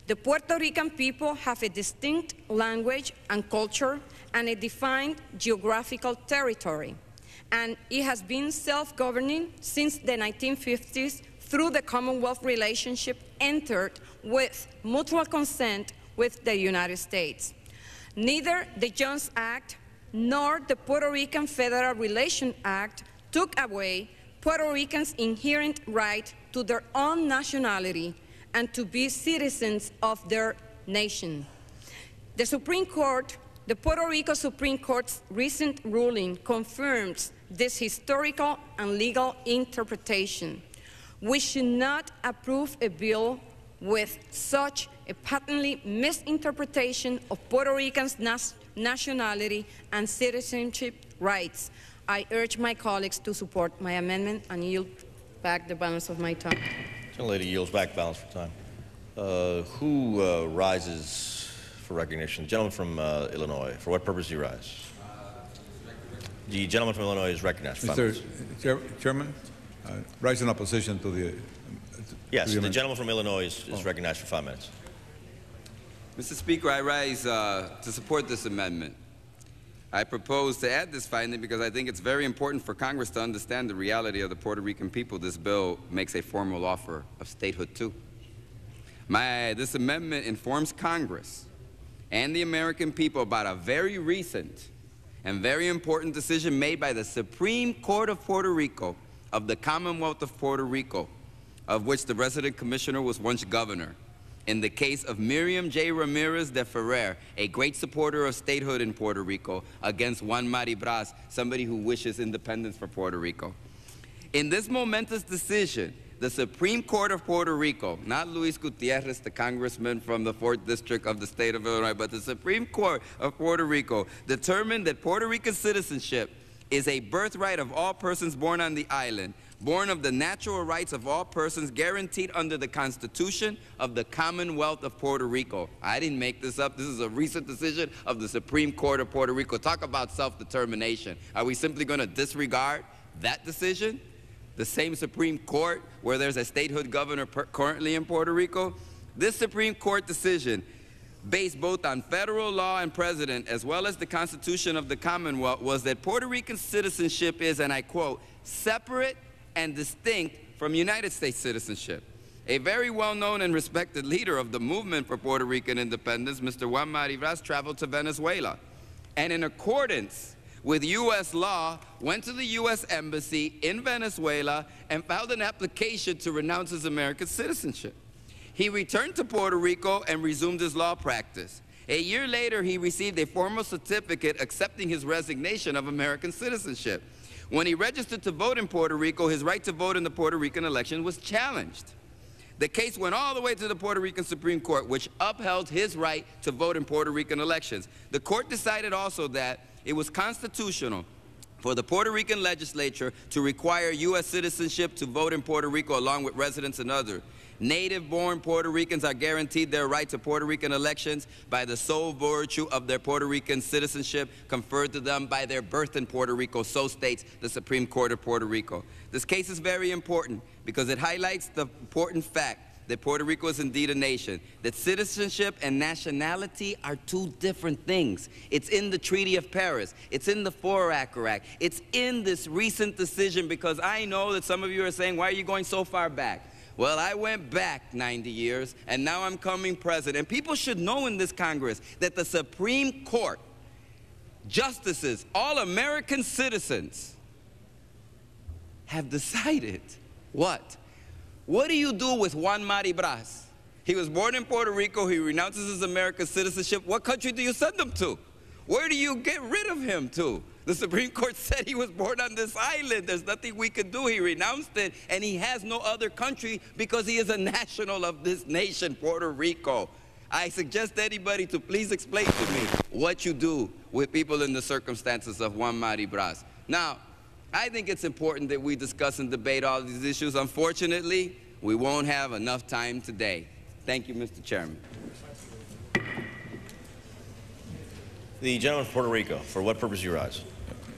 The Puerto Rican people have a distinct language and culture and a defined geographical territory, and it has been self-governing since the 1950s through the Commonwealth relationship entered with mutual consent with the United States. Neither the Jones Act nor the Puerto Rican Federal Relations Act took away Puerto Ricans' inherent right to their own nationality and to be citizens of their nation. The Puerto Rico Supreme Court's recent ruling confirms this historical and legal interpretation. We should not approve a bill with such a patently misinterpretation of Puerto Ricans' nationality and citizenship rights. I urge my colleagues to support my amendment and yield back the balance of my time. The lady yields back balance for time. Who rises for recognition? The gentleman from Illinois. For what purpose do you rise? The gentleman from Illinois is recognized for 5 minutes. Chairman, rise in opposition to the... Yes, the gentleman from Illinois is recognized for 5 minutes. Mr. Speaker, I rise to support this amendment. I propose to add this finding because I think it's very important for Congress to understand the reality of the Puerto Rican people. This bill makes a formal offer of statehood too. This amendment informs Congress and the American people about a very recent and very important decision made by the Supreme Court of Puerto Rico, of the Commonwealth of Puerto Rico, of which the resident commissioner was once governor, in the case of Miriam J. Ramirez de Ferrer, a great supporter of statehood in Puerto Rico, against Juan Maribras, somebody who wishes independence for Puerto Rico. In this momentous decision, the Supreme Court of Puerto Rico, not Luis Gutierrez, the congressman from the 4th District of the state of Illinois, but the Supreme Court of Puerto Rico determined that Puerto Rican citizenship is a birthright of all persons born on the island, born of the natural rights of all persons guaranteed under the Constitution of the Commonwealth of Puerto Rico. I didn't make this up. This is a recent decision of the Supreme Court of Puerto Rico. Talk about self-determination. Are we simply going to disregard that decision? The same Supreme Court where there's a statehood governor currently in Puerto Rico? This Supreme Court decision, based both on federal law and precedent, as well as the Constitution of the Commonwealth, was that Puerto Rican citizenship is, and I quote, separate and distinct from United States citizenship. A very well-known and respected leader of the movement for Puerto Rican independence, Mr. Juan Maribras, traveled to Venezuela, and in accordance with U.S. law, went to the U.S. Embassy in Venezuela and filed an application to renounce his American citizenship. He returned to Puerto Rico and resumed his law practice. A year later, he received a formal certificate accepting his resignation of American citizenship. When he registered to vote in Puerto Rico, his right to vote in the Puerto Rican election was challenged. The case went all the way to the Puerto Rican Supreme Court, which upheld his right to vote in Puerto Rican elections. The court decided also that it was constitutional for the Puerto Rican legislature to require U.S. citizenship to vote in Puerto Rico along with residents and others. Native-born Puerto Ricans are guaranteed their right to Puerto Rican elections by the sole virtue of their Puerto Rican citizenship conferred to them by their birth in Puerto Rico, so states the Supreme Court of Puerto Rico. This case is very important because it highlights the important fact that Puerto Rico is indeed a nation, that citizenship and nationality are two different things. It's in the Treaty of Paris. It's in the Four-Acre Act. It's in this recent decision, because I know that some of you are saying, why are you going so far back? Well, I went back 90 years, and now I'm coming present. And people should know in this Congress that the Supreme Court, justices, all American citizens, have decided what? What do you do with Juan Maribras? He was born in Puerto Rico. He renounces his American citizenship. What country do you send him to? Where do you get rid of him to? The Supreme Court said he was born on this island. There's nothing we could do. He renounced it, and he has no other country because he is a national of this nation, Puerto Rico. I suggest anybody to please explain to me what you do with people in the circumstances of Juan Maribras. Now, I think it's important that we discuss and debate all these issues. Unfortunately, we won't have enough time today. Thank you, Mr. Chairman. The gentleman from Puerto Rico, for what purpose you rise?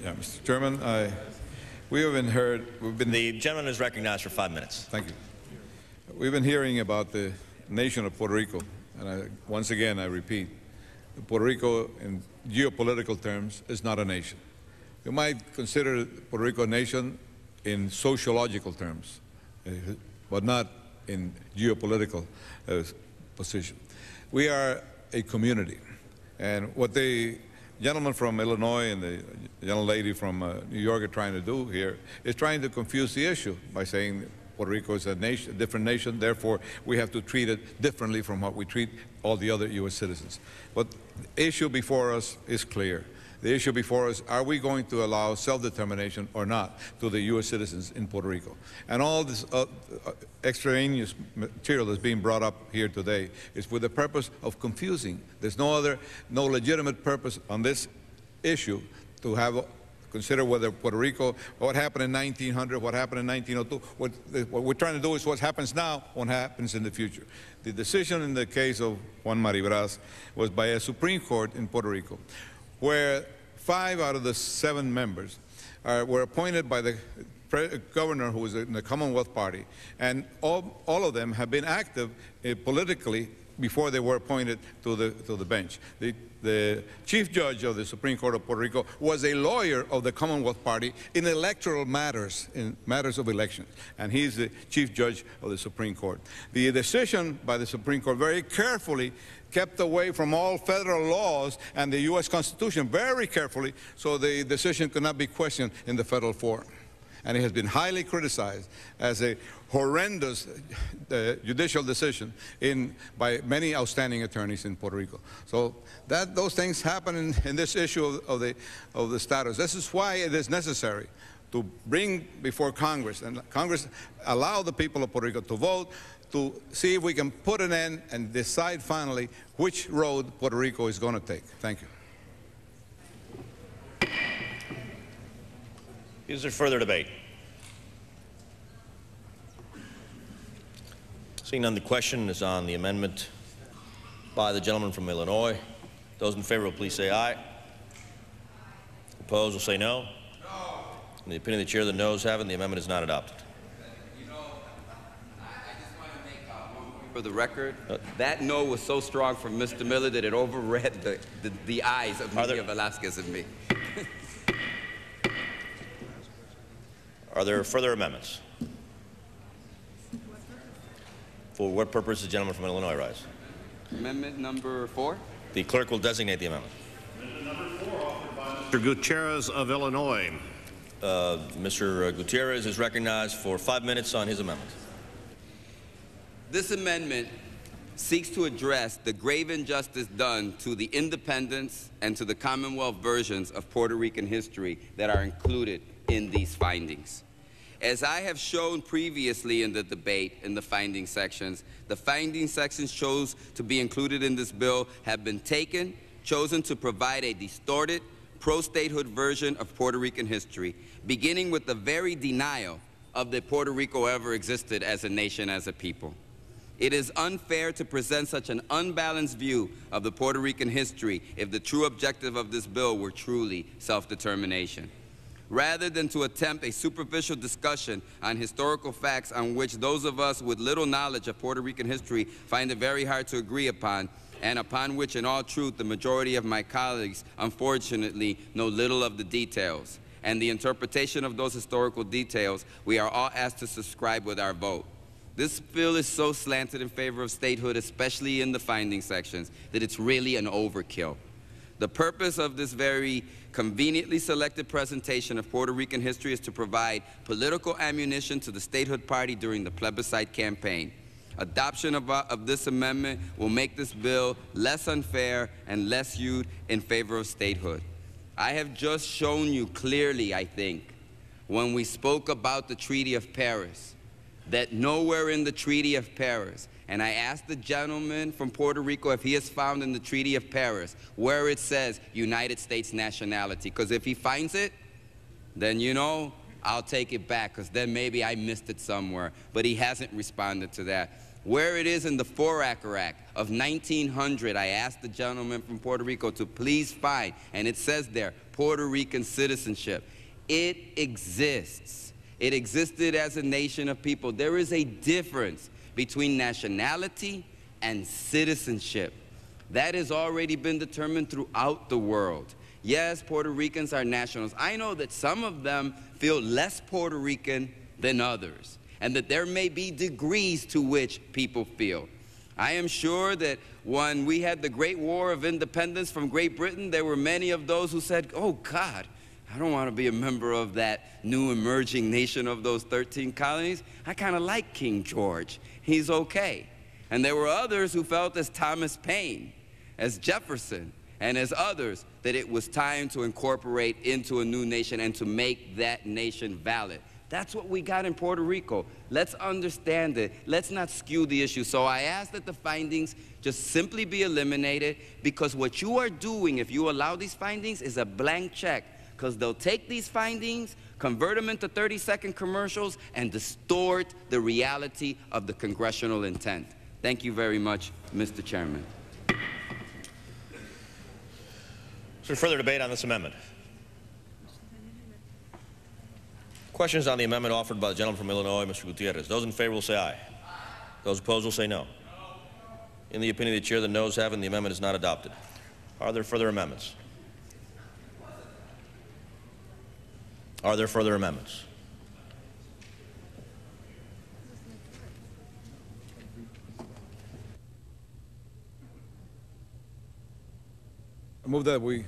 Yeah, Mr. Chairman, we have been heard. The gentleman is recognized for 5 minutes. Thank you. We've been hearing about the nation of Puerto Rico, and once again I repeat, Puerto Rico in geopolitical terms is not a nation. You might consider Puerto Rico a nation in sociological terms, but not in geopolitical position. We are a community, and what the gentleman from Illinois and the young lady from New York are trying to do here is trying to confuse the issue by saying Puerto Rico is a nation, a different nation, therefore we have to treat it differently from what we treat all the other U.S. citizens. But the issue before us is clear. The issue before us, are we going to allow self-determination or not to the U.S. citizens in Puerto Rico? And all this extraneous material that's being brought up here today is with the purpose of confusing. There's no legitimate purpose on this issue to have consider whether Puerto Rico, what happened in 1900, what happened in 1902. What we're trying to do is what happens now, what happens in the future. The decision in the case of Juan Maribras was by a Supreme Court in Puerto Rico, where 5 out of the 7 members were appointed by the governor who was in the Commonwealth Party, and all of them have been active politically before they were appointed to the bench. The chief judge of the Supreme Court of Puerto Rico was a lawyer of the Commonwealth Party in electoral matters, in matters of elections, and he's the chief judge of the Supreme Court. The decision by the Supreme Court very carefully kept away from all federal laws and the U.S. Constitution very carefully, so the decision could not be questioned in the federal forum. And it has been highly criticized as a horrendous judicial decision by many outstanding attorneys in Puerto Rico. So those things happen in this issue of the status. This is why it is necessary to bring before Congress, and Congress allow the people of Puerto Rico to vote, to see if we can put an end and decide finally which road Puerto Rico is going to take. Thank you. Is there further debate? Seeing none, the question is on the amendment by the gentleman from Illinois. Those in favor will please say aye. Opposed will say no. No. In the opinion of the chair, the noes have it, and the amendment is not adopted. You know, I just want to make one point for the record. That no was so strong from Mr. Miller that it overread the eyes of Miguel Velasquez and me. Are there further amendments? For what purpose does the gentleman from Illinois rise? Amendment number 4. The clerk will designate the amendment. Amendment number 4, offered by Mr. Gutierrez of Illinois. Mr. Gutierrez is recognized for 5 minutes on his amendment. This amendment seeks to address the grave injustice done to the independence and to the Commonwealth versions of Puerto Rican history that are included in these findings. As I have shown previously in the debate in the finding sections, the finding sections chose to be included in this bill have been chosen to provide a distorted, pro-statehood version of Puerto Rican history, beginning with the very denial of that Puerto Rico ever existed as a nation, as a people. It is unfair to present such an unbalanced view of the Puerto Rican history if the true objective of this bill were truly self-determination. Rather than to attempt a superficial discussion on historical facts on which those of us with little knowledge of Puerto Rican history find it very hard to agree upon, and upon which in all truth the majority of my colleagues unfortunately know little of the details, and the interpretation of those historical details, we are all asked to subscribe with our vote. This bill is so slanted in favor of statehood, especially in the finding sections, that it's really an overkill. The purpose of this very conveniently selected presentation of Puerto Rican history is to provide political ammunition to the statehood party during the plebiscite campaign. Adoption of this amendment will make this bill less unfair and less skewed in favor of statehood. I have just shown you clearly, I think, when we spoke about the Treaty of Paris, that nowhere in the Treaty of Paris, and I asked the gentleman from Puerto Rico if he has found in the Treaty of Paris where it says United States nationality, because if he finds it, then, you know, I'll take it back, because then maybe I missed it somewhere. But he hasn't responded to that. Where it is in the Foraker Act of 1900, I asked the gentleman from Puerto Rico to please find, and it says there, Puerto Rican citizenship. It exists. It existed as a nation of people. There is a difference between nationality and citizenship. That has already been determined throughout the world. Yes, Puerto Ricans are nationals. I know that some of them feel less Puerto Rican than others, and that there may be degrees to which people feel. I am sure that when we had the Great War of Independence from Great Britain, there were many of those who said, oh God, I don't want to be a member of that new emerging nation of those 13 colonies. I kind of like King George. He's okay. And there were others who felt as Thomas Paine, as Jefferson, and as others, that it was time to incorporate into a new nation and to make that nation valid. That's what we got in Puerto Rico. Let's understand it. Let's not skew the issue. So I ask that the findings just simply be eliminated, because what you are doing, if you allow these findings, is a blank check, because they'll take these findings, convert them into 30-second commercials, and distort the reality of the congressional intent. Thank you very much, Mr. Chairman. Is there further debate on this amendment? Questions on the amendment offered by the gentleman from Illinois, Mr. Gutierrez. Those in favor will say aye. Those opposed will say no. In the opinion of the chair, the noes have it, and the amendment is not adopted. Are there further amendments? Are there further amendments? I move that we...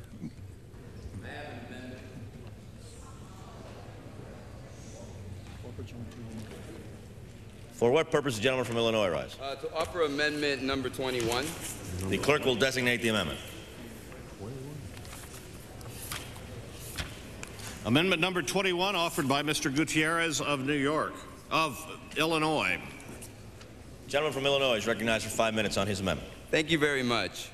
For what purpose does the gentleman from Illinois rise? To offer amendment number 21. The clerk will designate the amendment. Amendment number 21, offered by Mr. Gutierrez of Illinois. Gentleman from Illinois is recognized for 5 minutes on his amendment. Thank you very much.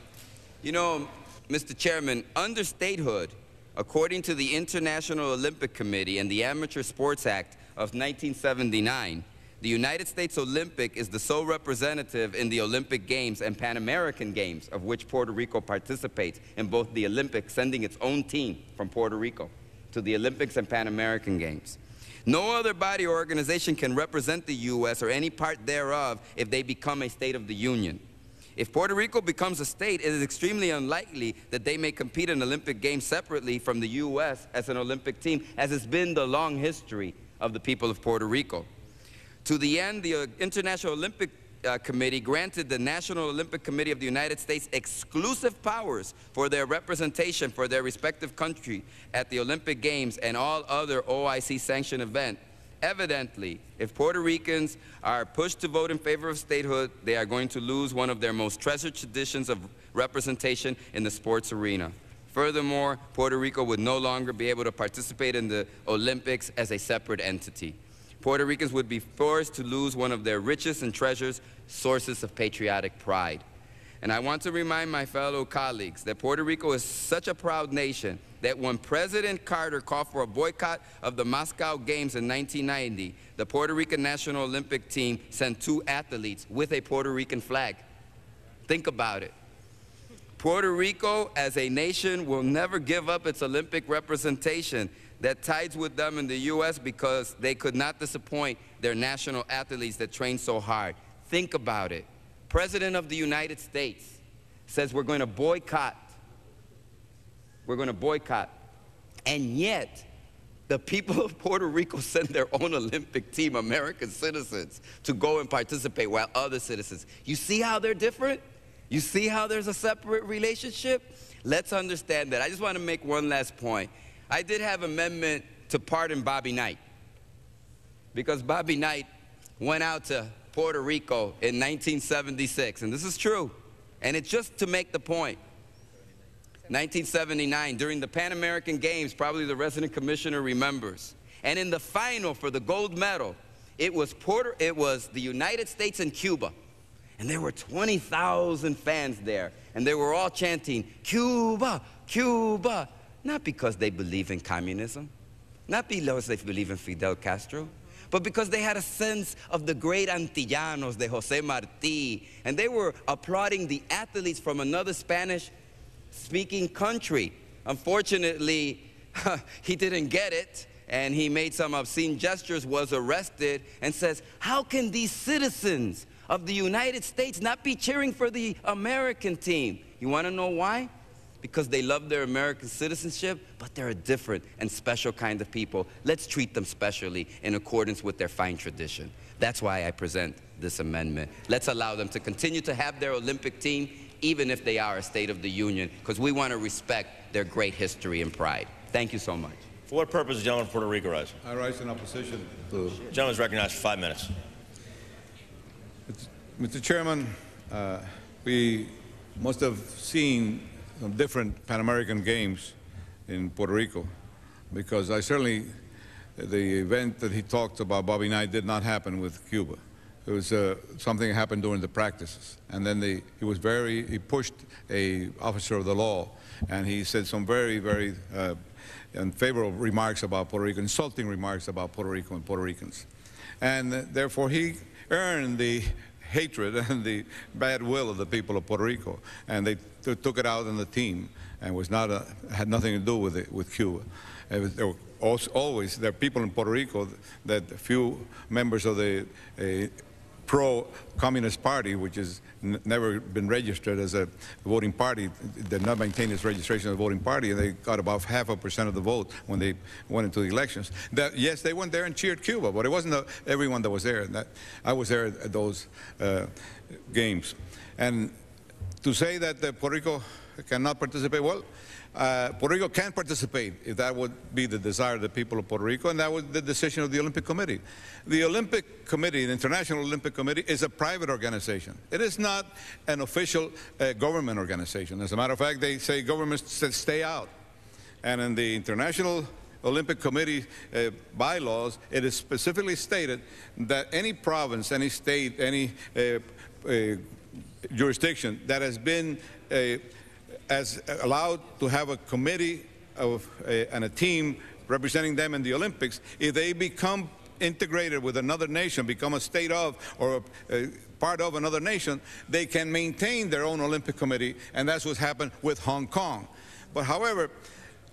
You know, Mr. Chairman, under statehood, according to the International Olympic Committee and the Amateur Sports Act of 1979, the United States Olympic is the sole representative in the Olympic Games and Pan American Games, of which Puerto Rico participates in both the Olympics, sending its own team from Puerto Rico to the Olympics and Pan American Games. No other body or organization can represent the U.S. or any part thereof if they become a state of the Union. If Puerto Rico becomes a state, it is extremely unlikely that they may compete in Olympic Games separately from the U.S. as an Olympic team, as has been the long history of the people of Puerto Rico. To the end, the International Olympic Committee granted the National Olympic Committee of the United States exclusive powers for their representation for their respective country at the Olympic Games and all other OIC-sanctioned events. Evidently, if Puerto Ricans are pushed to vote in favor of statehood, they are going to lose one of their most treasured traditions of representation in the sports arena. Furthermore, Puerto Rico would no longer be able to participate in the Olympics as a separate entity. Puerto Ricans would be forced to lose one of their richest and treasured sources of patriotic pride. And I want to remind my fellow colleagues that Puerto Rico is such a proud nation that when President Carter called for a boycott of the Moscow Games in 1990, the Puerto Rican National Olympic team sent 2 athletes with a Puerto Rican flag. Think about it. Puerto Rico, as a nation, will never give up its Olympic representation that ties with them in the U.S. because they could not disappoint their national athletes that train so hard. Think about it. President of the United States says we're going to boycott. We're going to boycott. And yet, the people of Puerto Rico send their own Olympic team, American citizens, to go and participate while other citizens. You see how they're different? You see how there's a separate relationship? Let's understand that. I just want to make one last point. I did have an amendment to pardon Bobby Knight, because Bobby Knight went out to Puerto Rico in 1976, and this is true, and it's just to make the point. 1979, during the Pan American Games, probably the resident commissioner remembers, and in the final for the gold medal, it was the United States and Cuba, and there were 20,000 fans there, and they were all chanting, "Cuba, Cuba," not because they believe in communism, not because they believe in Fidel Castro, but because they had a sense of the great Antillanos de José Martí, and they were applauding the athletes from another Spanish-speaking country. Unfortunately, he didn't get it, and he made some obscene gestures, was arrested, and says, how can these citizens of the United States not be cheering for the American team? You want to know why? Because they love their American citizenship, but they're a different and special kind of people. Let's treat them specially in accordance with their fine tradition. That's why I present this amendment. Let's allow them to continue to have their Olympic team, even if they are a state of the union, because we want to respect their great history and pride. Thank you so much. For what purpose does the gentleman from Puerto Rico rise? I rise in opposition to... The gentleman is recognized for 5 minutes. Mr. Chairman, we must have seen some different Pan American Games in Puerto Rico, because the event that he talked about, Bobby Knight, did not happen with Cuba. It was something that happened during the practices, and then he pushed a officer of the law, and he said some very, very unfavorable remarks about Puerto Rico, insulting remarks about Puerto Rico and Puerto Ricans, and therefore he earned the hatred and the bad will of the people of Puerto Rico, and they took it out on the team, and had nothing to do with Cuba. There were always there are people in Puerto Rico that few members of the pro-communist party, which has never been registered as a voting party, did not maintain its registration as a voting party, and they got about 0.5% of the vote when they went into the elections. Yes, they went there and cheered Cuba, but it wasn't everyone that was there. I was there at those games. And to say that Puerto Rico cannot participate, well, Puerto Rico can participate if that would be the desire of the people of Puerto Rico, and that was the decision of the Olympic Committee. The Olympic Committee, the International Olympic Committee, is a private organization. It is not an official government organization. As a matter of fact, they say governments stay out. And in the International Olympic Committee bylaws, it is specifically stated that any province, any state, any jurisdiction that has been allowed to have a committee and a team representing them in the Olympics, if they become integrated with another nation, become a state of or part of another nation, they can maintain their own Olympic Committee, and that's what's happened with Hong Kong. But however,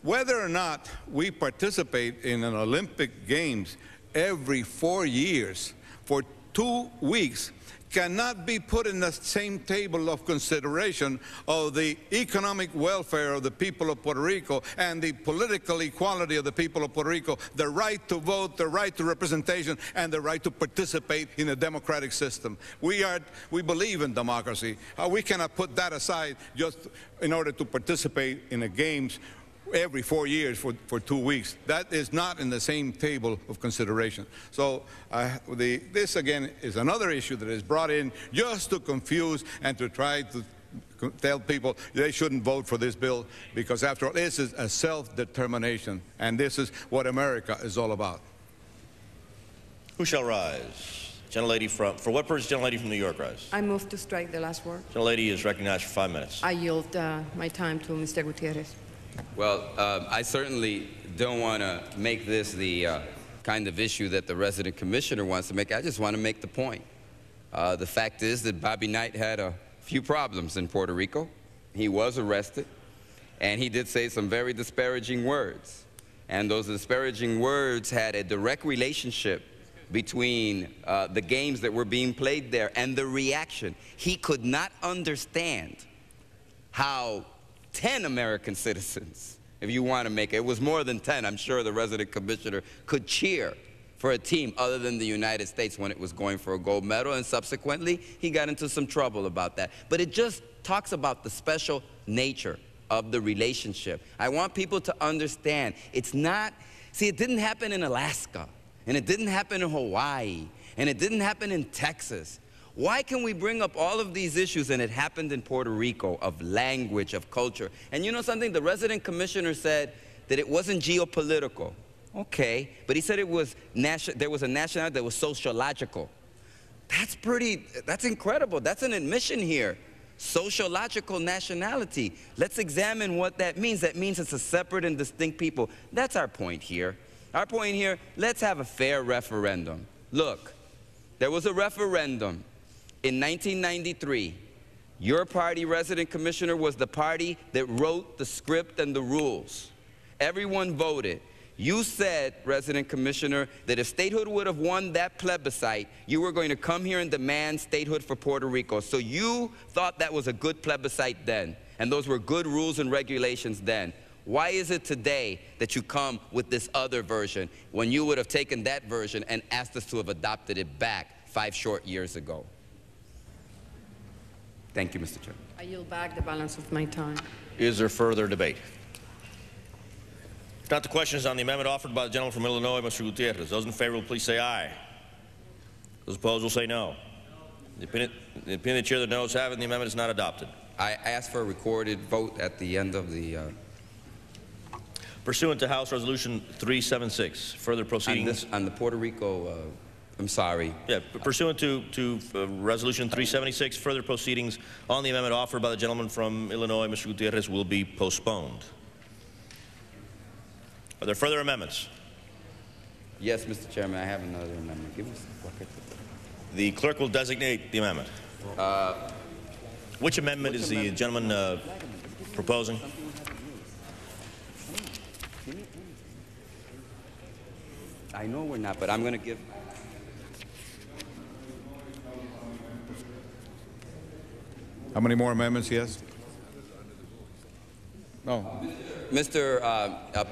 whether or not we participate in an Olympic Games every 4 years for 2 weeks cannot be put in the same table of consideration of the economic welfare of the people of Puerto Rico and the political equality of the people of Puerto Rico, the right to vote, the right to representation, and the right to participate in a democratic system. We believe in democracy. We cannot put that aside just in order to participate in the games every 4 years for 2 weeks. That is not in the same table of consideration. So this, again, is another issue that is brought in just to confuse and to try to tell people they shouldn't vote for this bill, because after all, this is a self-determination, and this is what America is all about. Who shall rise? Gentlelady for what purpose, gentlelady from New York, rise? I move to strike the last word. Gentlelady is recognized for 5 minutes. I yield my time to Mr. Gutierrez. Well, I certainly don't want to make this the kind of issue that the resident commissioner wants to make. I just want to make the point. The fact is that Bobby Knight had a few problems in Puerto Rico. He was arrested, and he did say some very disparaging words. And those disparaging words had a direct relationship between the games that were being played there and the reaction. He could not understand how 10 American citizens, if you want to make it was more than 10, I'm sure the resident commissioner could cheer for a team other than the United States when it was going for a gold medal, and subsequently he got into some trouble about that. But it just talks about the special nature of the relationship. I want people to understand it's not, see, it didn't happen in Alaska, and it didn't happen in Hawaii, and it didn't happen in Texas. Why can we bring up all of these issues, and it happened in Puerto Rico, of language, of culture? And you know something? The resident commissioner said that it wasn't geopolitical. Okay, but he said it was there was a nationality that was sociological. That's incredible. That's an admission here. Sociological nationality. Let's examine what that means. That means it's a separate and distinct people. That's our point here. Our point here, let's have a fair referendum. Look, there was a referendum in 1993. Your party, resident commissioner, was the party that wrote the script and the rules. Everyone voted. You said, resident commissioner, that if statehood would have won that plebiscite, you were going to come here and demand statehood for Puerto Rico. So you thought that was a good plebiscite then, and those were good rules and regulations then. Why is it today that you come with this other version when you would have taken that version and asked us to have adopted it back 5 short years ago? Thank you, Mr. Chair. I yield back the balance of my time. Is there further debate? If not, the question is on the amendment offered by the gentleman from Illinois, Mr. Gutierrez. Those in favor will please say aye. Those opposed will say no. The opinion of the chair, the noes have it, and the amendment is not adopted. I ask for a recorded vote at the end of the... Pursuant to House Resolution 376, further proceedings... On the Puerto Rico... I'm sorry. Yeah, pursuant to Resolution 376, further proceedings on the amendment offered by the gentleman from Illinois, Mr. Gutierrez, will be postponed. Are there further amendments? Yes, Mr. Chairman, I have another amendment. Give me some bucket. The clerk will designate the amendment. Which amendment is the gentleman proposing? I know we're not, but I'm going to give... How many more amendments he has? No. Mr.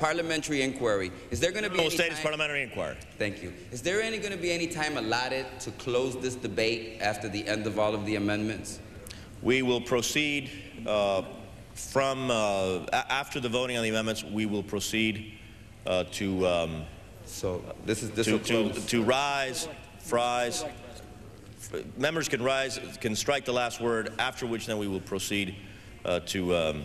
Parliamentary inquiry. Is there going to be any status parliamentary inquiry. Thank you. Is there going to be any time allotted to close this debate after the end of all of the amendments? We will proceed from after the voting on the amendments. We will proceed to rise, fries. Members can rise, can strike the last word. After which, then we will proceed to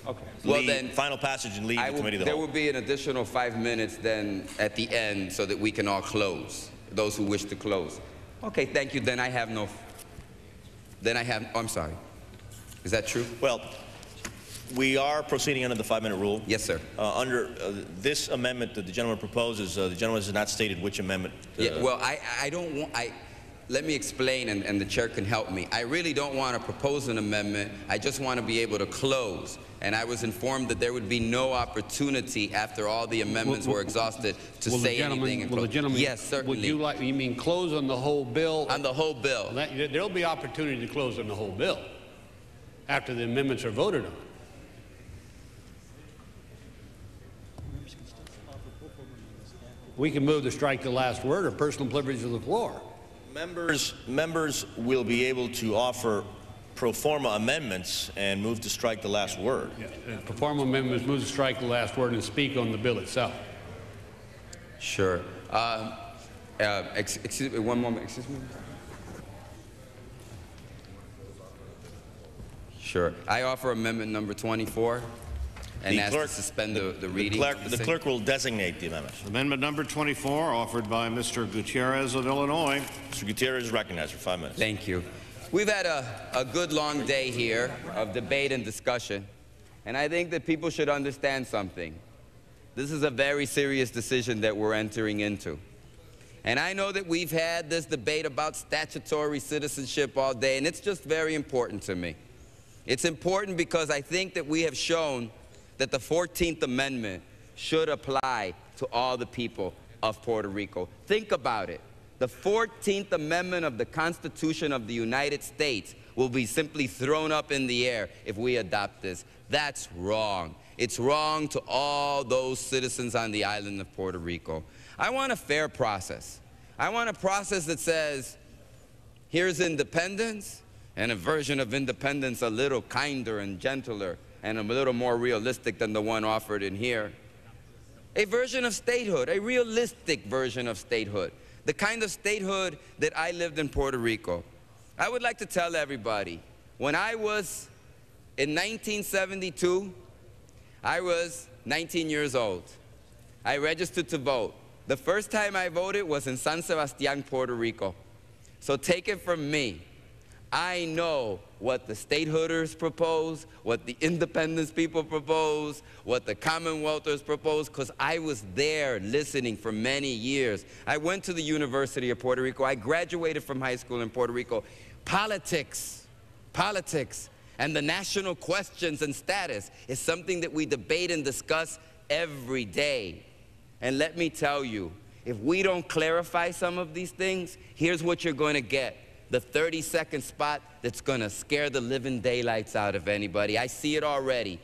Okay. Well, then, final passage and leave the committee of the there whole. will be an additional 5 minutes then at the end so that we can all close, those who wish to close. Okay, thank you. Then I have no, oh, I'm sorry. Is that true? Well, we are proceeding under the 5-minute rule. Yes, sir. Under this amendment that the gentleman proposes, the gentleman has not stated which amendment. Yeah, well, I don't want, let me explain, and the chair can help me. I really don't want to propose an amendment. I just want to be able to close. And I was informed that there would be no opportunity after all the amendments were exhausted to say anything. Will the gentleman, yes, certainly. you mean close on the whole bill? On the whole bill. There'll be opportunity to close on the whole bill after the amendments are voted on. We can move to strike the last word or personal privilege of the floor. Members will be able to offer pro forma amendments and move to strike the last word. Yeah, pro forma amendments move to strike the last word and speak on the bill itself. Sure. Excuse me, one moment. Excuse me. Sure. I offer amendment number 24 and ask to suspend the reading. The clerk will designate the amendment. Amendment number 24, offered by Mr. Gutierrez of Illinois. Mr. Gutierrez is recognized for 5 minutes. Thank you. We've had a good long day here of debate and discussion, and I think that people should understand something. This is a very serious decision that we're entering into. And I know that we've had this debate about statutory citizenship all day, and it's just very important to me. It's important because I think that we have shown that the 14th Amendment should apply to all the people of Puerto Rico. Think about it. The 14th Amendment of the Constitution of the United States will be simply thrown up in the air if we adopt this. That's wrong. It's wrong to all those citizens on the island of Puerto Rico. I want a fair process. I want a process that says, here's independence, and a version of independence a little kinder and gentler and a little more realistic than the one offered in here. A version of statehood, a realistic version of statehood. The kind of statehood that I lived in Puerto Rico. I would like to tell everybody, when I was in 1972, I was 19 years old. I registered to vote. The first time I voted was in San Sebastián, Puerto Rico. So take it from me. I know what the statehooders propose, what the independence people propose, what the Commonwealthers propose, because I was there listening for many years. I went to the University of Puerto Rico. I graduated from high school in Puerto Rico. Politics, and the national questions and status is something that we debate and discuss every day. And let me tell you, if we don't clarify some of these things, here's what you're going to get. The 30-second spot that's going to scare the living daylights out of anybody. I see it already.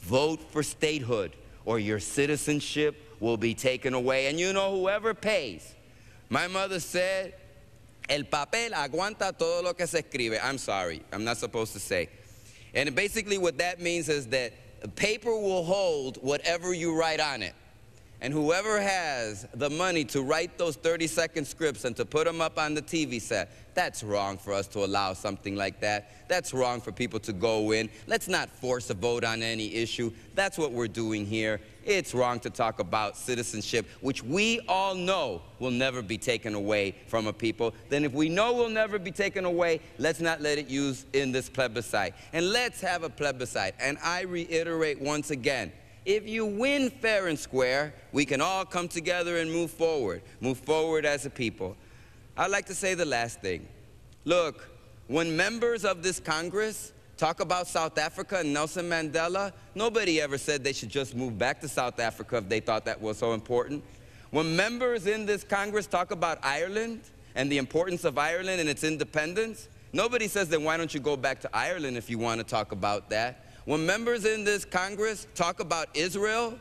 Vote for statehood or your citizenship will be taken away. And you know, whoever pays. My mother said, el papel aguanta todo lo que se escribe. I'm sorry, I'm not supposed to say. And basically what that means is that paper will hold whatever you write on it. And whoever has the money to write those 30-second scripts and to put them up on the TV set, that's wrong for us to allow something like that. That's wrong for people to go in. Let's not force a vote on any issue. That's what we're doing here. It's wrong to talk about citizenship, which we all know will never be taken away from a people. Then if we know will never be taken away, let's not let it use in this plebiscite. And let's have a plebiscite. And I reiterate once again, if you win fair and square, we can all come together and move forward as a people. I'd like to say the last thing. Look, when members of this Congress talk about South Africa and Nelson Mandela, nobody ever said they should just move back to South Africa if they thought that was so important. When members in this Congress talk about Ireland and the importance of Ireland and its independence, nobody says, then why don't you go back to Ireland if you want to talk about that? When members in this Congress talk about Israel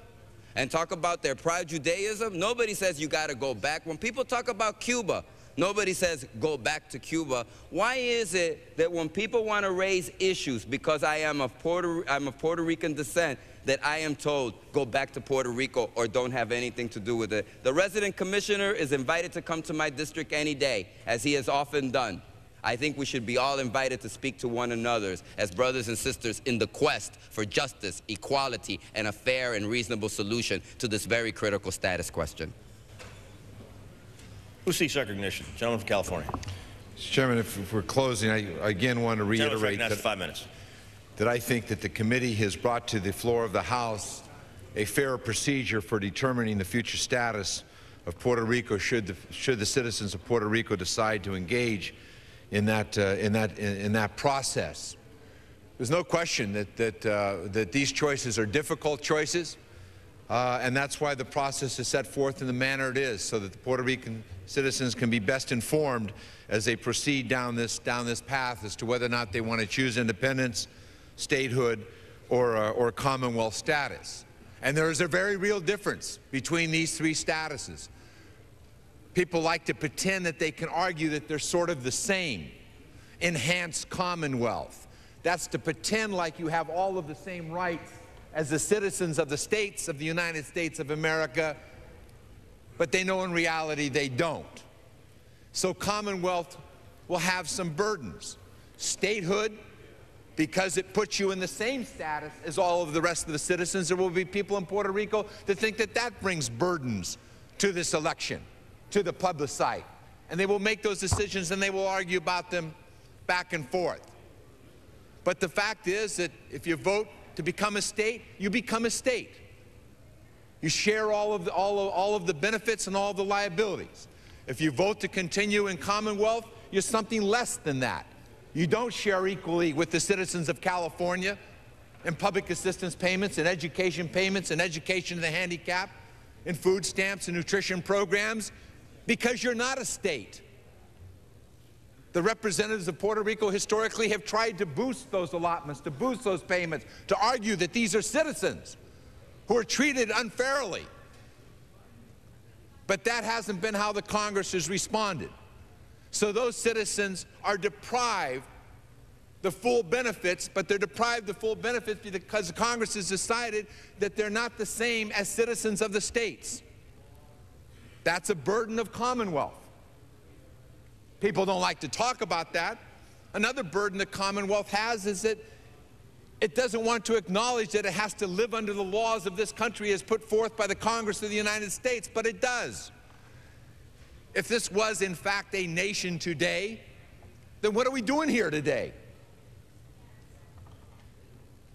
and talk about their proud Judaism, nobody says you got to go back. When people talk about Cuba, nobody says go back to Cuba. Why is it that when people want to raise issues, because I'm of Puerto Rican descent, that I am told go back to Puerto Rico or don't have anything to do with it? The resident commissioner is invited to come to my district any day, as he has often done. I think we should be all invited to speak to one another as brothers and sisters in the quest for justice, equality, and a fair and reasonable solution to this very critical status question. Who seeks recognition? Gentleman from California. Mr. Chairman, if we're closing, I again want to reiterate that, 5 minutes. that I think that the committee has brought to the floor of the House a fair procedure for determining the future status of Puerto Rico should the citizens of Puerto Rico decide to engage in that process. There's no question that these choices are difficult choices, and that's why the process is set forth in the manner it is, so that the Puerto Rican citizens can be best informed as they proceed down this path as to whether or not they want to choose independence, statehood, or Commonwealth status. And there is a very real difference between these three statuses. People like to pretend that they can argue that they're sort of the same. Enhanced Commonwealth. That's to pretend like you have all of the same rights as the citizens of the states of the United States of America, but they know in reality they don't. So Commonwealth will have some burdens. Statehood, because it puts you in the same status as all of the rest of the citizens, there will be people in Puerto Rico that think that that brings burdens to this election, to the plebiscite. And they will make those decisions and they will argue about them back and forth. But the fact is that if you vote to become a state, you become a state. You share all of the benefits and all of the liabilities. If you vote to continue in Commonwealth, you're something less than that. You don't share equally with the citizens of California in public assistance payments and education of the handicapped, in food stamps and nutrition programs, because you're not a state. The representatives of Puerto Rico historically have tried to boost those allotments, to boost those payments, to argue that these are citizens who are treated unfairly. But that hasn't been how the Congress has responded. So those citizens are deprived the full benefits, but they're deprived the full benefits because the Congress has decided that they're not the same as citizens of the states. That's a burden of Commonwealth. People don't like to talk about that. Another burden that Commonwealth has is that it doesn't want to acknowledge that it has to live under the laws of this country as put forth by the Congress of the United States, but it does. If this was, in fact, a nation today, then what are we doing here today?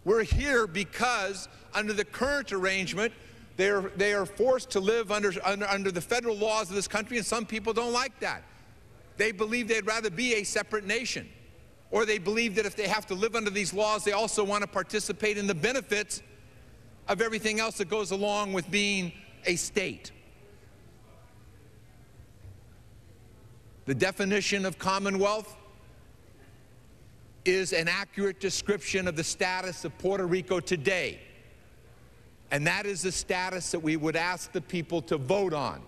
We're here because, under the current arrangement, they are forced to live under the federal laws of this country, and some people don't like that. They believe they'd rather be a separate nation. Or they believe that if they have to live under these laws, they also want to participate in the benefits of everything else that goes along with being a state. The definition of Commonwealth is an accurate description of the status of Puerto Rico today. And that is the status that we would ask the people to vote on.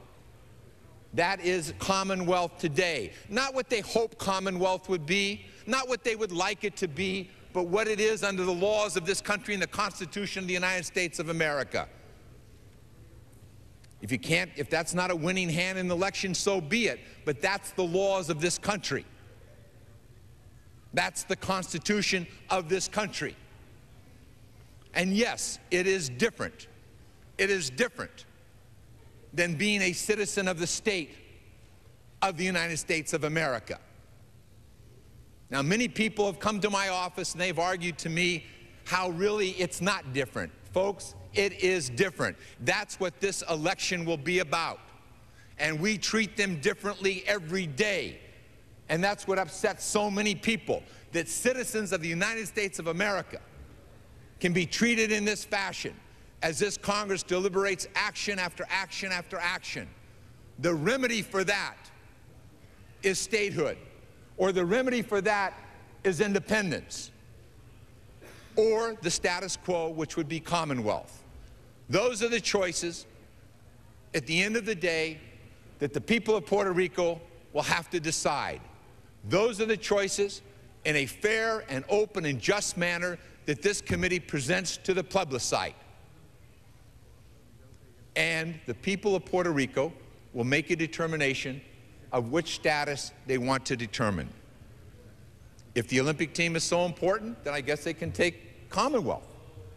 That is Commonwealth today. Not what they hope Commonwealth would be, not what they would like it to be, but what it is under the laws of this country and the Constitution of the United States of America. If that's not a winning hand in the election, so be it. But that's the laws of this country. That's the Constitution of this country. And yes, it is different. It is different than being a citizen of the state of the United States of America. Now, many people have come to my office and they've argued to me how really it's not different. Folks, it is different. That's what this election will be about. And we treat them differently every day. And that's what upsets so many people, that citizens of the United States of America can be treated in this fashion as this Congress deliberates action after action after action. The remedy for that is statehood, or the remedy for that is independence, or the status quo, which would be Commonwealth. Those are the choices, at the end of the day, that the people of Puerto Rico will have to decide. Those are the choices in a fair and open and just manner that this committee presents to the plebiscite. And the people of Puerto Rico will make a determination of which status they want to determine. If the Olympic team is so important, then I guess they can take Commonwealth.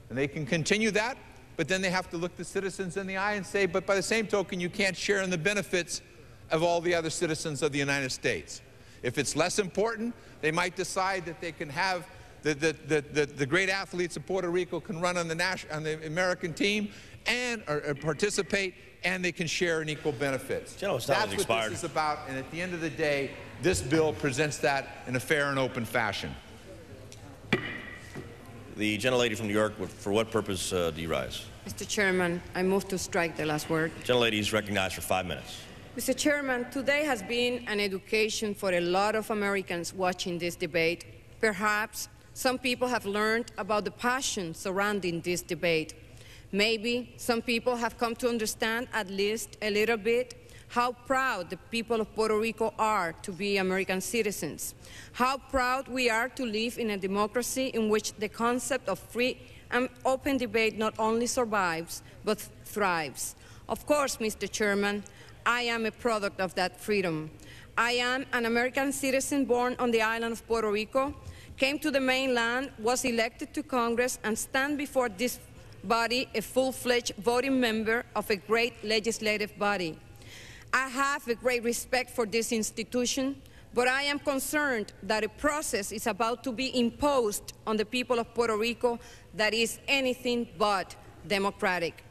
And they can continue that, but then they have to look the citizens in the eye and say, but by the same token, you can't share in the benefits of all the other citizens of the United States. If it's less important, they might decide that they can have the great athletes of Puerto Rico can run on the American team and or participate, and they can share in equal benefits. That's what this is about, and at the end of the day, this bill presents that in a fair and open fashion. The gentlelady from New York, for what purpose do you rise? Mr. Chairman, I move to strike the last word. Gentlelady is recognized for 5 minutes. Mr. Chairman, today has been an education for a lot of Americans watching this debate. Perhaps some people have learned about the passion surrounding this debate. Maybe some people have come to understand, at least a little bit, how proud the people of Puerto Rico are to be American citizens, how proud we are to live in a democracy in which the concept of free and open debate not only survives, but thrives. Of course, Mr. Chairman, I am a product of that freedom. I am an American citizen born on the island of Puerto Rico, came to the mainland, was elected to Congress, and stand before this body a full-fledged voting member of a great legislative body. I have a great respect for this institution, but I am concerned that a process is about to be imposed on the people of Puerto Rico that is anything but democratic.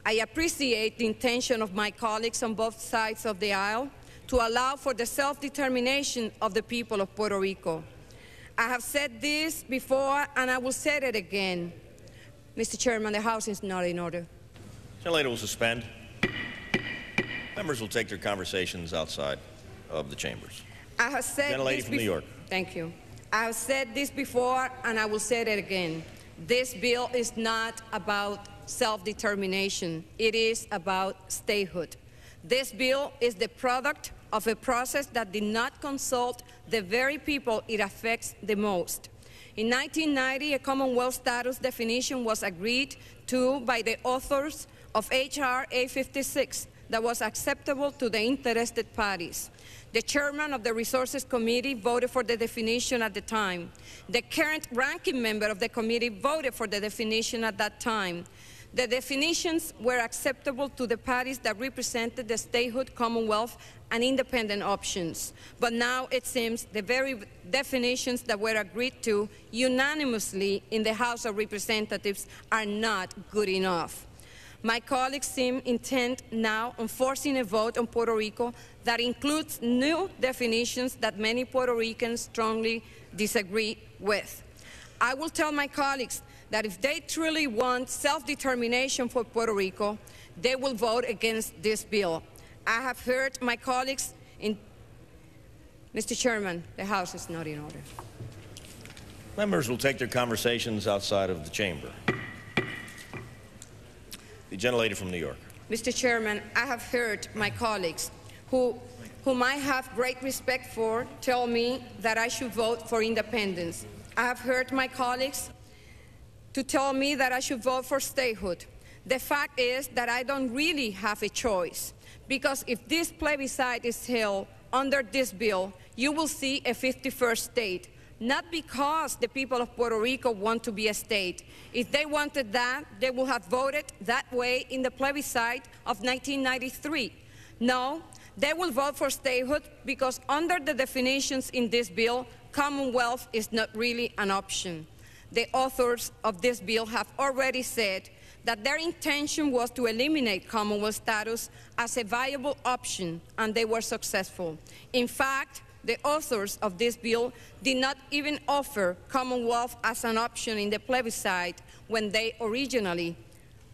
I appreciate the intention of my colleagues on both sides of the aisle to allow for the self-determination of the people of Puerto Rico. I have said this before, and I will say it again. Mr. Chairman, the House is not in order. Gentlelady will suspend. Members will take their conversations outside of the chambers. I have said Gentlelady from New York. Thank you. I have said this before, and I will say it again. This bill is not about self-determination. It is about statehood. This bill is the product of a process that did not consult the very people it affects the most. In 1990, a Commonwealth status definition was agreed to by the authors of H.R. 856 that was acceptable to the interested parties. The chairman of the Resources Committee voted for the definition at the time. The current ranking member of the committee voted for the definition at that time. The definitions were acceptable to the parties that represented the statehood, Commonwealth, and independent options. But now it seems the very definitions that were agreed to unanimously in the House of Representatives are not good enough. My colleagues seem intent now on forcing a vote on Puerto Rico that includes new definitions that many Puerto Ricans strongly disagree with. I will tell my colleagues that if they truly want self-determination for Puerto Rico, they will vote against this bill. I have heard my colleagues in... Mr. Chairman, the House is not in order. Members will take their conversations outside of the chamber. The gentlelady from New York. Mr. Chairman, I have heard my colleagues, whom I have great respect for, tell me that I should vote for independence. I have heard my colleagues to tell me that I should vote for statehood. The fact is that I don't really have a choice, because if this plebiscite is held under this bill, you will see a 51st state. Not because the people of Puerto Rico want to be a state. If they wanted that, they would have voted that way in the plebiscite of 1993. No, they will vote for statehood because under the definitions in this bill, Commonwealth is not really an option. The authors of this bill have already said that their intention was to eliminate Commonwealth status as a viable option, and they were successful. In fact, the authors of this bill did not even offer Commonwealth as an option in the plebiscite when they originally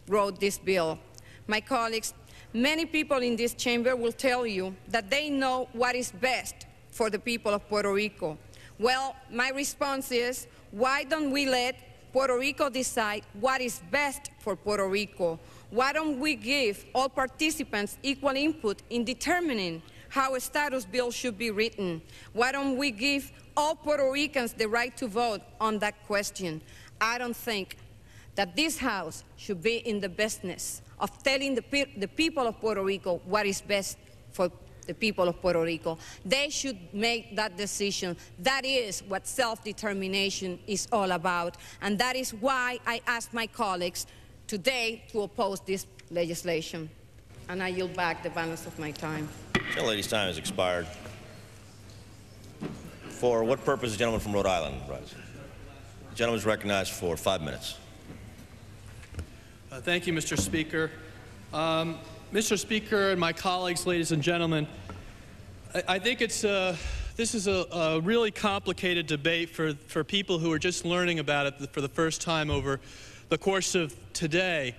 wrote this bill. My colleagues, many people in this chamber will tell you that they know what is best for the people of Puerto Rico. Well, my response is, why don't we let Puerto Rico decide what is best for Puerto Rico? Why don't we give all participants equal input in determining how a status bill should be written? Why don't we give all Puerto Ricans the right to vote on that question? I don't think that this House should be in the business of telling the people of Puerto Rico what is best for the people of Puerto Rico. They should make that decision. That is what self-determination is all about, and that is why I asked my colleagues today to oppose this legislation. And I yield back the balance of my time. The lady's time has expired. For what purpose the gentleman from Rhode Island rise? The gentleman is recognized for 5 minutes. Thank you, Mr. Speaker. Mr. Speaker and my colleagues, ladies and gentlemen, I think this is a really complicated debate for people who are just learning about it for the first time over the course of today.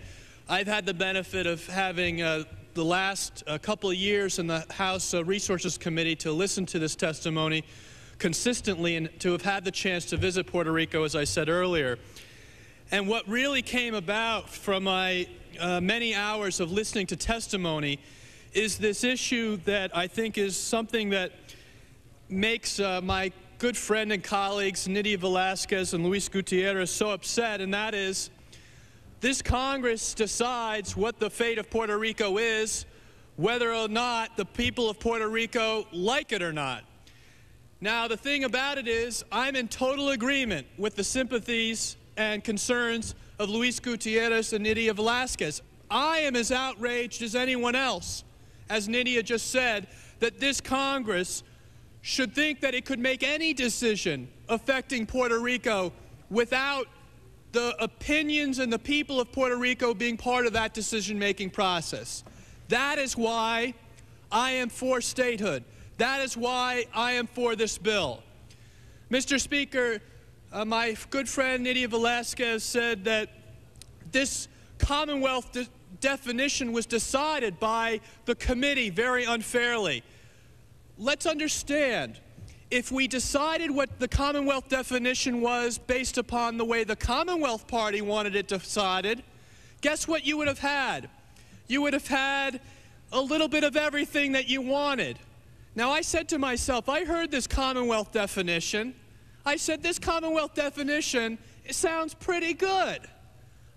I've had the benefit of having the last couple of years in the House Resources Committee to listen to this testimony consistently and to have had the chance to visit Puerto Rico, as I said earlier. And what really came about from my many hours of listening to testimony is this issue that I think is something that makes my good friend and colleagues Nydia Velázquez and Luis Gutierrez so upset, and that is this Congress decides what the fate of Puerto Rico is, whether or not the people of Puerto Rico like it or not. Now, the thing about it is, I'm in total agreement with the sympathies and concerns of Luis Gutierrez and Nydia Velázquez. I am as outraged as anyone else, as Nydia just said, that this Congress should think that it could make any decision affecting Puerto Rico without the opinions and the people of Puerto Rico being part of that decision-making process. That is why I am for statehood. That is why I am for this bill. Mr. Speaker, my good friend Nydia Velázquez said that this Commonwealth definition was decided by the committee very unfairly. Let's understand, if we decided what the Commonwealth definition was based upon the way the Commonwealth Party wanted it decided, guess what you would have had? You would have had a little bit of everything that you wanted. Now, I said to myself, I heard this Commonwealth definition. I said, this Commonwealth definition, it sounds pretty good.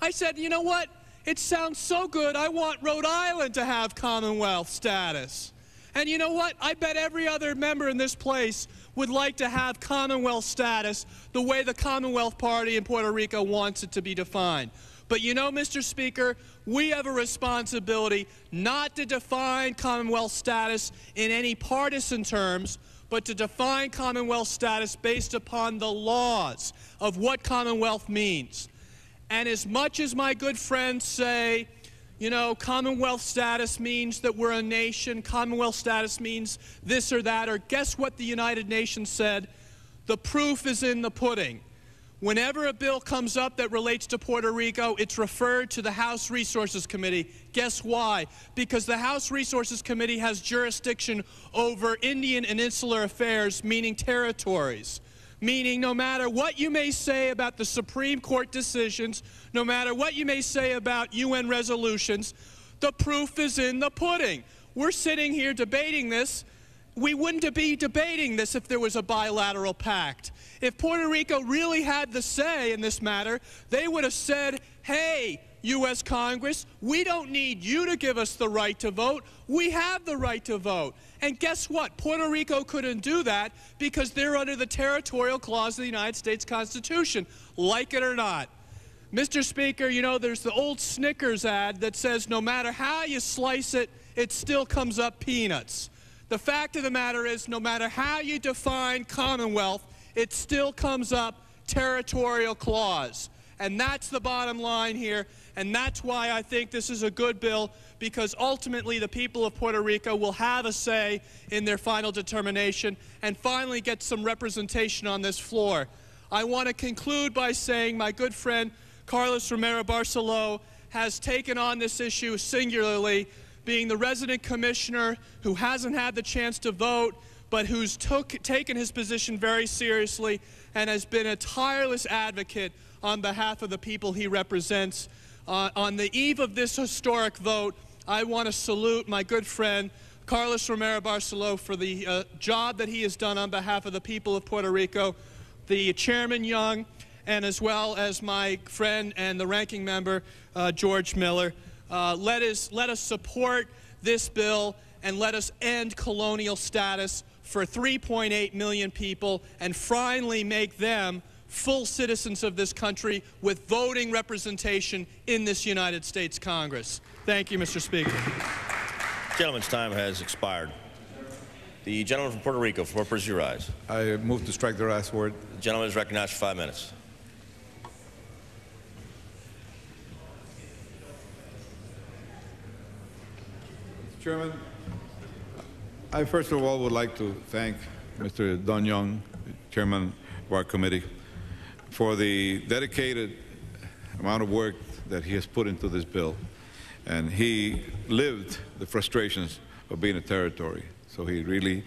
I said, you know what? It sounds so good, I want Rhode Island to have Commonwealth status. And you know what? I bet every other member in this place would like to have Commonwealth status the way the Commonwealth Party in Puerto Rico wants it to be defined. But you know, Mr. Speaker, we have a responsibility not to define Commonwealth status in any partisan terms, but to define Commonwealth status based upon the laws of what Commonwealth means. And as much as my good friends say, you know, Commonwealth status means that we're a nation, Commonwealth status means this or that, or guess what the United Nations said? The proof is in the pudding. Whenever a bill comes up that relates to Puerto Rico, it's referred to the House Resources Committee. Guess why? Because the House Resources Committee has jurisdiction over Indian and insular affairs, meaning territories. Meaning no matter what you may say about the Supreme Court decisions, no matter what you may say about UN resolutions, the proof is in the pudding. We're sitting here debating this. We wouldn't be debating this if there was a bilateral pact. If Puerto Rico really had the say in this matter, they would have said, hey, U.S. Congress, we don't need you to give us the right to vote. We have the right to vote. And guess what? Puerto Rico couldn't do that because they're under the territorial clause of the United States Constitution, like it or not. Mr. Speaker, you know, there's the old Snickers ad that says no matter how you slice it, it still comes up peanuts. The fact of the matter is, no matter how you define Commonwealth, it still comes up territorial clause. And that's the bottom line here, and that's why I think this is a good bill, because ultimately the people of Puerto Rico will have a say in their final determination and finally get some representation on this floor. I want to conclude by saying my good friend Carlos Romero Barceló has taken on this issue singularly, being the resident commissioner who hasn't had the chance to vote, but who's taken his position very seriously and has been a tireless advocate on behalf of the people he represents. On the eve of this historic vote, I want to salute my good friend Carlos Romero Barceló for the job that he has done on behalf of the people of Puerto Rico, the Chairman Young, and as well as my friend and the ranking member, George Miller. Let us support this bill and let us end colonial status for 3.8 million people and finally make them full citizens of this country with voting representation in this United States Congress. Thank you, Mr. Speaker. The gentleman's time has expired. The gentleman from Puerto Rico, for purpose, you rise. I move to strike the last word. The gentleman is recognized for 5 minutes. Chairman, I first of all would like to thank Mr. Don Young, Chairman of our committee, for the dedicated amount of work that he has put into this bill. And he lived the frustrations of being a territory. So he really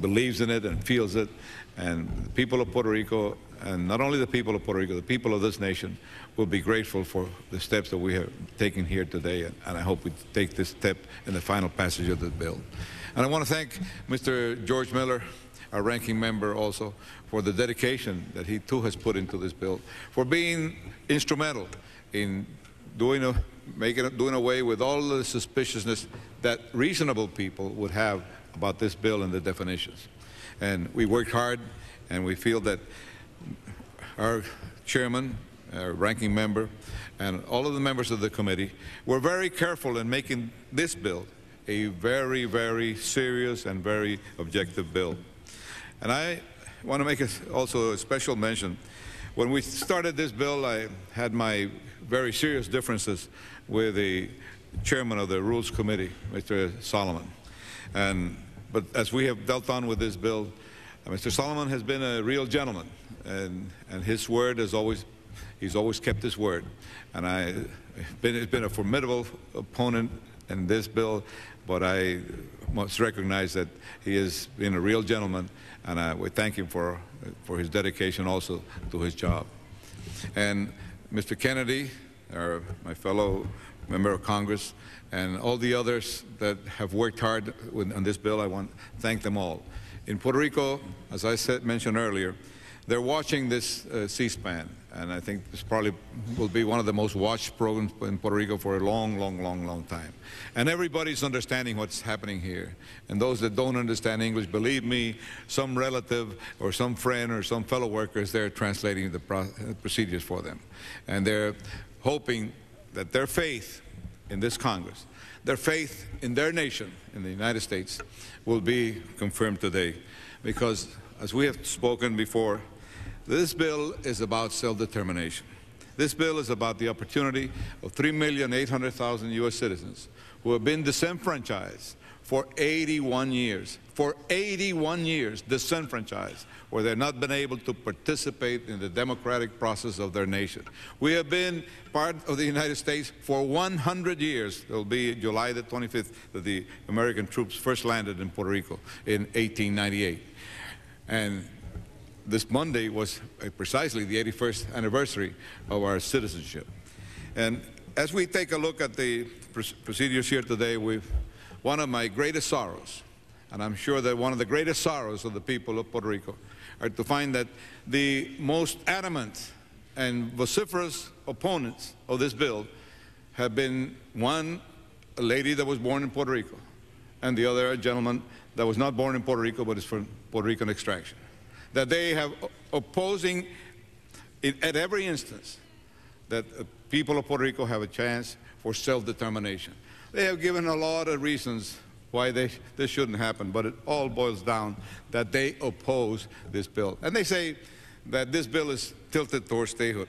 believes in it and feels it. And the people of Puerto Rico, and not only the people of Puerto Rico, the people of this nation will be grateful for the steps that we have taken here today. And I hope we take this step in the final passage of this bill. And I want to thank Mr. George Miller, our ranking member also, for the dedication that he too has put into this bill, for being instrumental in doing away with all the suspiciousness that reasonable people would have about this bill and the definitions. And we worked hard, and we feel that our chairman, our ranking member, and all of the members of the committee were very careful in making this bill a very, very serious and very objective bill. And I want to make also a special mention. When we started this bill, I had my very serious differences with the chairman of the Rules Committee, Mr. Solomon. But as we have dealt on with this bill, Mr. Solomon has been a real gentleman, and his word is he's always kept his word. And he's been a formidable opponent in this bill, but I must recognize that he has been a real gentleman, and we thank him for his dedication also to his job. And Mr. Kennedy, my fellow member of Congress, and all the others that have worked hard on this bill, I want to thank them all. In Puerto Rico, as I mentioned earlier, they're watching this C-SPAN, and I think this probably will be one of the most watched programs in Puerto Rico for a long, long, long, long time. And everybody's understanding what's happening here. And those that don't understand English, believe me, some relative or some friend or some fellow worker is there translating the procedures for them. And they're hoping that their faith in this Congress, their faith in their nation, in the United States, will be confirmed today. Because, as we have spoken before, this bill is about self-determination. This bill is about the opportunity of 3,800,000 U.S. citizens who have been disenfranchised for 81 years. For 81 years, disenfranchised, where they've not been able to participate in the democratic process of their nation. We have been part of the United States for 100 years. It will be July the 25th that the American troops first landed in Puerto Rico in 1898. And this Monday was precisely the 81st anniversary of our citizenship. And as we take a look at the procedures here today, one of my greatest sorrows, and I'm sure that one of the greatest sorrows of the people of Puerto Rico, are to find that the most adamant and vociferous opponents of this bill have been one, a lady that was born in Puerto Rico, and the other, a gentleman that was not born in Puerto Rico but is from Puerto Rican extraction. That they have opposing at every instance that people of Puerto Rico have a chance for self-determination. They have given a lot of reasons why this shouldn't happen, but it all boils down that they oppose this bill. And they say that this bill is tilted towards statehood.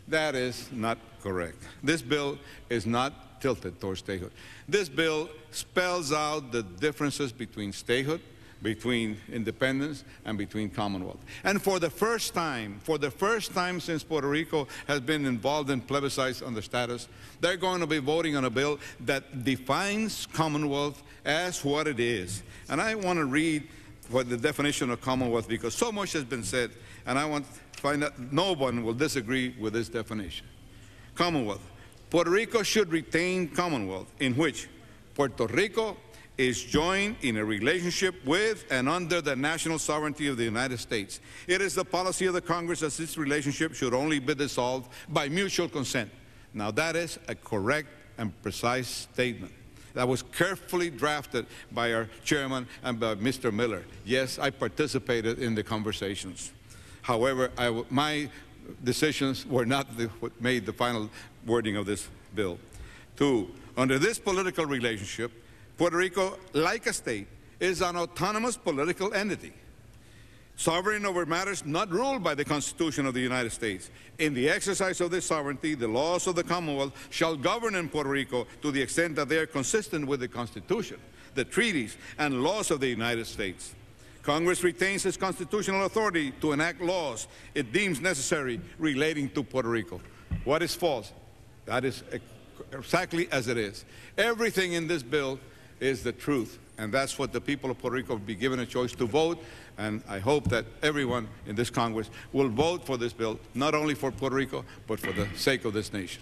That is not correct. This bill is not tilted towards statehood. This bill spells out the differences between statehood, between independence, and between Commonwealth. And for the first time since Puerto Rico has been involved in plebiscites on the status, they're going to be voting on a bill that defines Commonwealth as what it is. And I want to read what the definition of Commonwealth, because so much has been said, and I want to find out no one will disagree with this definition. Commonwealth. Puerto Rico should retain Commonwealth in which Puerto Rico is joined in a relationship with and under the national sovereignty of the United States. It is the policy of the Congress that this relationship should only be dissolved by mutual consent. Now that is a correct and precise statement. that was carefully drafted by our chairman and by Mr. Miller. Yes, I participated in the conversations. However, my decisions were not what made the final wording of this bill. 2, under this political relationship, Puerto Rico, like a state, is an autonomous political entity, sovereign over matters not ruled by the Constitution of the United States. In the exercise of this sovereignty, the laws of the Commonwealth shall govern in Puerto Rico to the extent that they are consistent with the Constitution, the treaties, and laws of the United States. Congress retains its constitutional authority to enact laws it deems necessary relating to Puerto Rico. What is false? That is exactly as it is. Everything in this bill is the truth, and that's what the people of Puerto Rico will be given a choice to vote, and I hope that everyone in this Congress will vote for this bill, not only for Puerto Rico, but for the sake of this nation.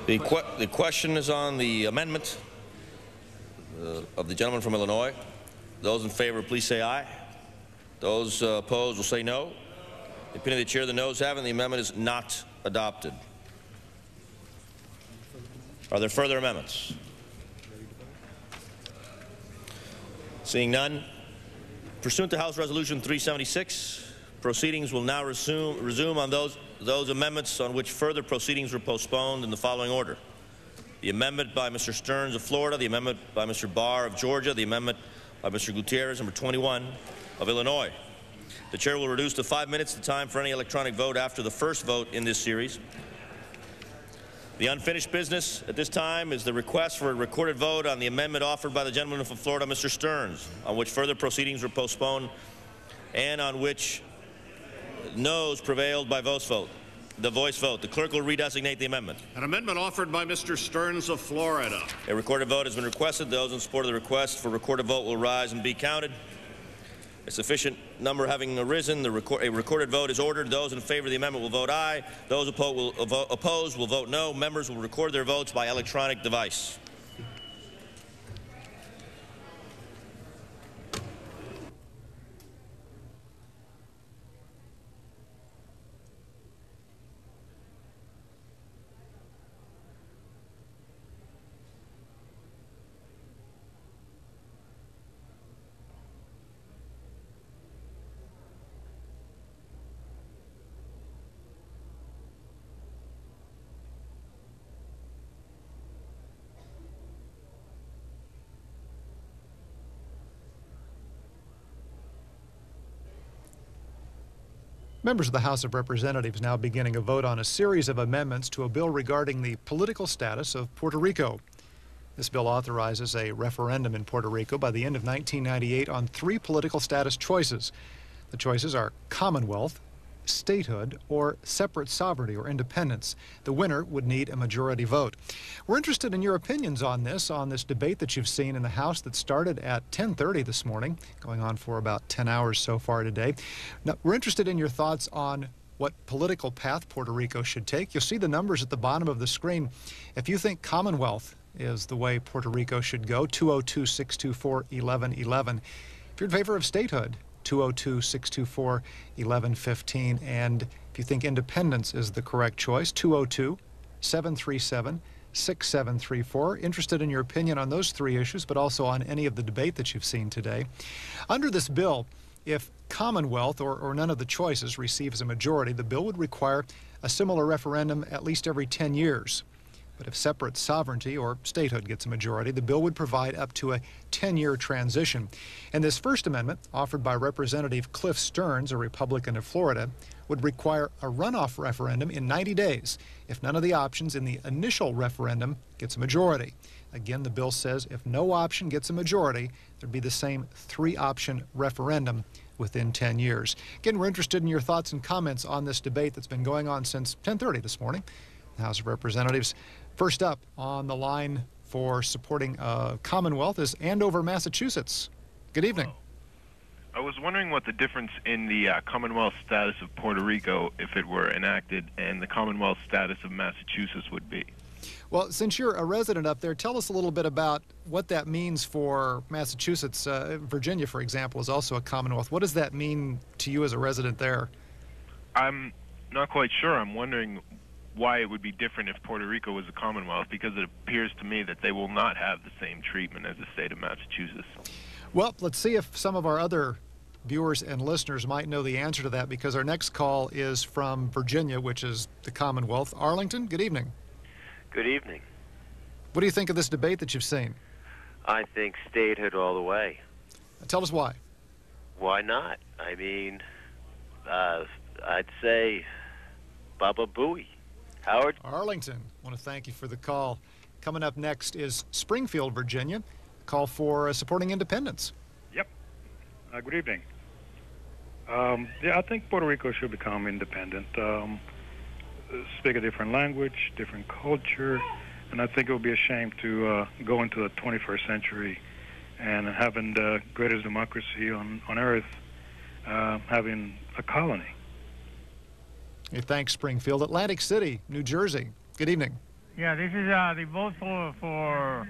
The question is on the amendment of the gentleman from Illinois. Those in favor, please say aye. Those opposed will say no. The opinion of the chair, the noes have it, and the amendment is not adopted. Are there further amendments? Seeing none, pursuant to House Resolution 376, proceedings will now resume on those amendments on which further proceedings were postponed in the following order: the amendment by Mr. Stearns of Florida, the amendment by Mr. Barr of Georgia, the amendment by Mr. Gutierrez, number 21 of Illinois. The chair will reduce to 5 minutes the time for any electronic vote after the first vote in this series. The unfinished business at this time is the request for a recorded vote on the amendment offered by the gentleman from Florida, Mr. Stearns, on which further proceedings were postponed and on which noes prevailed by voice vote. The clerk will redesignate the amendment. An amendment offered by Mr. Stearns of Florida. A recorded vote has been requested. Those in support of the request for recorded vote will rise and be counted. A sufficient number having arisen, a recorded vote is ordered. Those in favor of the amendment will vote aye. Those opposed will vote no. Members will record their votes by electronic device. Members of the House of Representatives now beginning a vote on a series of amendments to a bill regarding the political status of Puerto Rico. This bill authorizes a referendum in Puerto Rico by the end of 1998 on 3 political status choices. The choices are Commonwealth, statehood, or separate sovereignty or independence. The winner would need a majority vote. We're interested in your opinions on this debate that you've seen in the House that started at 10:30 this morning, going on for about 10 hours so far today. Now, we're interested in your thoughts on what political path Puerto Rico should take. You'll see the numbers at the bottom of the screen. If you think Commonwealth is the way Puerto Rico should go, 202-624-1111. If you're in favor of statehood, 202-624-1115. And if you think independence is the correct choice, 202-737-6734. Interested in your opinion on those 3 issues, but also on any of the debate that you've seen today. Under this bill, if Commonwealth or none of the choices receives a majority, the bill would require a similar referendum at least every 10 years. But if separate sovereignty or statehood gets a majority, the bill would provide up to a 10-year transition. And this first amendment, offered by Representative Cliff Stearns, a Republican of Florida, would require a runoff referendum in 90 days if none of the options in the initial referendum gets a majority. Again, the bill says if no option gets a majority, there'd be the same 3-option referendum within 10 years. Again, we're interested in your thoughts and comments on this debate that's been going on since 10:30 this morning. The House of Representatives. First up on the line for supporting Commonwealth is Andover, Massachusetts. Good evening. I was wondering what the difference in the Commonwealth status of Puerto Rico, if it were enacted, and the Commonwealth status of Massachusetts would be. Well, since you're a resident up there, tell us a little bit about what that means for Massachusetts. Virginia, for example, is also a Commonwealth. What does that mean to you as a resident there? I'm not quite sure. I'm wondering why it would be different if Puerto Rico was a Commonwealth, because it appears to me that they will not have the same treatment as the state of Massachusetts. Well, let's see if some of our other viewers and listeners might know the answer to that, because our next call is from Virginia, which is the Commonwealth. Arlington, good evening. Good evening. What do you think of this debate that you've seen? I think statehood all the way. Tell us why. Why not? I mean, I'd say Baba Booey. Howard? Arlington, I want to thank you for the call. Coming up next is Springfield, Virginia. Call for supporting independence. Yep. Good evening. Yeah, I think Puerto Rico should become independent. Speak a different language, different culture, and I think it would be a shame to go into the 21st century and having the greatest democracy on earth, having a colony. Hey, thanks, Springfield. Atlantic City, New Jersey. Good evening. Yeah, this is the vote for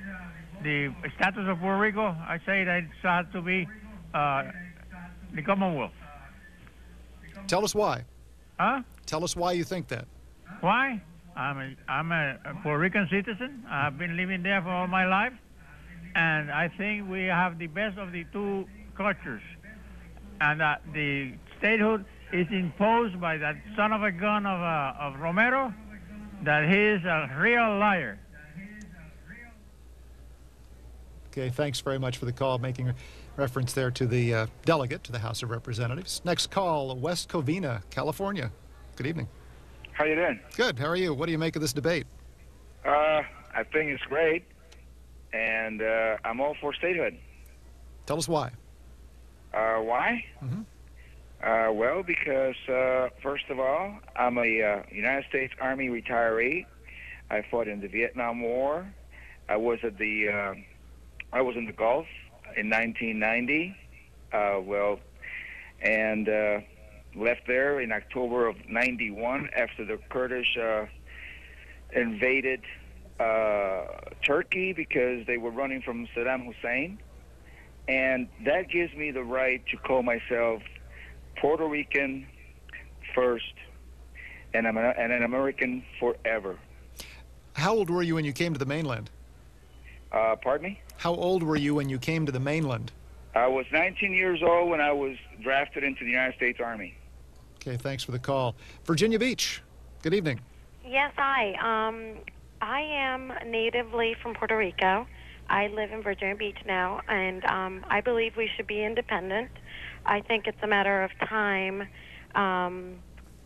the status of Puerto Rico. I say that it has to be the Commonwealth. Tell us why. Huh? Tell us why you think that. Why? I'm a Puerto Rican citizen. I've been living there for all my life, and I think we have the best of the two cultures, and the statehood is imposed by that son of a gun of Romero, that he is a real liar. Okay, thanks very much for the call, making reference there to the delegate to the House of Representatives. Next call, West Covina, California. Good evening. How you doing? Good. How are you? What do you make of this debate? I think it's great, and I'm all for statehood. Tell us why. Why? Mm-hmm. Well, because first of all, I'm a United States Army retiree. I fought in the Vietnam War. I was in the Gulf in 1990. And left there in October of '91 after the Kurdish invaded Turkey because they were running from Saddam Hussein. And that gives me the right to call myself Puerto Rican first, and I'm an American forever. How old were you when you came to the mainland? Pardon me? How old were you when you came to the mainland? I was 19 years old when I was drafted into the United States Army. Okay, thanks for the call. Virginia Beach, good evening. Yes, hi. I am natively from Puerto Rico. I live in Virginia Beach now, and I believe we should be independent. I think it's a matter of time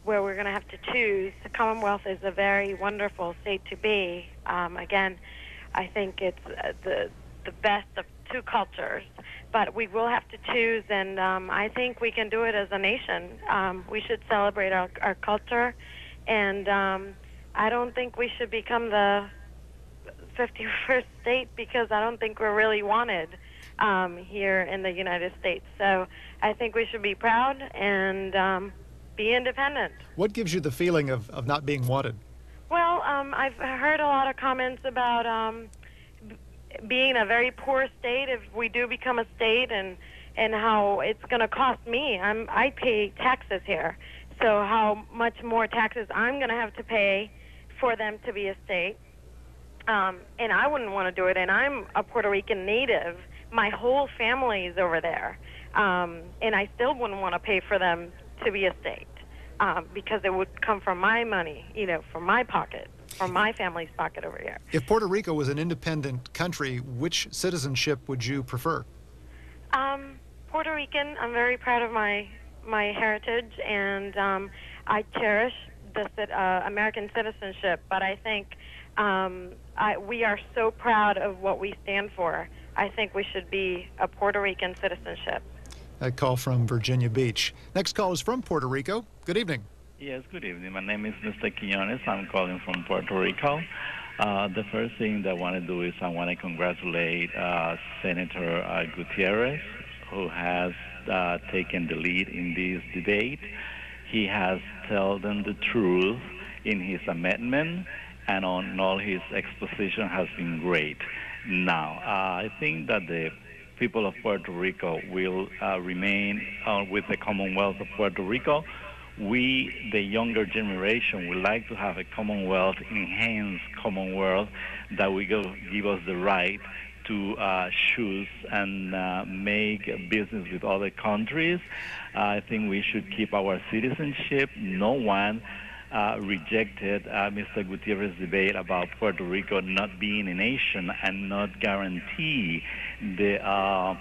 where we're going to have to choose. The Commonwealth is a very wonderful state to be. Again, I think it's the best of two cultures, but we will have to choose, and I think we can do it as a nation. We should celebrate our culture, and I don't think we should become the 51st state because I don't think we're really wanted here in the United States. So I think we should be proud and be independent. What gives you the feeling of not being wanted? Well, I've heard a lot of comments about being a very poor state if we do become a state, and how it's going to cost me. I pay taxes here, so how much more taxes I'm going to have to pay for them to be a state. And I wouldn't want to do it, and I'm a Puerto Rican native. My whole family is over there, and I still wouldn't want to pay for them to be a state because it would come from my money, from my pocket, from my family's pocket over here. If Puerto Rico was an independent country, which citizenship would you prefer? Puerto Rican. I'm very proud of my heritage, and I cherish the American citizenship, but I think we are so proud of what we stand for. I think we should be a Puerto Rican citizenship. A call from Virginia Beach. Next call is from Puerto Rico. Good evening. Yes, good evening. My name is Mr. Quinones. I'm calling from Puerto Rico. The first thing that I want to do is I want to congratulate Senator Gutierrez, who has taken the lead in this debate. He has told them the truth in his amendment, and on all his exposition has been great. Now, I think that the people of Puerto Rico will remain with the Commonwealth of Puerto Rico we, the younger generation, would like to have a Commonwealth, enhanced Commonwealth, that will give us the right to choose and make business with other countries. I think we should keep our citizenship. No one rejected Mr. Gutierrez's debate about Puerto Rico not being a nation and not guarantee the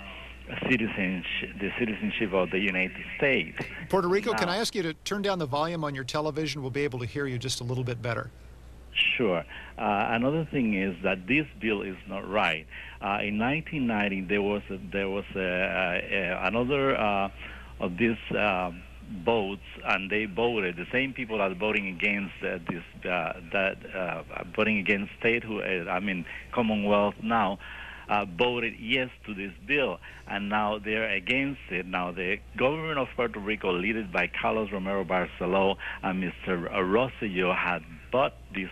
citizenship of the United States. Puerto Rico, can I ask you to turn down the volume on your television? We'll be able to hear you just a little bit better. Sure. Another thing is that this bill is not right. In 1990, there was another of these votes, and they voted. The same people that are voting against voting against statehood, Commonwealth now, voted yes to this bill, and now they're against it. Now the government of Puerto Rico, led by Carlos Romero Barceló and Mr. Rosselló, had bought these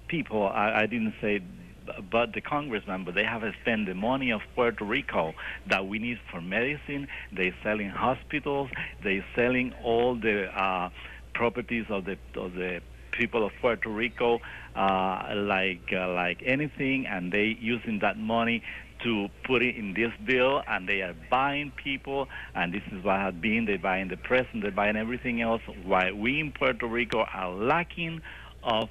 people. I didn't say but the congressman, but they have spent the money of Puerto Rico that we need for medicine. They're selling hospitals. They're selling all the properties of the people of Puerto Rico, like anything, and they using that money to put it in this bill, and they are buying people, and this is what has been. They're buying the president, they're buying everything else, while we in Puerto Rico are lacking of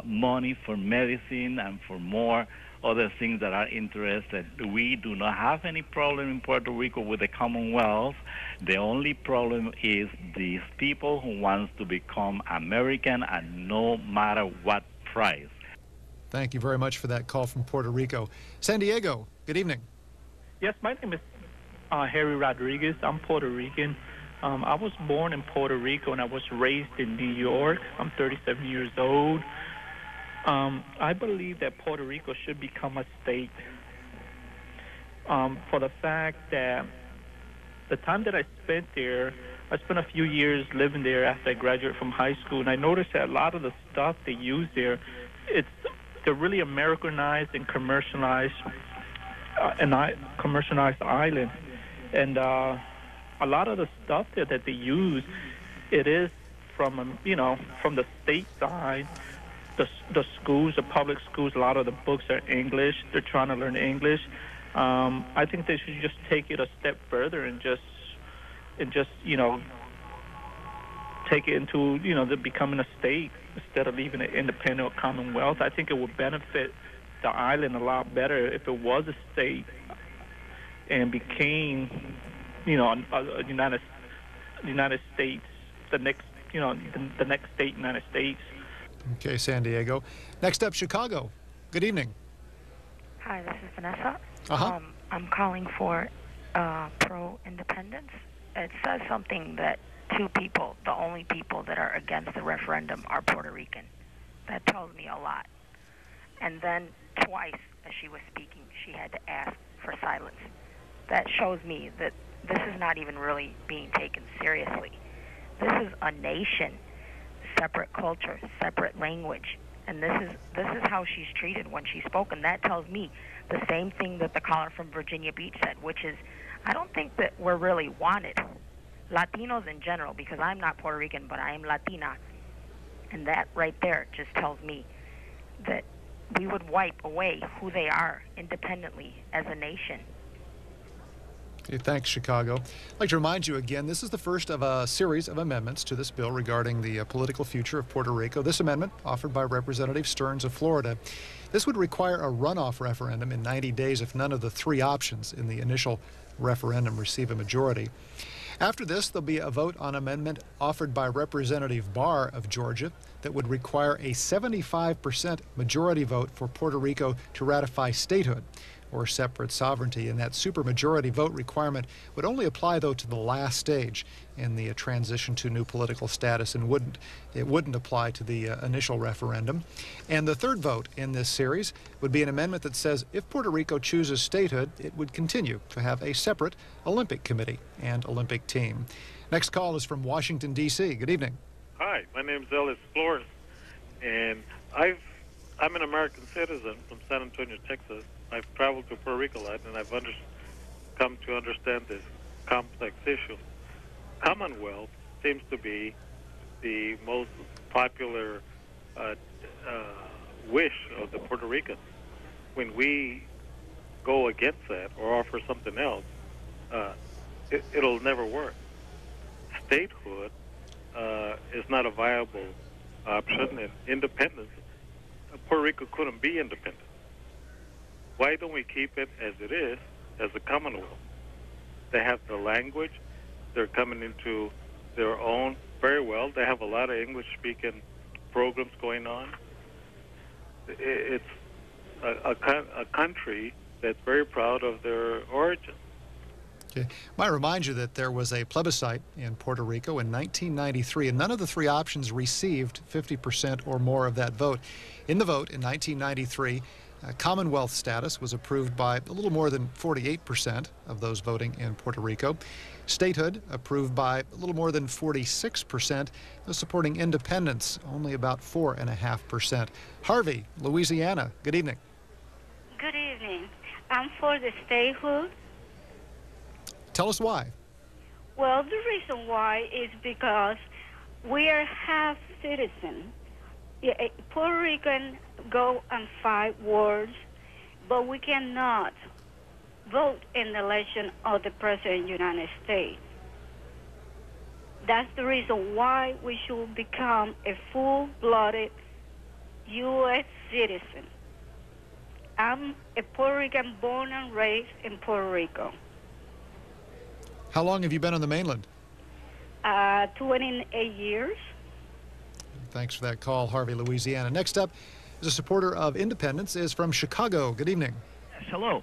money for medicine and for more other things that are interested. We do not have any problem in Puerto Rico with the Commonwealth. The only problem is these people who wants to become American, and no matter what price. Thank you very much for that call from Puerto Rico. San Diego, good evening. Yes, my name is Harry Rodriguez. I'm Puerto Rican. I was born in Puerto Rico, and I was raised in New York. I'm 37 years old. I believe that Puerto Rico should become a state for the fact that the time that I spent there, I spent a few years living there after I graduated from high school, and I noticed that a lot of the stuff they use there, they're really Americanized and commercialized, commercialized island. And a lot of the stuff there that they use, it is from, from the state side. The schools, the public schools, a lot of the books are English. They're trying to learn English. I think they should just take it a step further and just take it into, the becoming a state instead of leaving it independent Commonwealth. I think it would benefit the island a lot better if it was a state and became, a United States, the next state, United States. Okay, San Diego. Next up, Chicago. Good evening. Hi, this is Vanessa. I'm calling for pro-independence. It says something that two people, the only people that are against the referendum, are Puerto Rican. That tells me a lot. And then twice, as she was speaking, she had to ask for silence. That shows me that this is not even really being taken seriously. This is a nation, separate culture, separate language, and this is how she's treated when she spoke. And that tells me the same thing that the caller from Virginia Beach said, which is, I don't think that we're really wanted. Latinos in general, because I'm not Puerto Rican, but I am Latina, and that right there just tells me that we would wipe away who they are independently as a nation. Okay, thanks, Chicago. I'd like to remind you again, this is the first of a series of amendments to this bill regarding the political future of Puerto Rico. This amendment, offered by Representative Stearns of Florida, this would require a runoff referendum in 90 days if none of the three options in the initial referendum receive a majority. After this, there'll be a vote on amendment offered by Representative Barr of Georgia that would require a 75% majority vote for Puerto Rico to ratify statehood or separate sovereignty, and that supermajority vote requirement would only apply, though, to the last stage in the transition to new political status, and it wouldn't apply to the initial referendum. And the third vote in this series would be an amendment that says if Puerto Rico chooses statehood, it would continue to have a separate Olympic committee and Olympic team. Next call is from Washington, D.C. Good evening. Hi, my name is Ellis Flores, and I'm an American citizen from San Antonio, Texas. I've traveled to Puerto Rico a lot, and I've come to understand this complex issue. Commonwealth seems to be the most popular wish of the Puerto Ricans. When we go against that or offer something else, it'll never work. Statehood is not a viable option, and independence, Puerto Rico couldn't be independent. Why don't we keep it as it is, as a Commonwealth? They have the language. They're coming into their own very well. They have a lot of English-speaking programs going on. It's a country that's very proud of their origin. Okay. Might remind you that there was a plebiscite in Puerto Rico in 1993, and none of the three options received 50% or more of that vote. In the vote in 1993, Commonwealth status was approved by a little more than 48% of those voting in Puerto Rico. Statehood approved by a little more than 46%. Those supporting independence, only about 4.5%. Harvey, Louisiana, good evening. Good evening. I'm for the statehood. Tell us why. Well, the reason why is because we are half citizens. Puerto Rican go and fight wars, but we cannot vote in the election of the President of the United States. That's the reason why we should become a full-blooded U.S. citizen. I'm a Puerto Rican born and raised in Puerto Rico. How long have you been on the mainland? 28 years. Thanks for that call, Harvey, Louisiana. Next up is a supporter of independence, is from Chicago. Good evening. Yes, hello.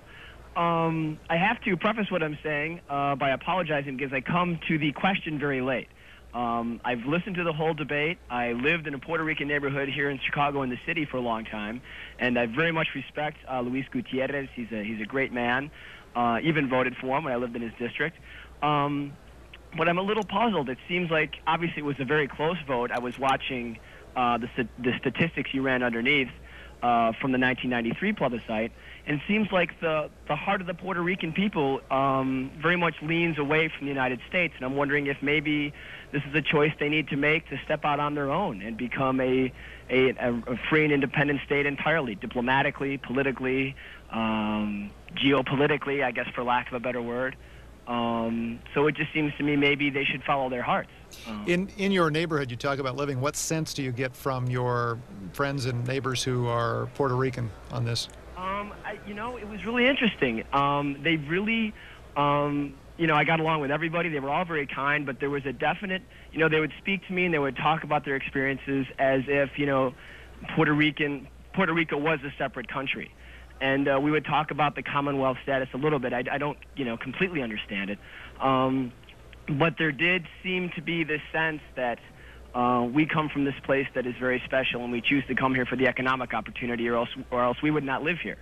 I have to preface what I'm saying by apologizing because I come to the question very late. I've listened to the whole debate. I lived in a Puerto Rican neighborhood here in Chicago in the city for a long time, and I very much respect Luis Gutierrez. He's a great man. Even voted for him when I lived in his district. But I'm a little puzzled. It seems like, obviously, it was a very close vote. I was watching the statistics you ran underneath from the 1993 plebiscite, and it seems like the heart of the Puerto Rican people very much leans away from the United States, and I'm wondering if maybe this is a choice they need to make to step out on their own and become a free and independent state entirely, diplomatically, politically, geopolitically, I guess, for lack of a better word. So it just seems to me maybe they should follow their hearts. In your neighborhood, you talk about living. What sense do you get from your friends and neighbors who are Puerto Rican on this? It was really interesting. They really, I got along with everybody. They were all very kind, but there was a definite, they would speak to me and they would talk about their experiences as if, Puerto Rico was a separate country. And we would talk about the Commonwealth status a little bit. I don't, completely understand it. But there did seem to be this sense that we come from this place that is very special, and we choose to come here for the economic opportunity, or else we would not live here.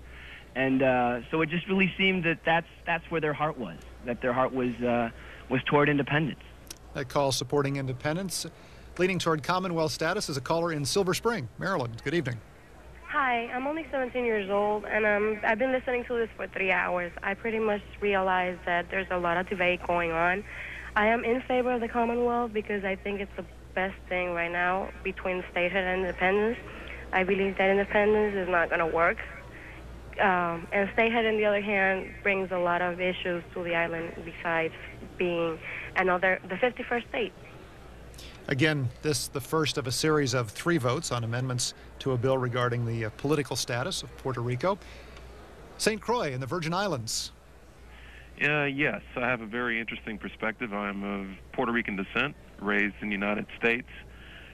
And so it just really seemed that that's where their heart was. That their heart was toward independence. That call supporting independence, leaning toward Commonwealth status, is a caller in Silver Spring, Maryland. Good evening. Hi, I'm only 17 years old, and I've been listening to this for 3 hours. I pretty much realized that there's a lot of debate going on. I am in favor of the Commonwealth because I think it's the best thing right now between statehood and independence. I believe that independence is not going to work. And statehood, on the other hand, brings a lot of issues to the island besides being the 51st state. Again, this the first of a series of 3 votes on amendments to a bill regarding the political status of Puerto Rico. St. Croix in the Virgin Islands. Yes, I have a very interesting perspective. I'm of Puerto Rican descent, raised in the United States,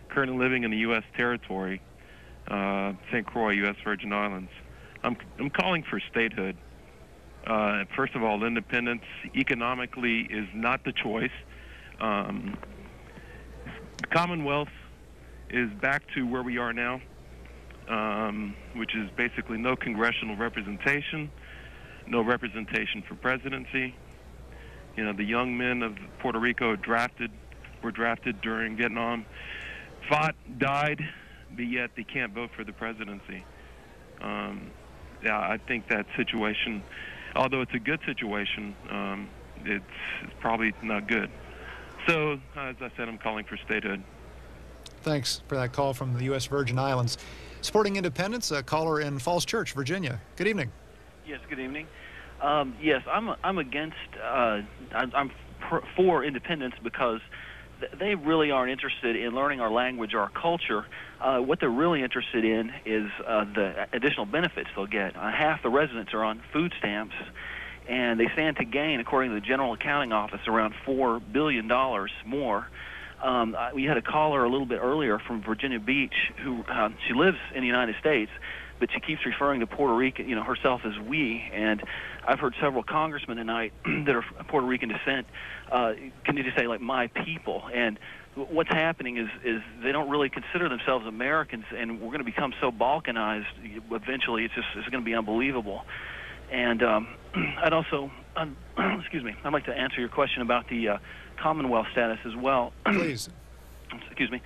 currently living in the U.S. territory, St. Croix, U.S. Virgin Islands. I'm calling for statehood. First of all, independence economically is not the choice. The Commonwealth is back to where we are now, which is basically no congressional representation, no representation for presidency. The young men of Puerto Rico were drafted during Vietnam, fought, died, but yet they can't vote for the presidency. I think that situation, although it's a good situation, it's probably not good. So, as I said, I'm calling for statehood. Thanks for that call from the U.S. Virgin Islands. Supporting independence, a caller in Falls Church, Virginia. Good evening. Yes, good evening. Yes, I'm against. I'm for independence because they really aren't interested in learning our language or our culture. What they're really interested in is the additional benefits they'll get. Half the residents are on food stamps, and they stand to gain, according to the General Accounting Office, around $4 billion more. We had a caller a little bit earlier from Virginia Beach who she lives in the United States, but she keeps referring to Puerto Rico, herself as we. And I've heard several congressmen tonight that are Puerto Rican descent continue to say, like, my people. And what's happening is they don't really consider themselves Americans, and we're going to become so balkanized eventually. It's going to be unbelievable. And I'd also, excuse me, I'd like to answer your question about the Commonwealth status as well. Please. Excuse me.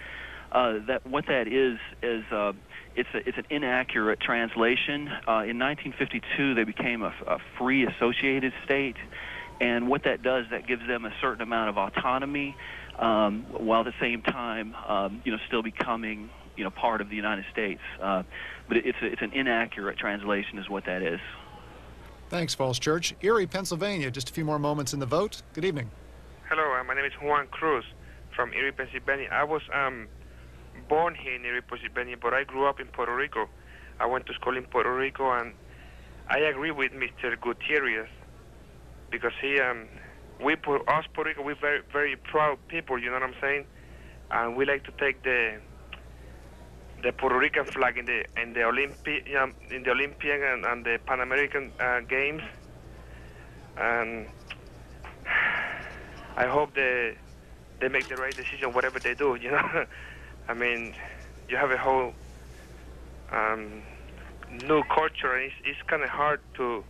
That what that is it's an inaccurate translation. In 1952, they became a free associated state, and what that does, that gives them a certain amount of autonomy, while at the same time, still becoming, part of the United States. But it's an inaccurate translation, is what that is. Thanks, Falls Church. Erie, Pennsylvania. Just a few more moments in the vote. Good evening. Hello, my name is Juan Cruz from Erie, Pennsylvania. I was born here in Erie, Pennsylvania, but I grew up in Puerto Rico. I went to school in Puerto Rico, and I agree with Mr. Gutierrez because us Puerto Rico, we're very, very proud people. You know what I'm saying? And we like to take the Puerto Rican flag in the Olympian and the Pan American games, and I hope they make the right decision, whatever they do. I mean, you have a whole new culture, and it's kind of hard to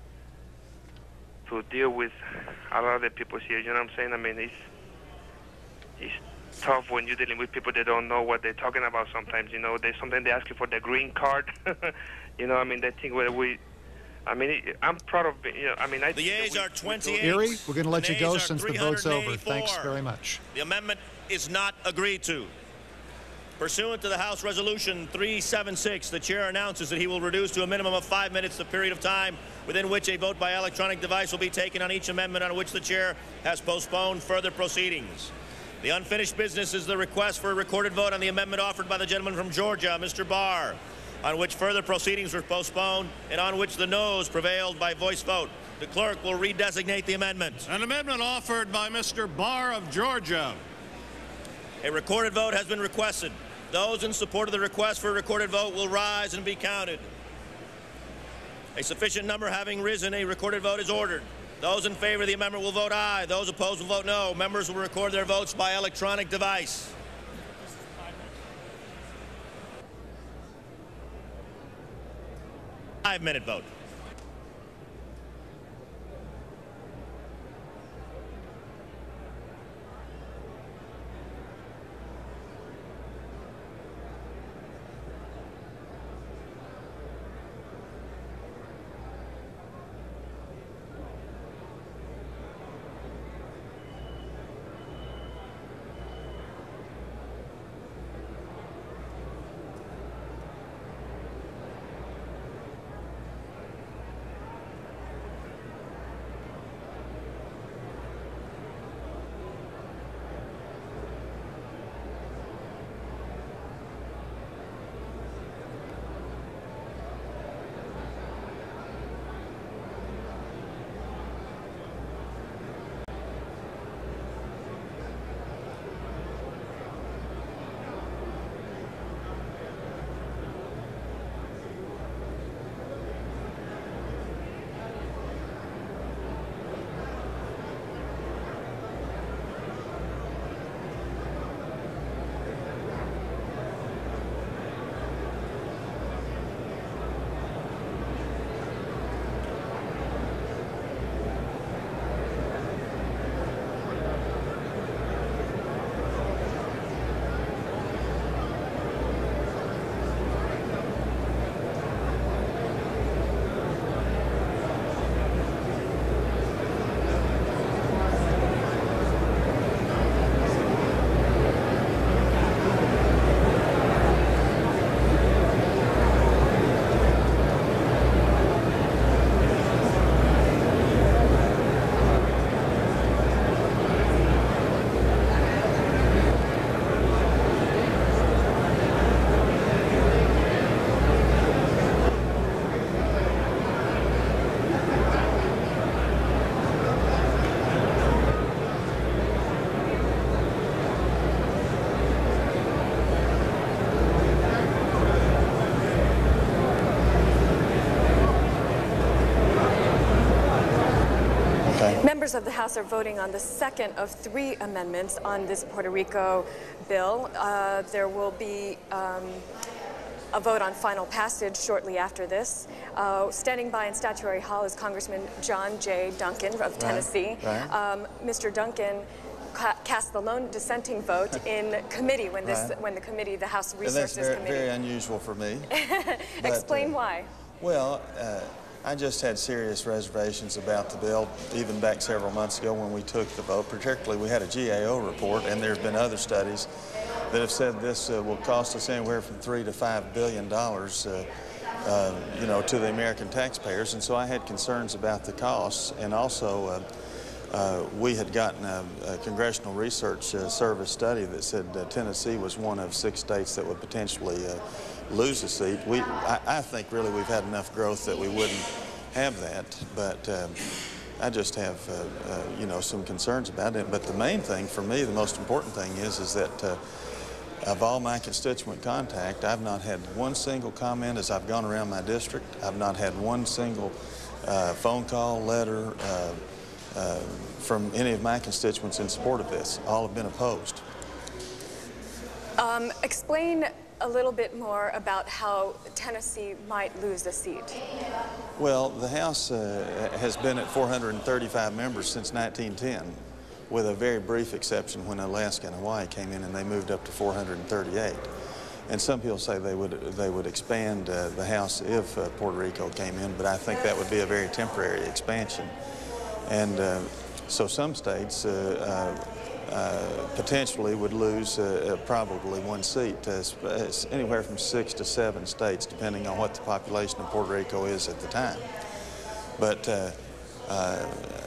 deal with a lot of the people here. You know what I'm saying? I mean, it's tough when you're dealing with people that don't know what they're talking about. Sometimes, sometimes they ask you for the green card. I mean, they think I'm proud of. The yeas are 28. Erie, we're going to let you go nays since the vote's over. Thanks very much. The amendment is not agreed to. Pursuant to the House Resolution 376, the chair announces that he will reduce to a minimum of 5 minutes the period of time within which a vote by electronic device will be taken on each amendment on which the chair has postponed further proceedings. The unfinished business is the request for a recorded vote on the amendment offered by the gentleman from Georgia, Mr. Barr, on which further proceedings were postponed and on which the noes prevailed by voice vote. The clerk will redesignate the amendment. An amendment offered by Mr. Barr of Georgia. A recorded vote has been requested. Those in support of the request for a recorded vote will rise and be counted. A sufficient number having risen, a recorded vote is ordered. Those in favor of the amendment will vote aye. Those opposed will vote no. Members will record their votes by electronic device. Five-minute vote. Right. Members of the House are voting on the second of 3 amendments on this Puerto Rico bill. There will be a vote on final passage shortly after this. Standing by in Statuary Hall is Congressman John J. Duncan of Tennessee. Right. Mr. Duncan cast the lone dissenting vote in committee when when the House Resources and that's Committee. very unusual for me. Explain why. Well, I just had serious reservations about the bill even back several months ago when we took the vote. Particularly, we had a GAO report, and there's been other studies that have said this will cost us anywhere from $3 to $5 billion, you know, to the American taxpayers. And so I had concerns about the costs, and also we had gotten a Congressional Research Service study that said Tennessee was one of 6 states that would potentially lose a seat. I think really we've had enough growth that we wouldn't have that, but I just have you know, some concerns about it. But the main thing for me, the most important thing is that of all my constituent contact, I've not had one single comment as I've gone around my district. I've not had one single phone call, letter from any of my constituents in support of this. All have been opposed. Explain a little bit more about how Tennessee might lose a seat. Well, the House has been at 435 members since 1910, with a very brief exception when Alaska and Hawaii came in and they moved up to 438. And some people say they would expand the House if Puerto Rico came in, but I think that would be a very temporary expansion. And so some states potentially would lose probably 1 seat. It's anywhere from 6 to 7 states, depending on what the population of Puerto Rico is at the time. But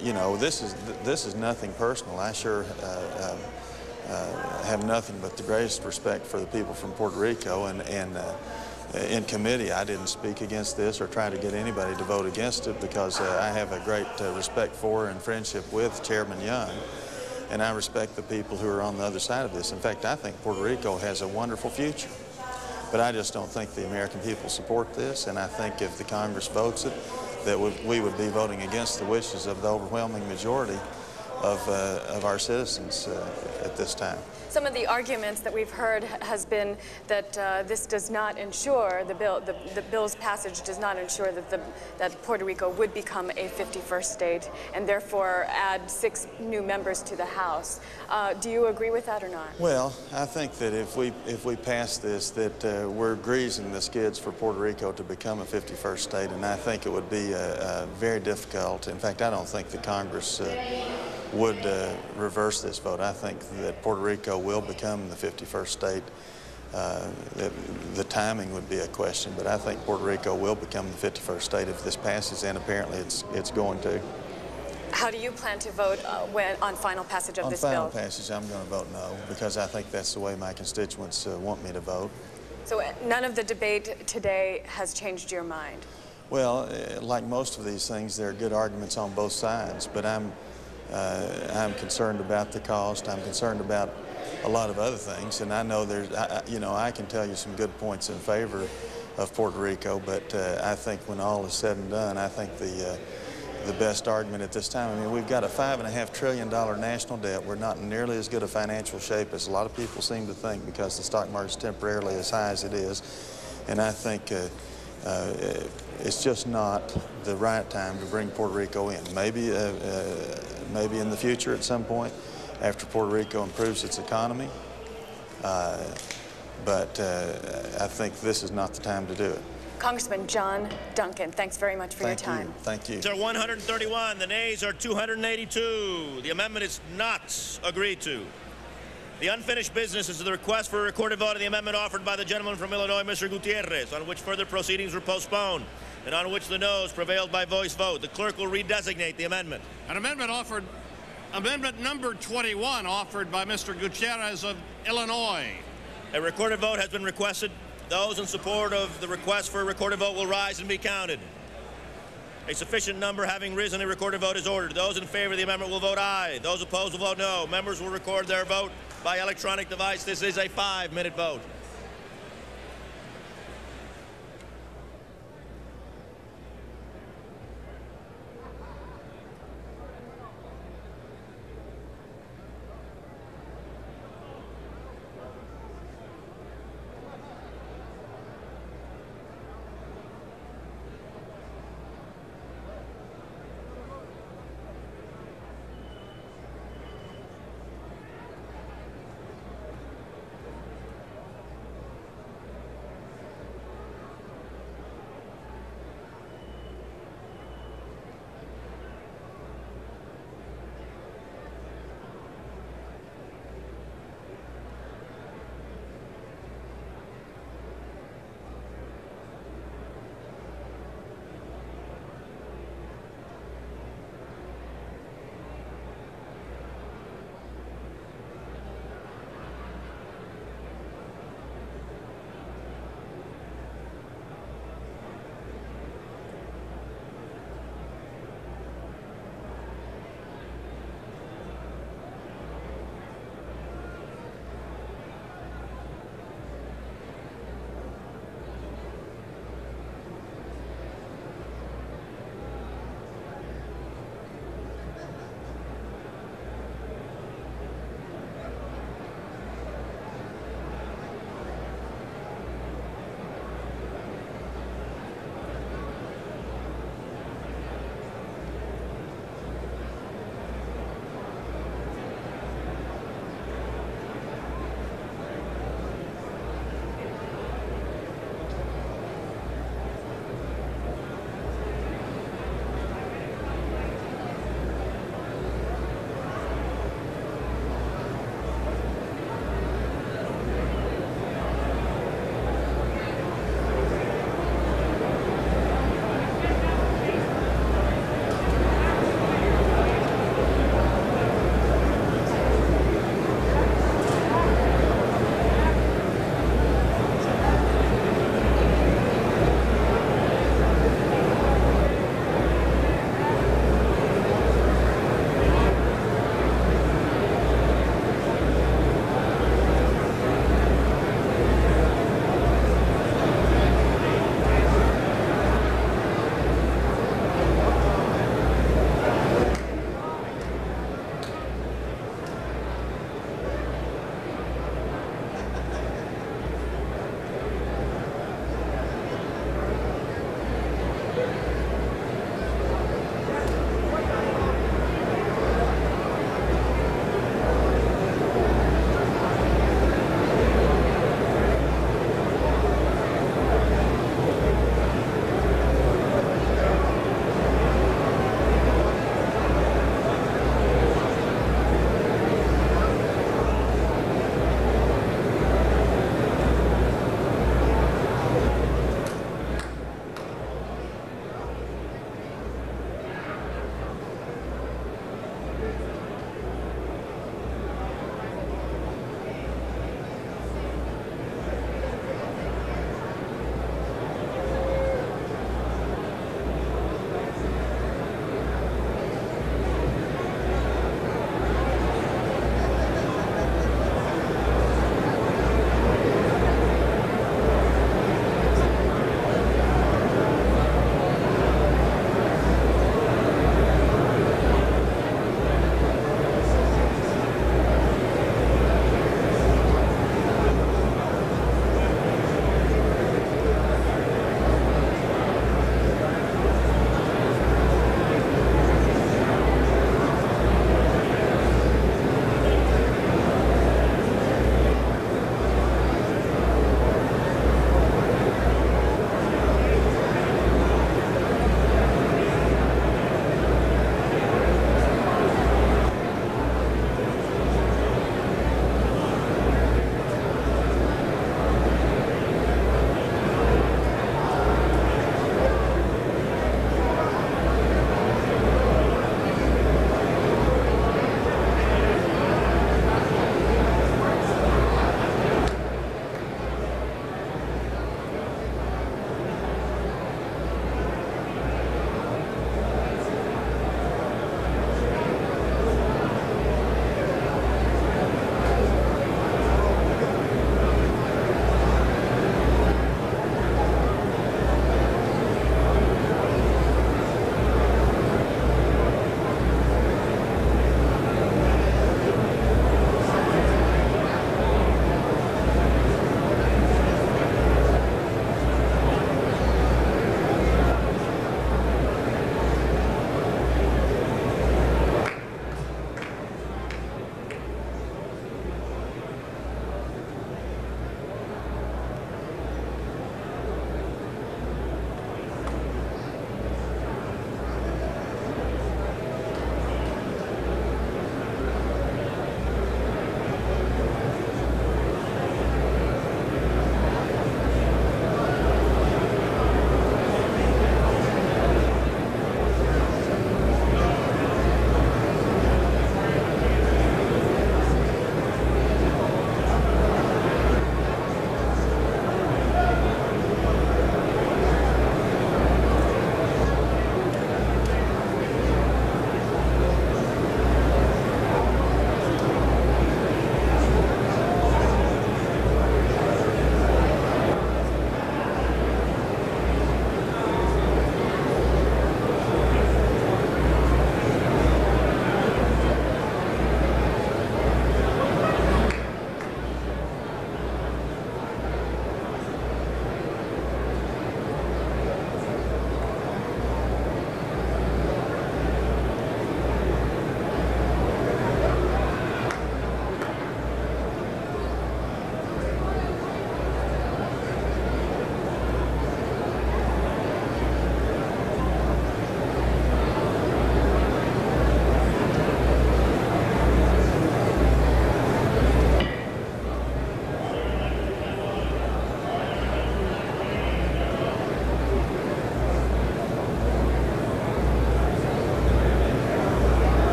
you know, this is nothing personal. I sure have nothing but the greatest respect for the people from Puerto Rico, and in committee I didn't speak against this or try to get anybody to vote against it, because I have a great respect for and friendship with Chairman Young, and I respect the people who are on the other side of this. In fact, I think Puerto Rico has a wonderful future, but I just don't think the American people support this, and I think if the Congress votes it, that we would be voting against the wishes of the overwhelming majority of our citizens at this time. Some of the arguments that we've heard has been that this does not ensure, the bill's passage does not ensure that Puerto Rico would become a 51st state and therefore add 6 new members to the House. Do you agree with that or not? Well, I think that if we pass this, that we're greasing the skids for Puerto Rico to become a 51st state, and I think it would be very difficult. In fact, I don't think the Congress would reverse this vote. I think that Puerto Rico will become the 51st state. The timing would be a question, but I think Puerto Rico will become the 51st state if this passes, and apparently it's going to. How do you plan to vote on final passage of this bill? On final passage, I'm going to vote no, because I think that's the way my constituents want me to vote. So none of the debate today has changed your mind? Well, like most of these things, there are good arguments on both sides, but I'm concerned about the cost. I'm concerned about a lot of other things, and I know you know, I can tell you some good points in favor of Puerto Rico, but I think when all is said and done, I think the best argument at this time, I mean, we've got a $5.5 trillion national debt. We're not in nearly as good a financial shape as a lot of people seem to think, because the stock market's temporarily as high as it is, and I think it's just not the right time to bring Puerto Rico in. Maybe in the future at some point after Puerto Rico improves its economy, but I think this is not the time to do it. Congressman John Duncan, thanks very much for your time. Thank you. There are 131. The nays are 282. The amendment is not agreed to. The unfinished business is the request for a recorded vote of the amendment offered by the gentleman from Illinois, Mr. Gutierrez, on which further proceedings were postponed, and on which the noes prevailed by voice vote. The clerk will redesignate the amendment. An amendment number 21, offered by Mr. Gutierrez of Illinois. A recorded vote has been requested. Those in support of the request for a recorded vote will rise and be counted. A sufficient number having risen, a recorded vote is ordered. Those in favor of the amendment will vote aye. Those opposed will vote no. Members will record their vote by electronic device. This is a 5-minute vote.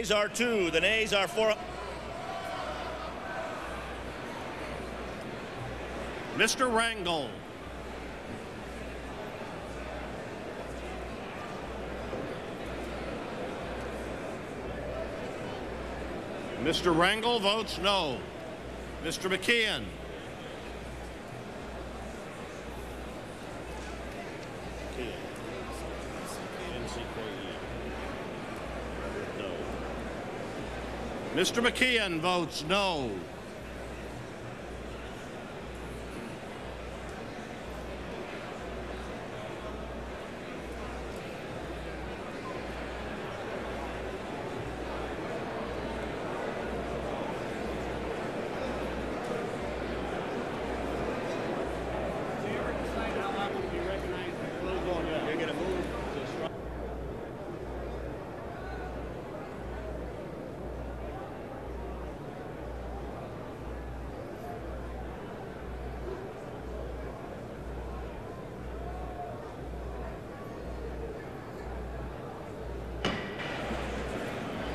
yeas are 2. The nays are 4. Mr. Rangel. Mr. Rangel votes no. Mr. McKeon. Mr. McKeon votes no.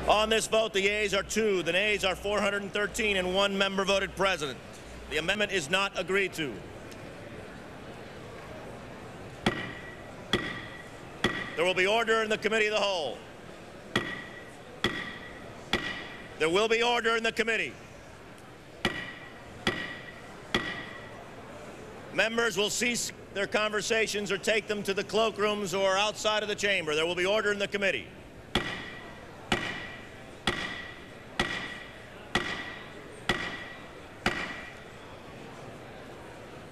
On this vote, the yeas are 2, the nays are 413, and 1 member voted president. The amendment is not agreed to. There will be order in the committee of the whole. There will be order in the committee. Members will cease their conversations or take them to the cloakrooms or outside of the chamber. There will be order in the committee.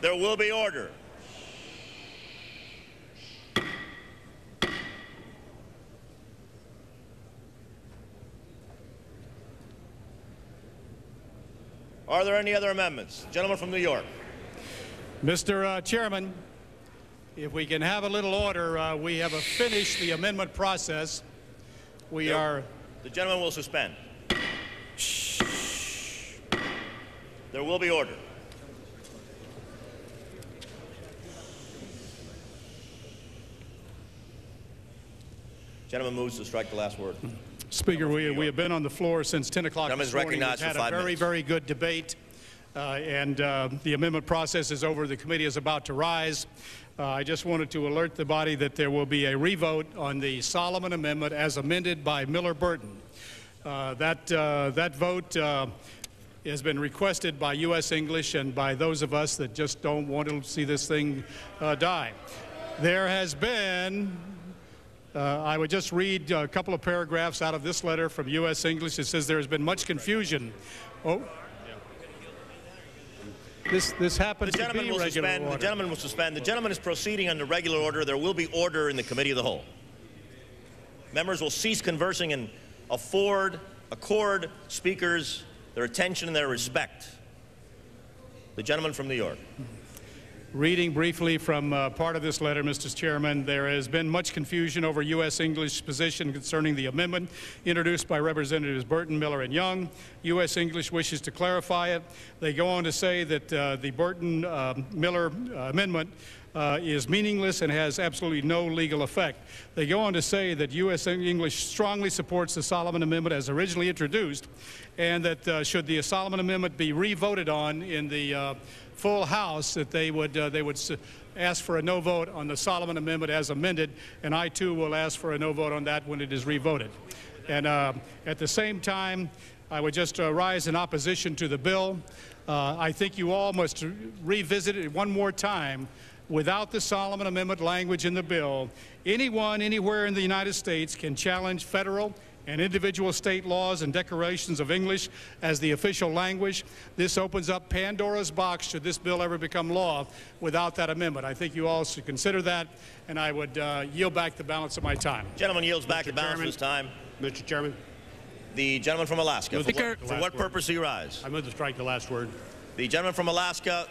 There will be order. Are there any other amendments? Gentleman from New York. Mr. Chairman, if we can have a little order, we have finished the amendment process. The gentleman will suspend. There will be order. Gentleman moves to strike the last word. Speaker, we have been on the floor since 10 o'clock this morning. Recognized We've for had 5 a minutes. very good debate, and the amendment process is over. The committee is about to rise. I just wanted to alert the body that there will be a revote on the Solomon Amendment as amended by Miller Burton. That vote has been requested by U.S. English and by those of us that just don't want to see this thing die. There has been I would just read a couple of paragraphs out of this letter from U.S. English. It says there has been much confusion. Oh, this happens to be regular order. The gentleman will suspend. The gentleman is proceeding under regular order. There will be order in the committee of the whole. Members will cease conversing and accord speakers their attention and their respect. The gentleman from New York. Reading briefly from part of this letter, Mr. Chairman, there has been much confusion over U.S. English position concerning the amendment introduced by Representatives Burton, Miller, and Young. U.S. English wishes to clarify it. They go on to say that the Burton-Miller amendment is meaningless and has absolutely no legal effect. They go on to say that U.S. English strongly supports the Solomon Amendment as originally introduced, and that should the Solomon Amendment be re-voted on in the full House, that they would ask for a no vote on the Solomon Amendment as amended, and I too will ask for a no vote on that when it is re-voted. And at the same time, I would just rise in opposition to the bill. I think you all must revisit it one more time. Without the Solomon Amendment language in the bill, anyone anywhere in the United States can challenge federal and individual state laws and declarations of English as the official language. This opens up Pandora's box should this bill ever become law without that amendment. I think you all should consider that, and I would yield back the balance of my time. Gentleman yields back the balance of his time. Mr. Chairman. The gentleman from Alaska. For what purpose do you rise? I move to strike the last word. The gentleman from Alaska